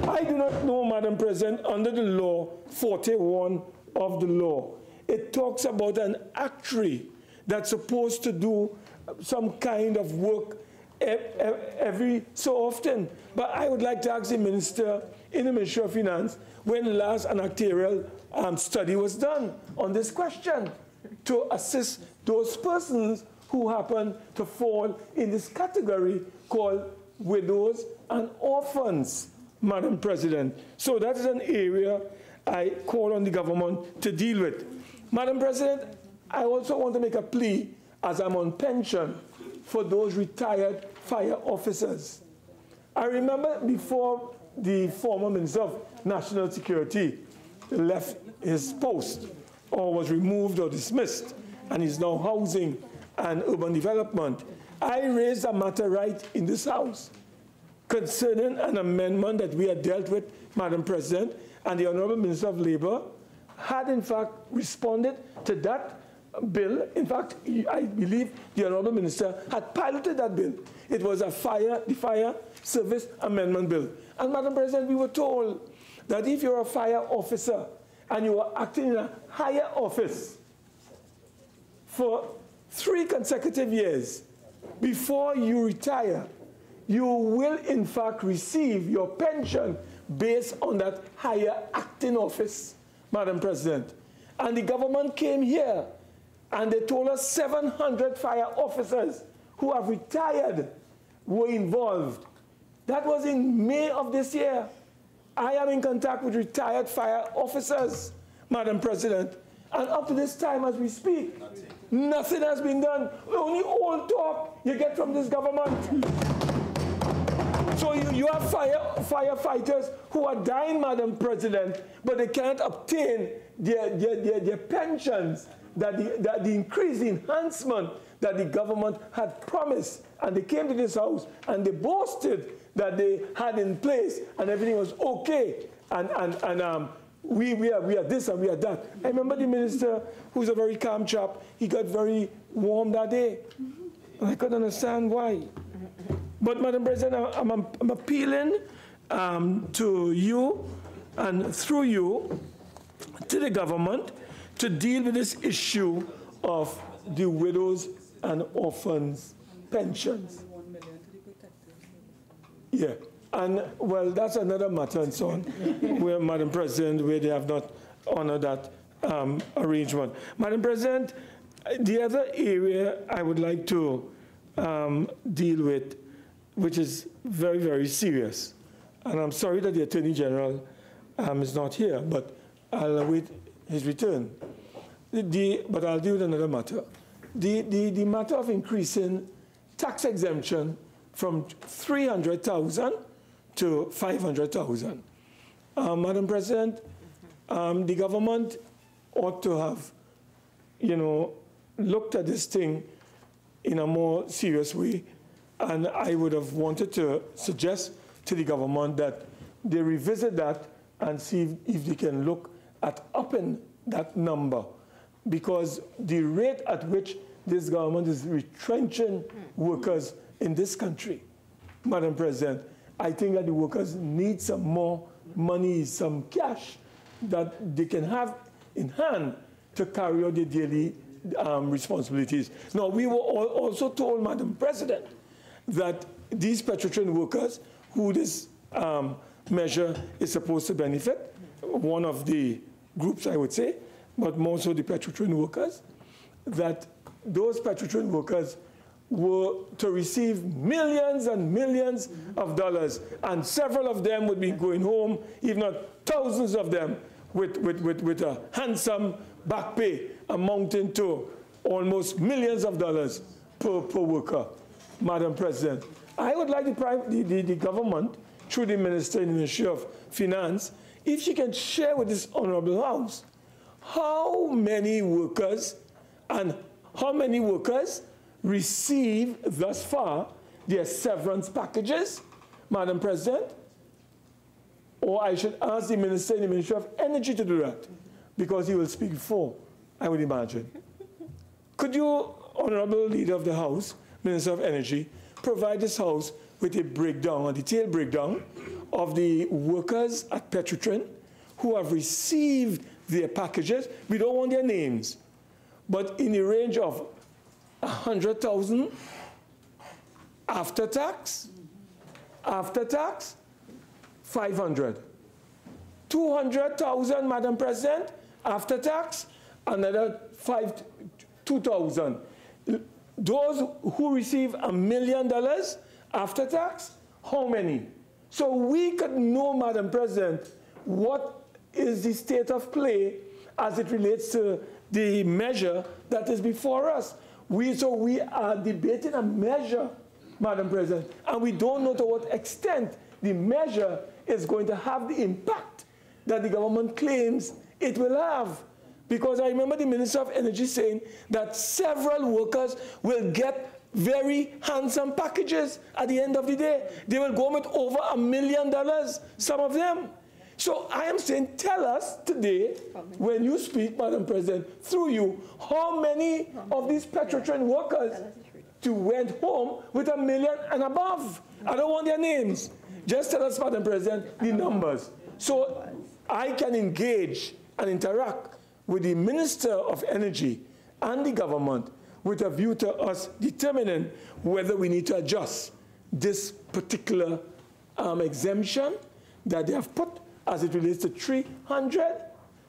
I do not know, Madam President, under the law 41 of the law, it talks about an actuary that's supposed to do some kind of work every so often. But I would like to ask the Minister in the Ministry of Finance when last an actuarial study was done on this question to assist those persons who happen to fall in this category called widows and orphans, Madam President. So that is an area I call on the government to deal with. Madam President, I also want to make a plea, as I'm on pension, for those retired fire officers. I remember before the former Minister of National Security left his post or was removed or dismissed and is now housing and urban development, I raised a matter right in this House concerning an amendment that we had dealt with, Madam President, and the Honorable Minister of Labour had in fact responded to that bill. In fact, I believe the Honorable Minister had piloted that bill. It was the Fire Service Amendment Bill. And Madam President, we were told that if you're a fire officer and you are acting in a higher office for 3 consecutive years before you retire, you will in fact receive your pension based on that higher acting office, Madam President. And the government came here and they told us 700 fire officers who have retired were involved. That was in May of this year. I am in contact with retired fire officers, Madam President. And up to this time as we speak, nothing has been done. Only old talk you get from this government. So you have firefighters who are dying, Madam President, but they can't obtain their pensions, that the increase, the enhancement that the government had promised. And they came to this House and they boasted that they had in place and everything was okay. And we are this and we are that. I remember the minister, who's a very calm chap, he got very warm that day. And I couldn't understand why. But, Madam President, I'm appealing to you and through you to the government to deal with this issue of the widows and orphans' pensions. Yeah, and well, that's another matter and so on, where, Madam President, where they have not honored that arrangement. Madam President, the other area I would like to deal with, which is very, very serious, and I'm sorry that the Attorney General is not here, but I'll await his return. But I'll deal with another matter. The matter of increasing tax exemption from $300,000 to 500,000. Madam President, the government ought to have, looked at this thing in a more serious way, and I would have wanted to suggest to the government that they revisit that and see if they can look at upping that number, because the rate at which this government is retrenching workers in this country, Madam President, I think that the workers need some more money, some cash that they can have in hand to carry out their daily responsibilities. Now, we were also told, Madam President, that these petroleum workers who this measure is supposed to benefit, one of the groups, I would say, but more so the petroleum workers, that those petroleum workers were to receive millions and millions of dollars, and several of them would be going home, if not thousands of them, with a handsome back pay amounting to almost millions of dollars per worker. Madam President, I would like the government, through the Minister in the Ministry of Finance, if she can share with this Honorable House how many workers and how many workers receive thus far their severance packages, Madam President, or I should ask the Minister in the Ministry of Energy to do that, because he will speak before, I would imagine. Could you, Honorable Leader of the House, Minister of Energy, provide this House with a breakdown, a detailed breakdown of the workers at Petrotrin who have received their packages? We don't want their names, but in the range of 100,000 after tax, 500. 200,000, Madam President, after tax, another 2,000. Those who receive $1 million after tax, how many? So we could know, Madam President, what is the state of play as it relates to the measure that is before us. So we are debating a measure, Madam President, and we don't know to what extent the measure is going to have the impact that the government claims it will have. Because I remember the Minister of Energy saying that several workers will get very handsome packages at the end of the day. They will go with over $1 million, some of them. So I am saying, tell us today, when you speak, Madam President, through you, how many of these petroleum workers went home with $1 million and above? I don't want their names. Just tell us, Madam President, the numbers. So I can engage and interact with the Minister of Energy and the government with a view to us determining whether we need to adjust this particular exemption that they have put as it relates to 300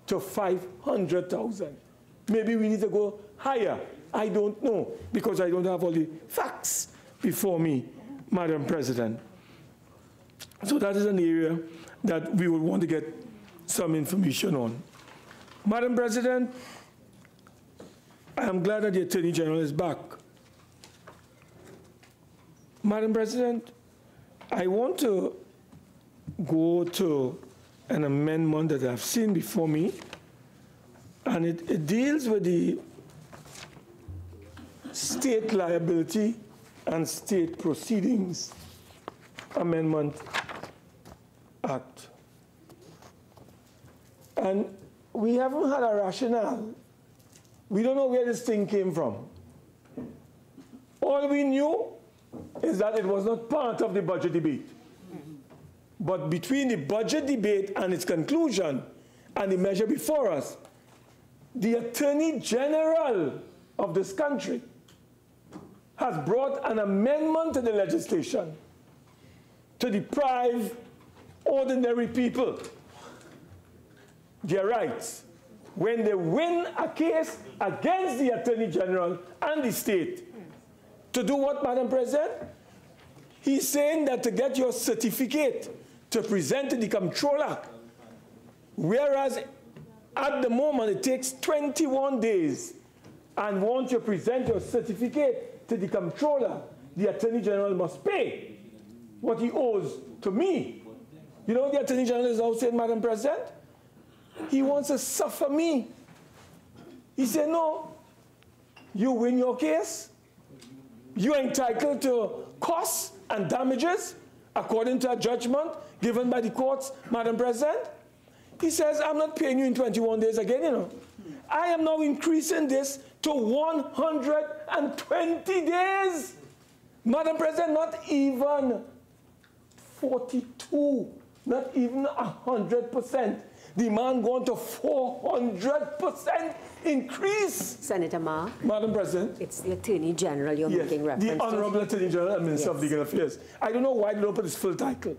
to 500,000. Maybe we need to go higher. I don't know, because I don't have all the facts before me, Madam President. So that is an area that we would want to get some information on. Madam President, I am glad that the Attorney General is back. Madam President, I want to go to an amendment that I've seen before me, and it deals with the State Liability and State Proceedings Amendment Act. And we haven't had a rationale. We don't know where this thing came from. All we knew is that it was not part of the budget debate. But between the budget debate and its conclusion and the measure before us, the Attorney General of this country has brought an amendment to the legislation to deprive ordinary people their rights when they win a case against the Attorney General and the state. To do what, Madam President? He's saying that to get your certificate to present to the comptroller, whereas at the moment it takes 21 days, and once you present your certificate to the comptroller, the Attorney General must pay what he owes to me. You know what the Attorney General is now saying, Madam President? He wants to suffer me. He said, no, you win your case. You're entitled to costs and damages according to a judgment given by the courts, Madam President. He says, I'm not paying you in 21 days again, you know. I am now increasing this to 120 days. Madam President, not even 42, not even 100%. The man going to 400% increase.
Senator Ma.
Madam President.
It's the Attorney General you're making reference to.
The Honorable Attorney General and Minister of Legal Affairs. I don't know why they don't put his full title.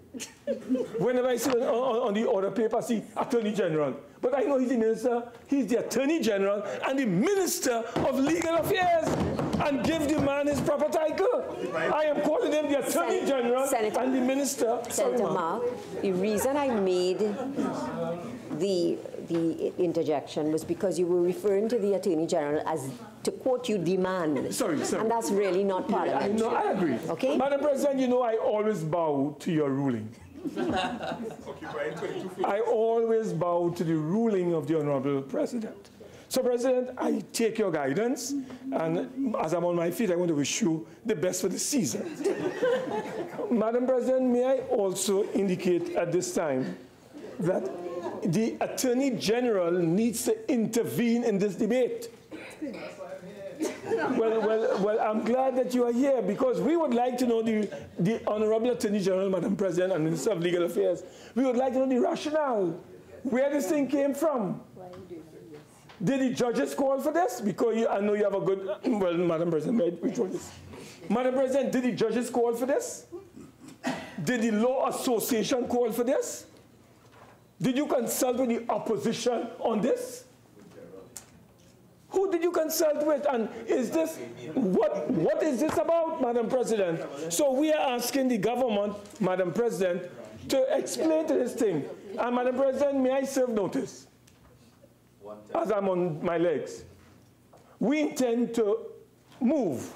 Whenever I see on the order paper, I see Attorney General. But I know he's the Minister, he's the Attorney General and the Minister of Legal Affairs. And give the man his proper title. I am calling him the Attorney General and the Minister.
Senator Mark, the reason I made the interjection was because you were referring to the Attorney General as, to quote you, the man.
Sorry.
And that's really not parliamentary.
No, I agree.
Okay?
Madam President, you know I always bow to your ruling. I always bow to the ruling of the Honorable President. So, President, I take your guidance, and as I'm on my feet, I want to wish you the best for the season. Madam President, may I also indicate at this time that the Attorney General needs to intervene in this debate. Well, I'm glad that you are here, because we would like to know the Honorable Attorney General, Madam President, and Minister of Legal Affairs. We would like to know the rationale, where this thing came from. Did the judges call for this? Because I know you have a good, well, Madam President, which one is? Madam President, did the judges call for this? Did the Law Association call for this? Did you consult with the opposition on this? Who did you consult with? And is this, what is this about, Madam President? So we are asking the government, Madam President, to explain to this thing. And Madam President, may I serve notice? As I'm on my legs. We intend to move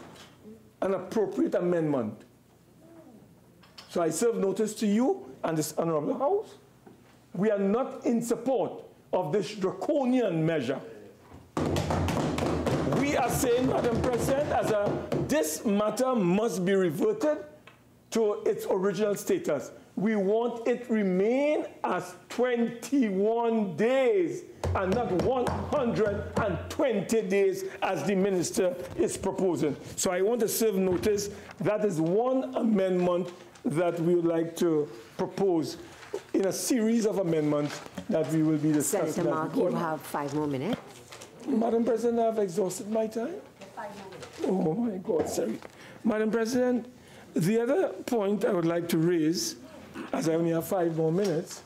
an appropriate amendment. So I serve notice to you and this Honorable House. We are not in support of this draconian measure. We are saying, Madam President, this matter must be reverted to its original status. We want it remain as 21 days and not 120 days as the minister is proposing. So I want to serve notice that is one amendment that we would like to propose in a series of amendments that we will be discussing.
Senator Mark, you have 5 more minutes.
Madam President, I have exhausted my time.
5 more minutes.
Oh my God, sorry. Madam President, the other point I would like to raise, as I only have 5 more minutes,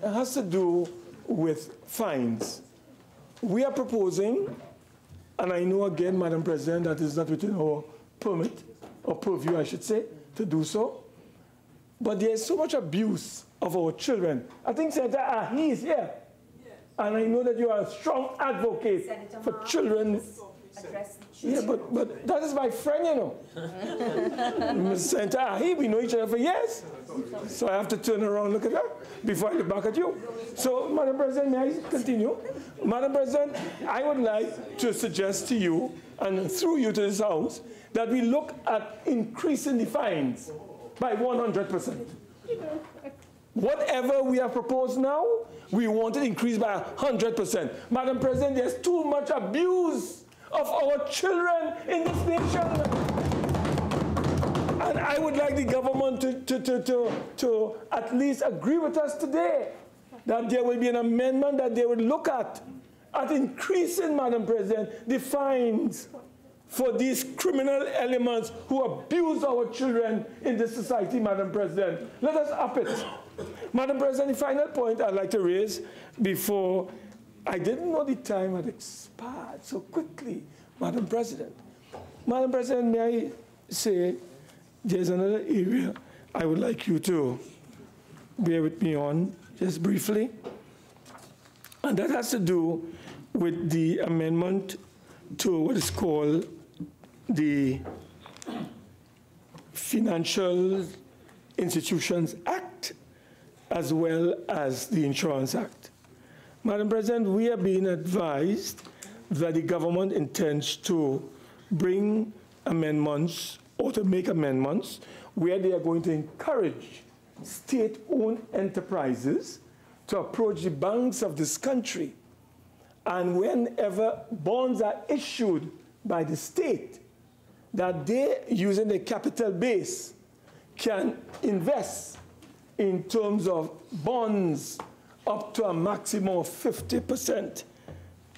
it has to do with fines. We are proposing, and I know again, Madam President, that is not within our permit, or purview, I should say, to do so, but there is so much abuse of our children. I think Senator Ahi is here, and I know that you are a strong advocate for children. Yeah, but that is my friend, you know. Ms. Senator Ahi, we know each other for years. So I have to turn around and look at her before I look back at you. So, Madam President, may I continue? Madam President, I would like to suggest to you, and through you to this House, that we look at increasing the fines by 100%. Whatever we have proposed now, we want it increased by 100%. Madam President, there's too much abuse of our children in this nation. And I would like the government to at least agree with us today that there will be an amendment that they would look at increasing, Madam President, the fines for these criminal elements who abuse our children in this society, Madam President. Let us up it. Madam President, the final point I'd like to raise before, I didn't know the time had expired so quickly, Madam President. Madam President, may I say there's another area I would like you to bear with me on, just briefly. And that has to do with the amendment to what is called the financial Institutions Act as well as the Insurance Act. Madam President, we are being advised that the government intends to bring amendments or to make amendments where they are going to encourage state-owned enterprises to approach the banks of this country. And whenever bonds are issued by the state, that they, using the capital base, can invest in terms of bonds up to a maximum of 50%,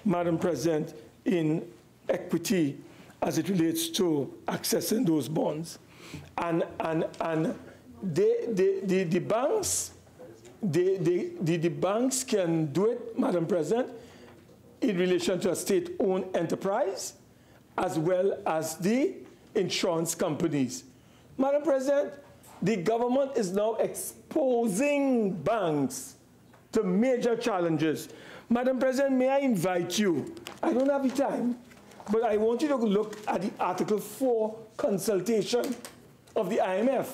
Madam President, in equity as it relates to accessing those bonds. And the banks can do it, Madam President, in relation to a state-owned enterprise, as well as the insurance companies. Madam President, the government is now exposing banks to major challenges. Madam President, may I invite you, I don't have the time, but I want you to look at the Article 4 consultation of the IMF.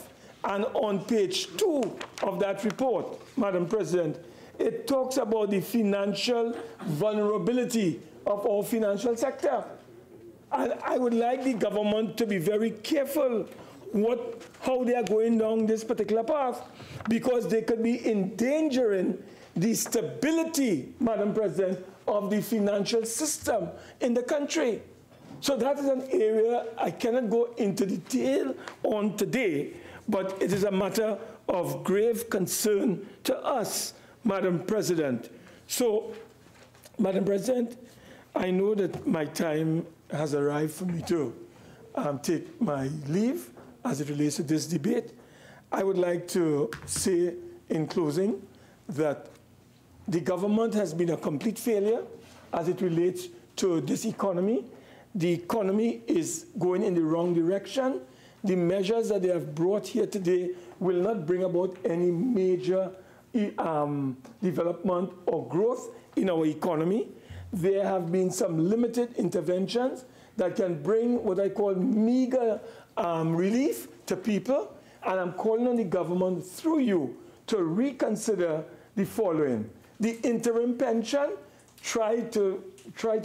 And on page 2 of that report, Madam President, it talks about the financial vulnerability of our financial sector. And I would like the government to be very careful how they are going down this particular path, because they could be endangering the stability, Madam President, of the financial system in the country. So that is an area I cannot go into detail on today, but it is a matter of grave concern to us, Madam President. So, Madam President, I know that my time has arrived for me to take my leave as it relates to this debate. I would like to say in closing that the government has been a complete failure as it relates to this economy. The economy is going in the wrong direction. The measures that they have brought here today will not bring about any major development or growth in our economy. There have been some limited interventions that can bring what I call meager relief to people. And I'm calling on the government through you to reconsider the following. The interim pension, try to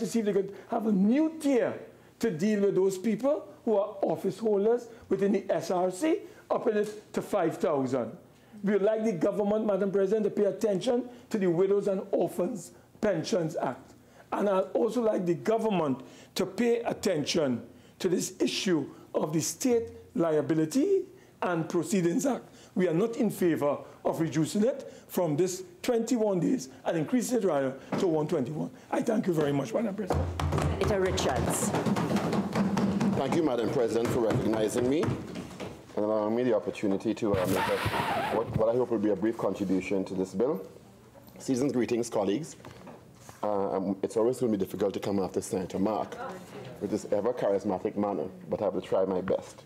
see if they could have a new tier to deal with those people who are office holders within the SRC, up in it to 5,000. We would like the government, Madam President, to pay attention to the Widows and Orphans Pensions Act. And I'd also like the government to pay attention to this issue of the State Liability and Proceedings Act. We are not in favor of reducing it from this 21 days and increasing it rather to 121. I thank you very much, Madam President.
Senator Richards.
Thank you, Madam President, for recognizing me and allowing me the opportunity to make what I hope will be a brief contribution to this bill. Season's greetings, colleagues. It's always going to be difficult to come after Senator Mark with this ever-charismatic manner, but I will try my best.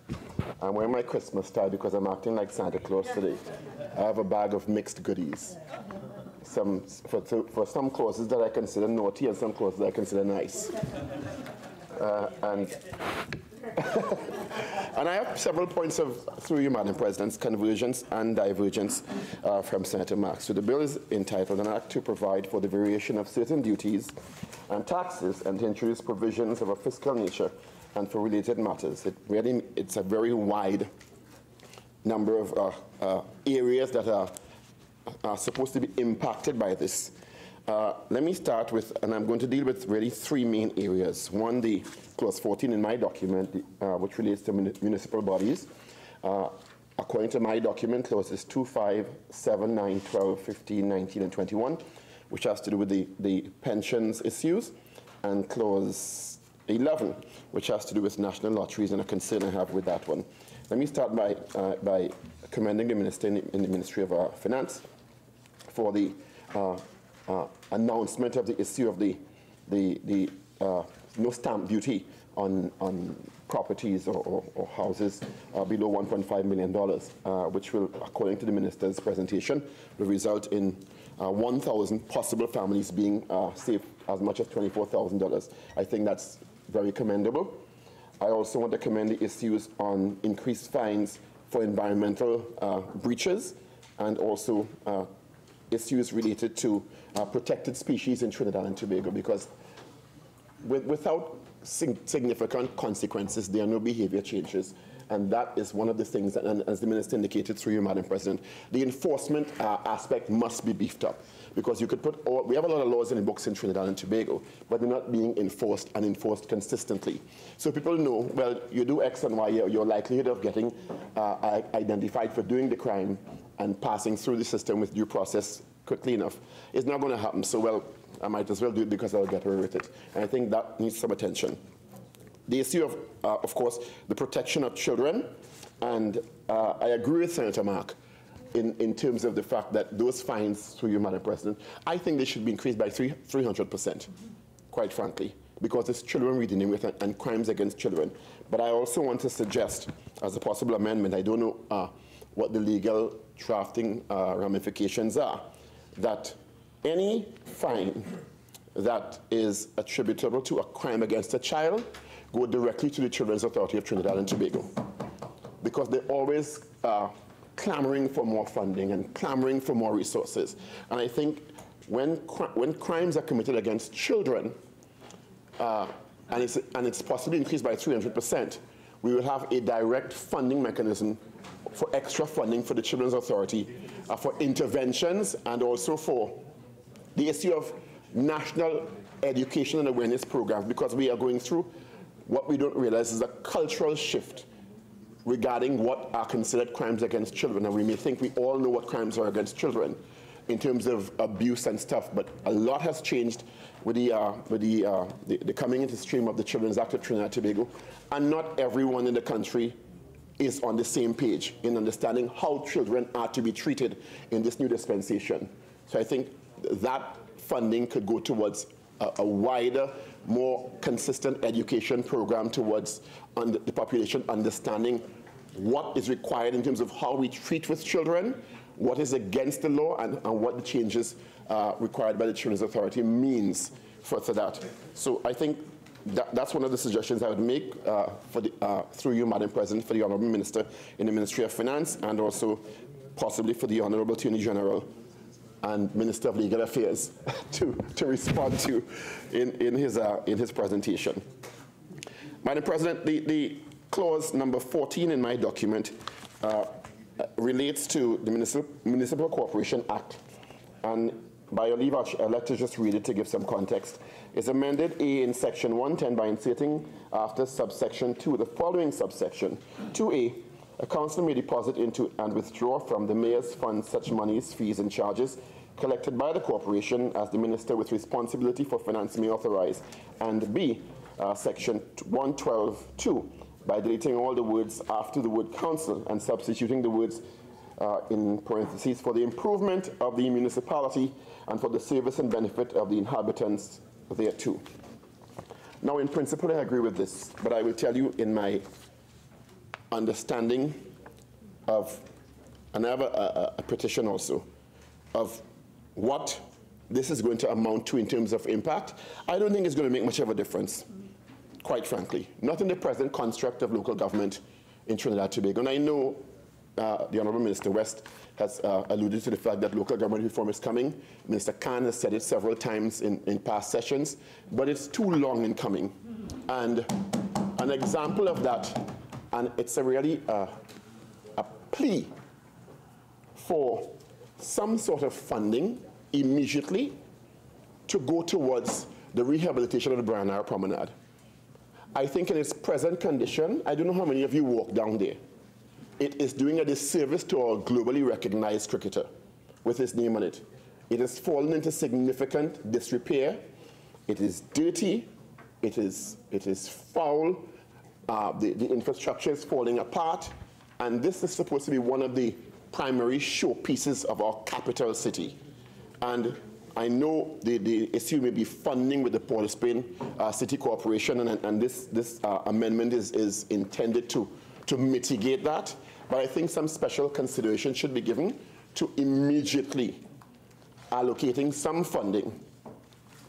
I'm wearing my Christmas tie because I'm acting like Santa Claus today. I have a bag of mixed goodies. For some clauses that I consider naughty and some clauses that I consider nice. And I have several points through you, Madam President, convergence and divergence from Senator Marks. So the bill is entitled An Act to Provide for the Variation of Certain Duties and Taxes and to introduce provisions of a fiscal nature and for related matters. It's a very wide number of areas that are supposed to be impacted by this. Let me start with, and I'm going to deal with really three main areas. One, the clause 14 in my document, which relates to municipal bodies. According to my document, clauses 2, 5, 7, 9, 12, 15, 19, and 21, which has to do with the pensions issues, and clause 11, which has to do with national lotteries and a concern I have with that one. Let me start by commending the minister in the Ministry of Finance for the announcement of the issue of the no stamp duty on properties or houses below $1.5 million, which will, according to the minister's presentation, will result in 1,000 possible families being saved as much as $24,000. I think that's very commendable. I also want to commend the issues on increased fines for environmental breaches, and also issues related to protected species in Trinidad and Tobago, because without significant consequences, there are no behavior changes. And that is one of the things that, and as the Minister indicated through you, Madam President, the enforcement aspect must be beefed up. Because you could put we have a lot of laws in the books in Trinidad and Tobago, but they're not being enforced and enforced consistently. So people know, well, you do X and Y, your likelihood of getting identified for doing the crime and passing through the system with due process quickly enough is not going to happen. So, well, I might as well do it because I'll get away with it. And I think that needs some attention. The issue of course, the protection of children, and I agree with Senator Mark in terms of the fact that those fines, through you, Madam President, I think they should be increased by 300%, quite frankly, because it's children we're dealing with and crimes against children. But I also want to suggest, as a possible amendment, I don't know what the legal drafting ramifications are, that any fine that is attributable to a crime against a child go directly to the Children's Authority of Trinidad and Tobago, because they're always clamoring for more funding and clamoring for more resources. And I think when crimes are committed against children, and it's possibly increased by 300%, we will have a direct funding mechanism for extra funding for the Children's Authority, for interventions, and also for the issue of national education and awareness programs, because we are going through what we don't realize is a cultural shift regarding what are considered crimes against children. And we may think we all know what crimes are against children in terms of abuse and stuff, but a lot has changed with the coming into stream of the Children's Act of Trinidad and Tobago, and not everyone in the country is on the same page in understanding how children are to be treated in this new dispensation. So I think that funding could go towards a wider, more consistent education program towards the population understanding what is required in terms of how we treat with children, what is against the law, and what the changes required by the Children's Authority means for that. So I think that's one of the suggestions I would make through you, Madam President, for the Honourable Minister in the Ministry of Finance, and also possibly for the Honourable Attorney General and Minister of Legal Affairs to respond to in his presentation. Madam President, the clause number 14 in my document relates to the Municipal Corporation Act, and by your leave, I'd like to just read it to give some context. It's amended A in section 110 by inserting after subsection 2 the following subsection. 2A, a council may deposit into and withdraw from the mayor's fund such monies, fees, and charges collected by the corporation as the minister with responsibility for finance may authorize. And B, section 112.2, by deleting all the words after the word council and substituting the words in parentheses for the improvement of the municipality and for the service and benefit of the inhabitants thereto. Now, in principle, I agree with this, but I will tell you in my understanding of, and I have a petition also, of what this is going to amount to in terms of impact. I don't think it's going to make much of a difference, quite frankly. Not in the present construct of local government in Trinidad and Tobago. And I know the Honourable Minister West has alluded to the fact that local government reform is coming. Minister Khan has said it several times in past sessions, but it's too long in coming. And an example of that, and it's really a plea for some sort of funding immediately to go towards the rehabilitation of the Brian Promenade. I think in its present condition, I don't know how many of you walk down there. It is doing a disservice to our globally recognized cricketer with his name on it. It has fallen into significant disrepair. It is dirty. It is foul. The infrastructure is falling apart. And this is supposed to be one of the primary showpieces of our capital city. And I know the issue may be funding with the Port of Spain City Corporation, and this amendment is intended to mitigate that. But I think some special consideration should be given to immediately allocating some funding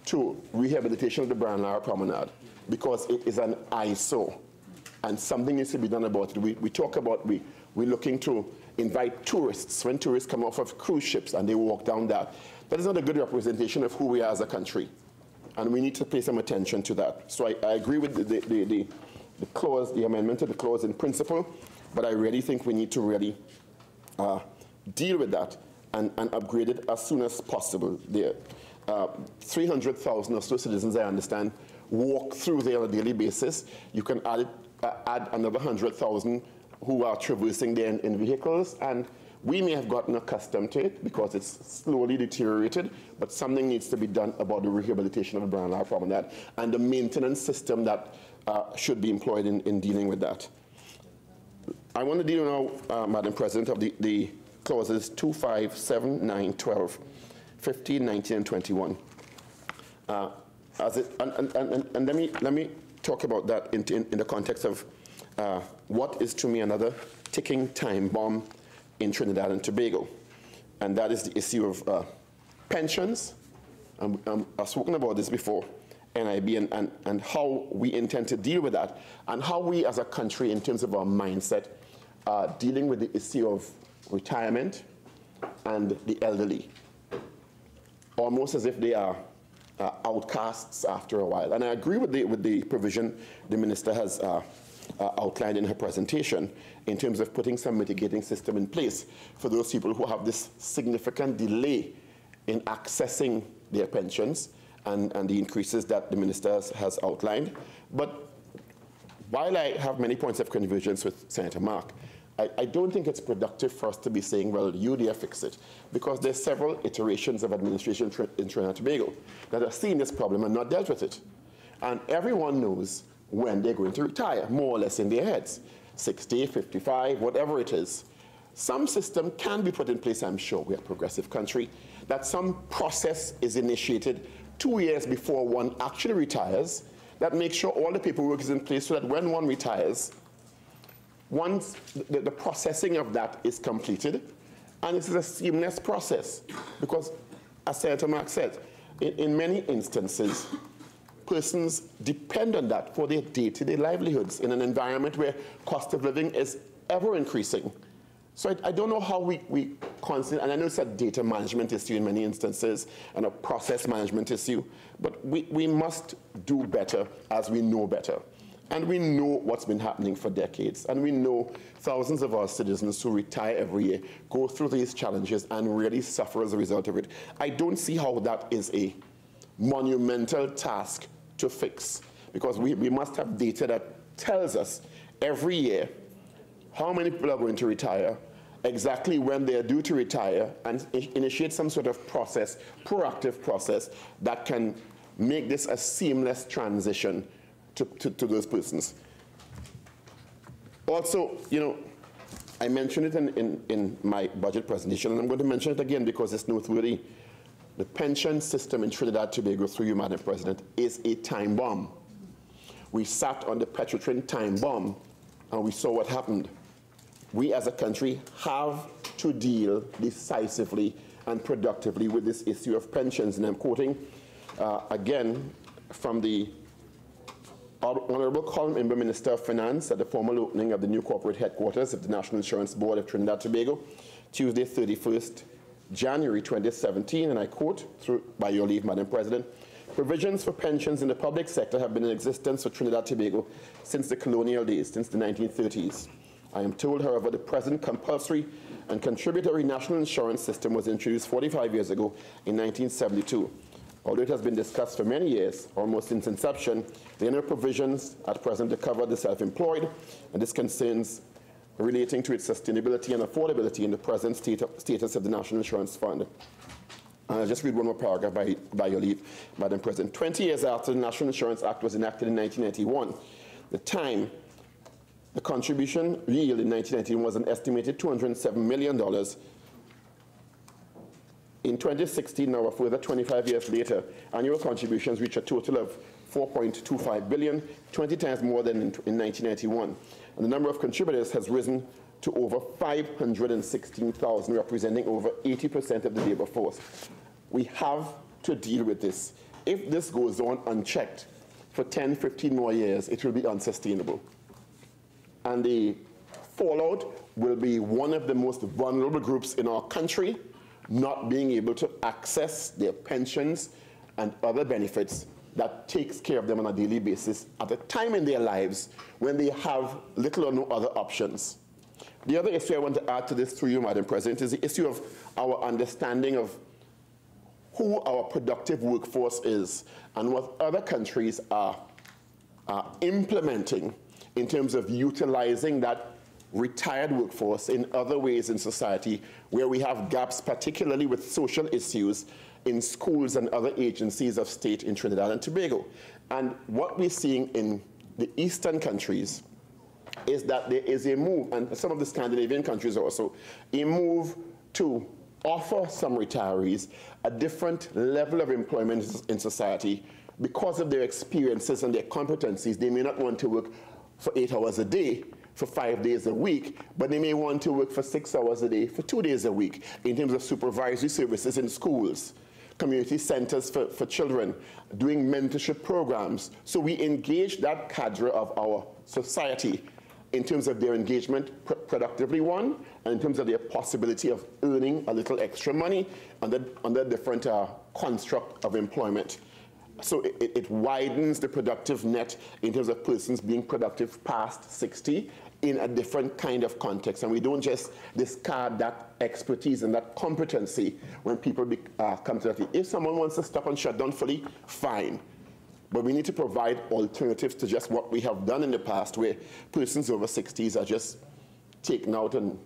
to rehabilitation of the Brian Lara Promenade, because it is an eyesore and something needs to be done about it. We talk about, we We're looking to invite tourists. When tourists come off of cruise ships and they walk down that is not a good representation of who we are as a country. And we need to pay some attention to that. So I agree with the clause, the amendment to the clause in principle, but I really think we need to really deal with that and upgrade it as soon as possible. There, 300,000 or so citizens, I understand, walk through there on a daily basis. You can add another 100,000 who are traversing there in vehicles, and we may have gotten accustomed to it because it's slowly deteriorated, but something needs to be done about the rehabilitation of the brand problem that, and the maintenance system that should be employed in dealing with that. I want to deal now, Madam President, of the clauses 2, 5, 7, 9, 12, 15, 19, and 21. And let me talk about that in the context of what is to me another ticking time bomb in Trinidad and Tobago, and that is the issue of pensions. I've spoken about this before, NIB, and how we intend to deal with that, and how we as a country, in terms of our mindset, are dealing with the issue of retirement and the elderly, almost as if they are outcasts after a while. And I agree with the provision the minister has outlined in her presentation in terms of putting some mitigating system in place for those people who have this significant delay in accessing their pensions and the increases that the minister has outlined. But while I have many points of convergence with Senator Mark, I don't think it's productive for us to be saying, well, you there fix it, because there's several iterations of administration in Trinidad and Tobago that have seen this problem and not dealt with it. And everyone knows when they're going to retire, more or less in their heads, 60, 55, whatever it is. Some system can be put in place, I'm sure, we're a progressive country, that some process is initiated 2 years before one actually retires, that makes sure all the paperwork is in place so that when one retires, once the processing of that is completed, and this is a seamless process, because as Senator Mark said, in many instances, persons depend on that for their day-to-day livelihoods in an environment where cost of living is ever increasing. So I don't know how we constantly, and I know it's a data management issue in many instances and a process management issue, but we must do better as we know better. And we know what's been happening for decades. And we know thousands of our citizens who retire every year go through these challenges and really suffer as a result of it. I don't see how that is a monumental task to fix, because we must have data that tells us every year how many people are going to retire, exactly when they are due to retire, and initiate some sort of process, proactive process, that can make this a seamless transition to those persons. Also, you know, I mentioned it in my budget presentation, and I'm going to mention it again because it's noteworthy. The pension system in Trinidad and Tobago, through you, Madam President, is a time bomb. We sat on the Petrotrin time bomb, and we saw what happened. We as a country have to deal decisively and productively with this issue of pensions. And I'm quoting again from the Honorable Colin Imber, Minister of Finance, at the formal opening of the new corporate headquarters of the National Insurance Board of Trinidad and Tobago, Tuesday, 31st January 2017, and I quote, by your leave, Madam President, "Provisions for pensions in the public sector have been in existence for Trinidad and Tobago since the colonial days, since the 1930s. I am told, however, the present compulsory and contributory national insurance system was introduced 45 years ago in 1972. Although it has been discussed for many years, almost since inception, there are no provisions at present to cover the self-employed, and this concerns relating to its sustainability and affordability in the present status of the National Insurance Fund." I'll just read one more paragraph by your leave, Madam President. 20 years after the National Insurance Act was enacted in 1991, the contribution yield in 1991 was an estimated $207 million. In 2016, now a further 25 years later, annual contributions reach a total of $4.25 billion, 20 times more than in 1991. And the number of contributors has risen to over 516,000, representing over 80% of the labor force. We have to deal with this. If this goes on unchecked for 10, 15 more years, it will be unsustainable. And the fallout will be one of the most vulnerable groups in our country, not being able to access their pensions and other benefits that takes care of them on a daily basis at a time in their lives when they have little or no other options. The other issue I want to add to this through you, Madam President, is the issue of our understanding of who our productive workforce is and what other countries are implementing in terms of utilizing that retired workforce in other ways in society where we have gaps, particularly with social issues in schools and other agencies of state in Trinidad and Tobago. And what we're seeing in the eastern countries is that there is a move, and some of the Scandinavian countries also, a move to offer some retirees a different level of employment in society because of their experiences and their competencies. They may not want to work for 8 hours a day, for 5 days a week, but they may want to work for 6 hours a day, for 2 days a week, in terms of supervisory services in schools, community centers for children, doing mentorship programs. So we engage that cadre of our society in terms of their engagement productively, one, and in terms of their possibility of earning a little extra money under different construct of employment. So it widens the productive net in terms of persons being productive past 60 in a different kind of context. And we don't just discard that expertise and that competency when people come to that. If someone wants to stop and shut down fully, fine. But we need to provide alternatives to just what we have done in the past, where persons over 60s are just taken out on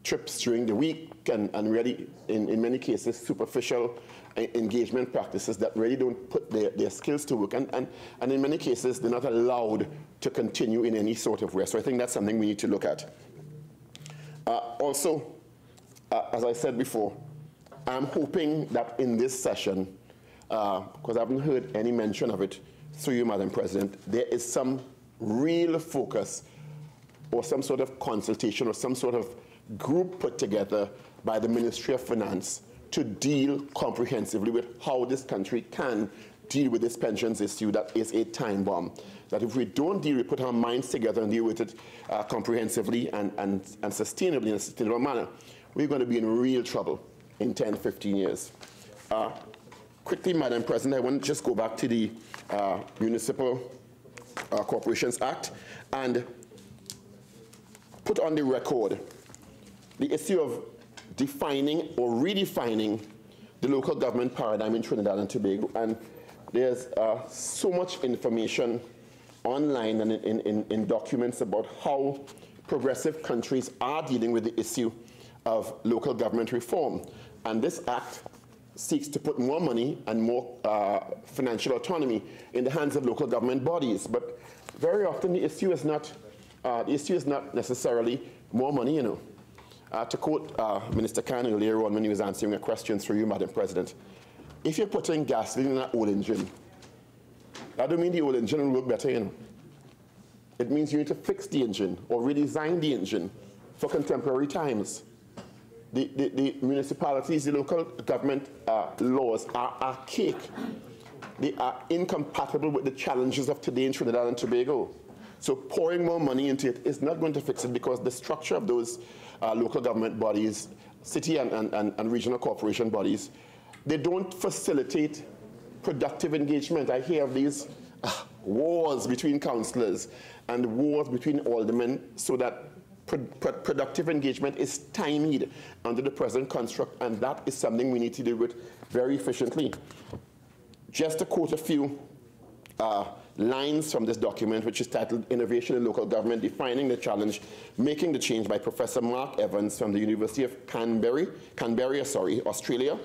trips during the week and really, in many cases, superficial engagement practices that really don't put their skills to work. And in many cases, they're not allowed to continue in any sort of way. So I think that's something we need to look at. Also, as I said before, I'm hoping that in this session, because I haven't heard any mention of it through you, Madam President, there is some real focus or some sort of consultation or some sort of group put together by the Ministry of Finance to deal comprehensively with how this country can deal with this pensions issue that is a time bomb. That if we don't deal, we put our minds together and deal with it comprehensively and sustainably in a sustainable manner, we're going to be in real trouble in 10, 15 years. Quickly, Madam President, I want to just go back to the Municipal Corporations Act and put on the record the issue of defining or redefining the local government paradigm in Trinidad and Tobago. And there's so much information online and in documents about how progressive countries are dealing with the issue of local government reform. And this act seeks to put more money and more financial autonomy in the hands of local government bodies. But very often the issue is not necessarily more money, you know. To quote Minister Khan earlier on when he was answering a question through you, Madam President, if you're putting gasoline in an old engine, that don't mean the old engine will work better, you know. It means you need to fix the engine or redesign the engine for contemporary times. The municipalities, the local government laws are archaic. They are incompatible with the challenges of today in Trinidad and Tobago. So pouring more money into it is not going to fix it because the structure of those local government bodies, city and regional corporation bodies, they don't facilitate productive engagement. I hear of these wars between councillors and wars between aldermen so that productive engagement is stymied under the present construct, and that is something we need to deal with very efficiently. Just to quote a few lines from this document, which is titled Innovation in Local Government, Defining the Challenge, Making the Change, by Professor Mark Evans from the University of Canberra, Australia.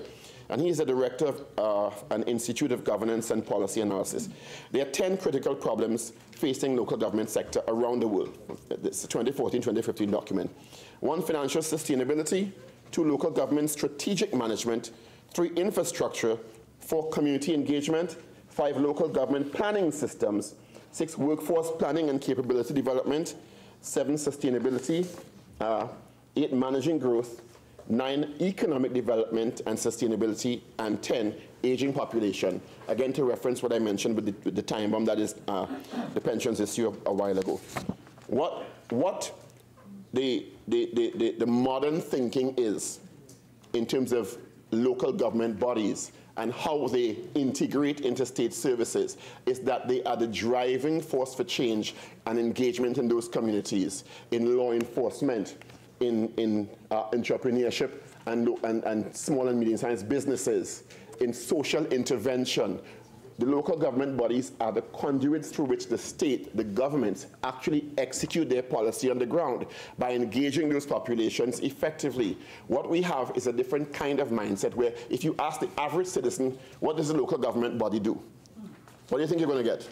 And he is the director of an Institute of Governance and Policy Analysis. There are 10 critical problems facing local government sector around the world. It's a 2014-2015 document. 1, financial sustainability. 2, local government strategic management. 3, infrastructure. 4, community engagement. 5, local government planning systems. 6, workforce planning and capability development. 7, sustainability. 8, managing growth. 9, economic development and sustainability. And 10, aging population. Again, to reference what I mentioned with the time bomb, that is the pensions issue a while ago. What the modern thinking is in terms of local government bodies and how they integrate interstate services is that they are the driving force for change and engagement in those communities, in law enforcement, in entrepreneurship and small and medium-sized businesses, in social intervention. The local government bodies are the conduits through which the state, the governments, actually execute their policy on the ground by engaging those populations effectively. What we have is a different kind of mindset where if you ask the average citizen, what does the local government body do? What do you think you're going to get?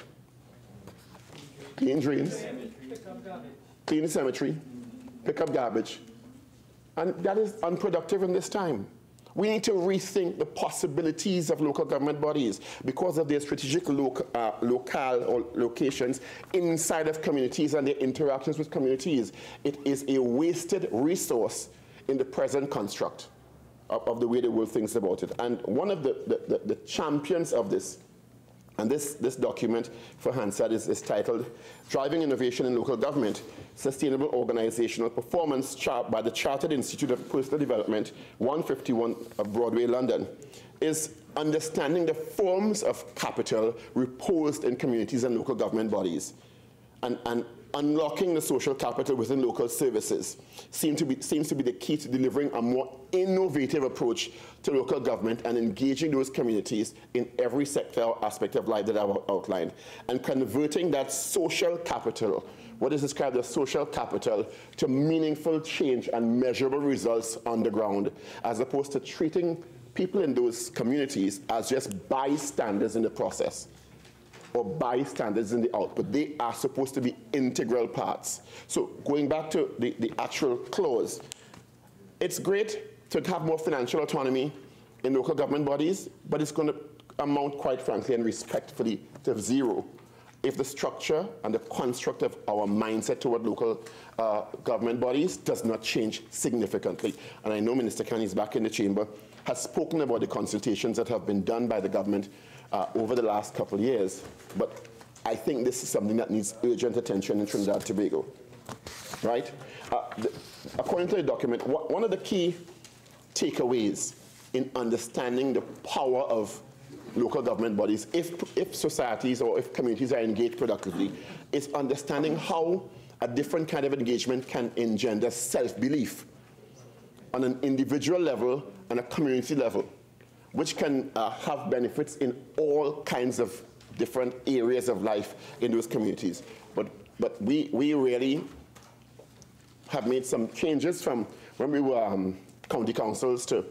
Clean drains, clean the cemetery, pick up garbage. And that is unproductive in this time. We need to rethink the possibilities of local government bodies because of their strategic locale or locations inside of communities and their interactions with communities. It is a wasted resource in the present construct of the way the world thinks about it. And one of the champions of this, and this document for Hansard is titled Driving Innovation in Local Government, Sustainable Organizational Performance by the Chartered Institute of Personal Development, 151 of Broadway, London, is understanding the forms of capital reposed in communities and local government bodies and unlocking the social capital within local services seems to be the key to delivering a more innovative approach to local government and engaging those communities in every sector or aspect of life that I've outlined, and converting that social capital, what is described as social capital, to meaningful change and measurable results on the ground, as opposed to treating people in those communities as just bystanders in the process or bystanders in the output. They are supposed to be integral parts. So going back to the actual clause, it's great to have more financial autonomy in local government bodies, but it's going to amount, quite frankly and respectfully, to zero if the structure and the construct of our mindset toward local government bodies does not change significantly. And I know Minister Kani is back in the chamber, has spoken about the consultations that have been done by the government over the last couple of years, but I think this is something that needs urgent attention in Trinidad and Tobago, right? According to the document, one of the key takeaways in understanding the power of local government bodies, if societies or if communities are engaged productively, is understanding how a different kind of engagement can engender self-belief on an individual level and a community level, which can have benefits in all kinds of different areas of life in those communities. But we really have made some changes from when we were county councils to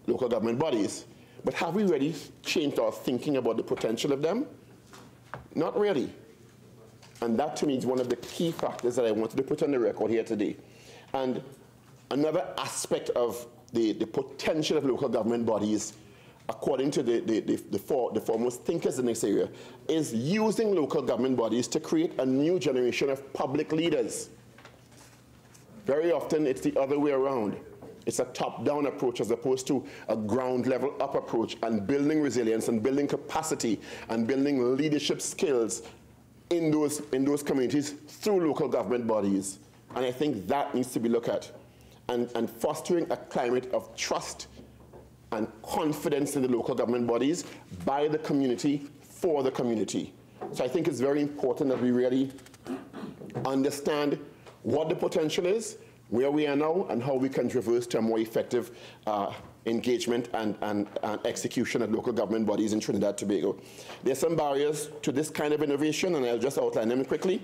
local government bodies. But have we really changed our thinking about the potential of them? Not really. And that, to me, is one of the key factors that I wanted to put on the record here today. And another aspect of the potential of local government bodies, according to the foremost thinkers in this area, is using local government bodies to create a new generation of public leaders. Very often, it's the other way around. It's a top-down approach as opposed to a ground-level-up approach, and building resilience and building capacity and building leadership skills in those communities through local government bodies. And I think that needs to be looked at. And fostering a climate of trust and confidence in the local government bodies by the community, for the community. So I think it's very important that we really understand what the potential is, where we are now, and how we can traverse to a more effective engagement and execution of local government bodies in Trinidad and Tobago. There are some barriers to this kind of innovation, and I'll just outline them quickly.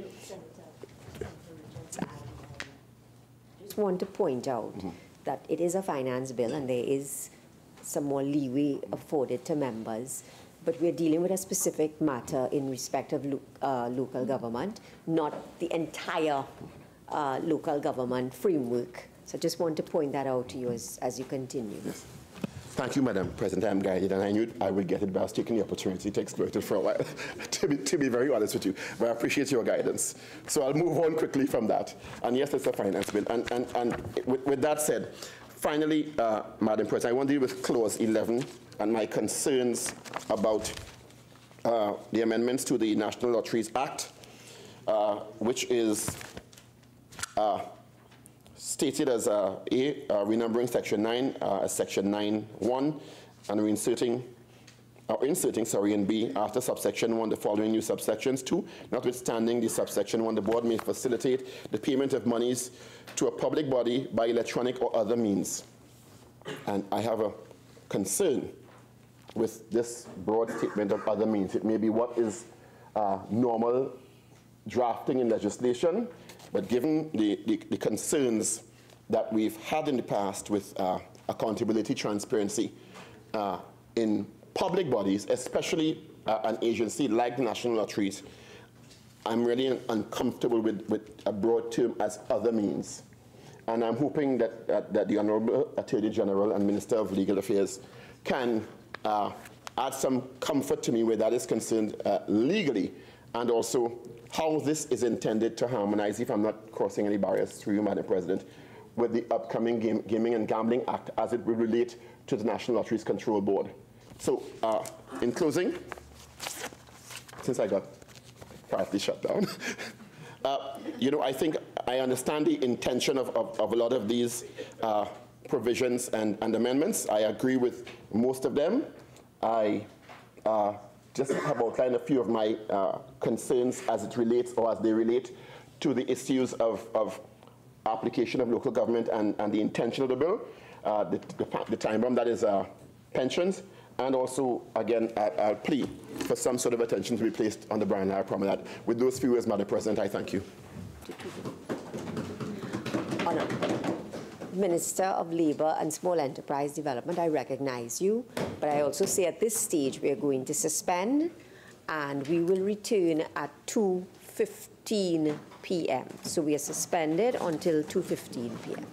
Just want to point out that it is a finance bill and there is some more leeway afforded to members, but we're dealing with a specific matter in respect of local government, not the entire local government framework. So I just want to point that out to you as you continue.
Yes. Thank you, Madam President. I'm guided, and I knew I would get it, but I was taking the opportunity to exploit it for a while, to be very honest with you. But I appreciate your guidance. So I'll move on quickly from that. And yes, it's a finance bill. And with that said, finally, Madam President, I want to deal with Clause 11 and my concerns about the amendments to the National Lotteries Act, which is stated as renumbering section 9 as section 9.1 and inserting in B after subsection 1 the following new subsections. 2, notwithstanding the subsection 1, the board may facilitate the payment of monies to a public body by electronic or other means. And I have a concern with this broad statement of other means. It may be what is normal drafting in legislation, but given the concerns that we've had in the past with accountability, transparency in public bodies, especially an agency like the National Lotteries, I'm really uncomfortable with a broad term as other means. And I'm hoping that the Honorable Attorney General and Minister of Legal Affairs can add some comfort to me where that is concerned legally, and also how this is intended to harmonize, if I'm not crossing any barriers through you, Madam President, with the upcoming Gaming and Gambling Act as it will relate to the National Lotteries Control Board. So, in closing, since I got partly shut down, I think I understand the intention of a lot of these provisions and amendments. I agree with most of them. I just have outlined a few of my concerns as it relates, or as they relate to the issues of application of local government and the intention of the bill, the time bomb that is pensions, and also, again, I'll plead for some sort of attention to be placed on the Brian Lara Promenade. With those few words, Madam President, I thank you.
Minister of Labour and Small Enterprise Development, I recognize you, but I also say at this stage we are going to suspend, and we will return at 2:15 p.m. So we are suspended until 2:15 p.m.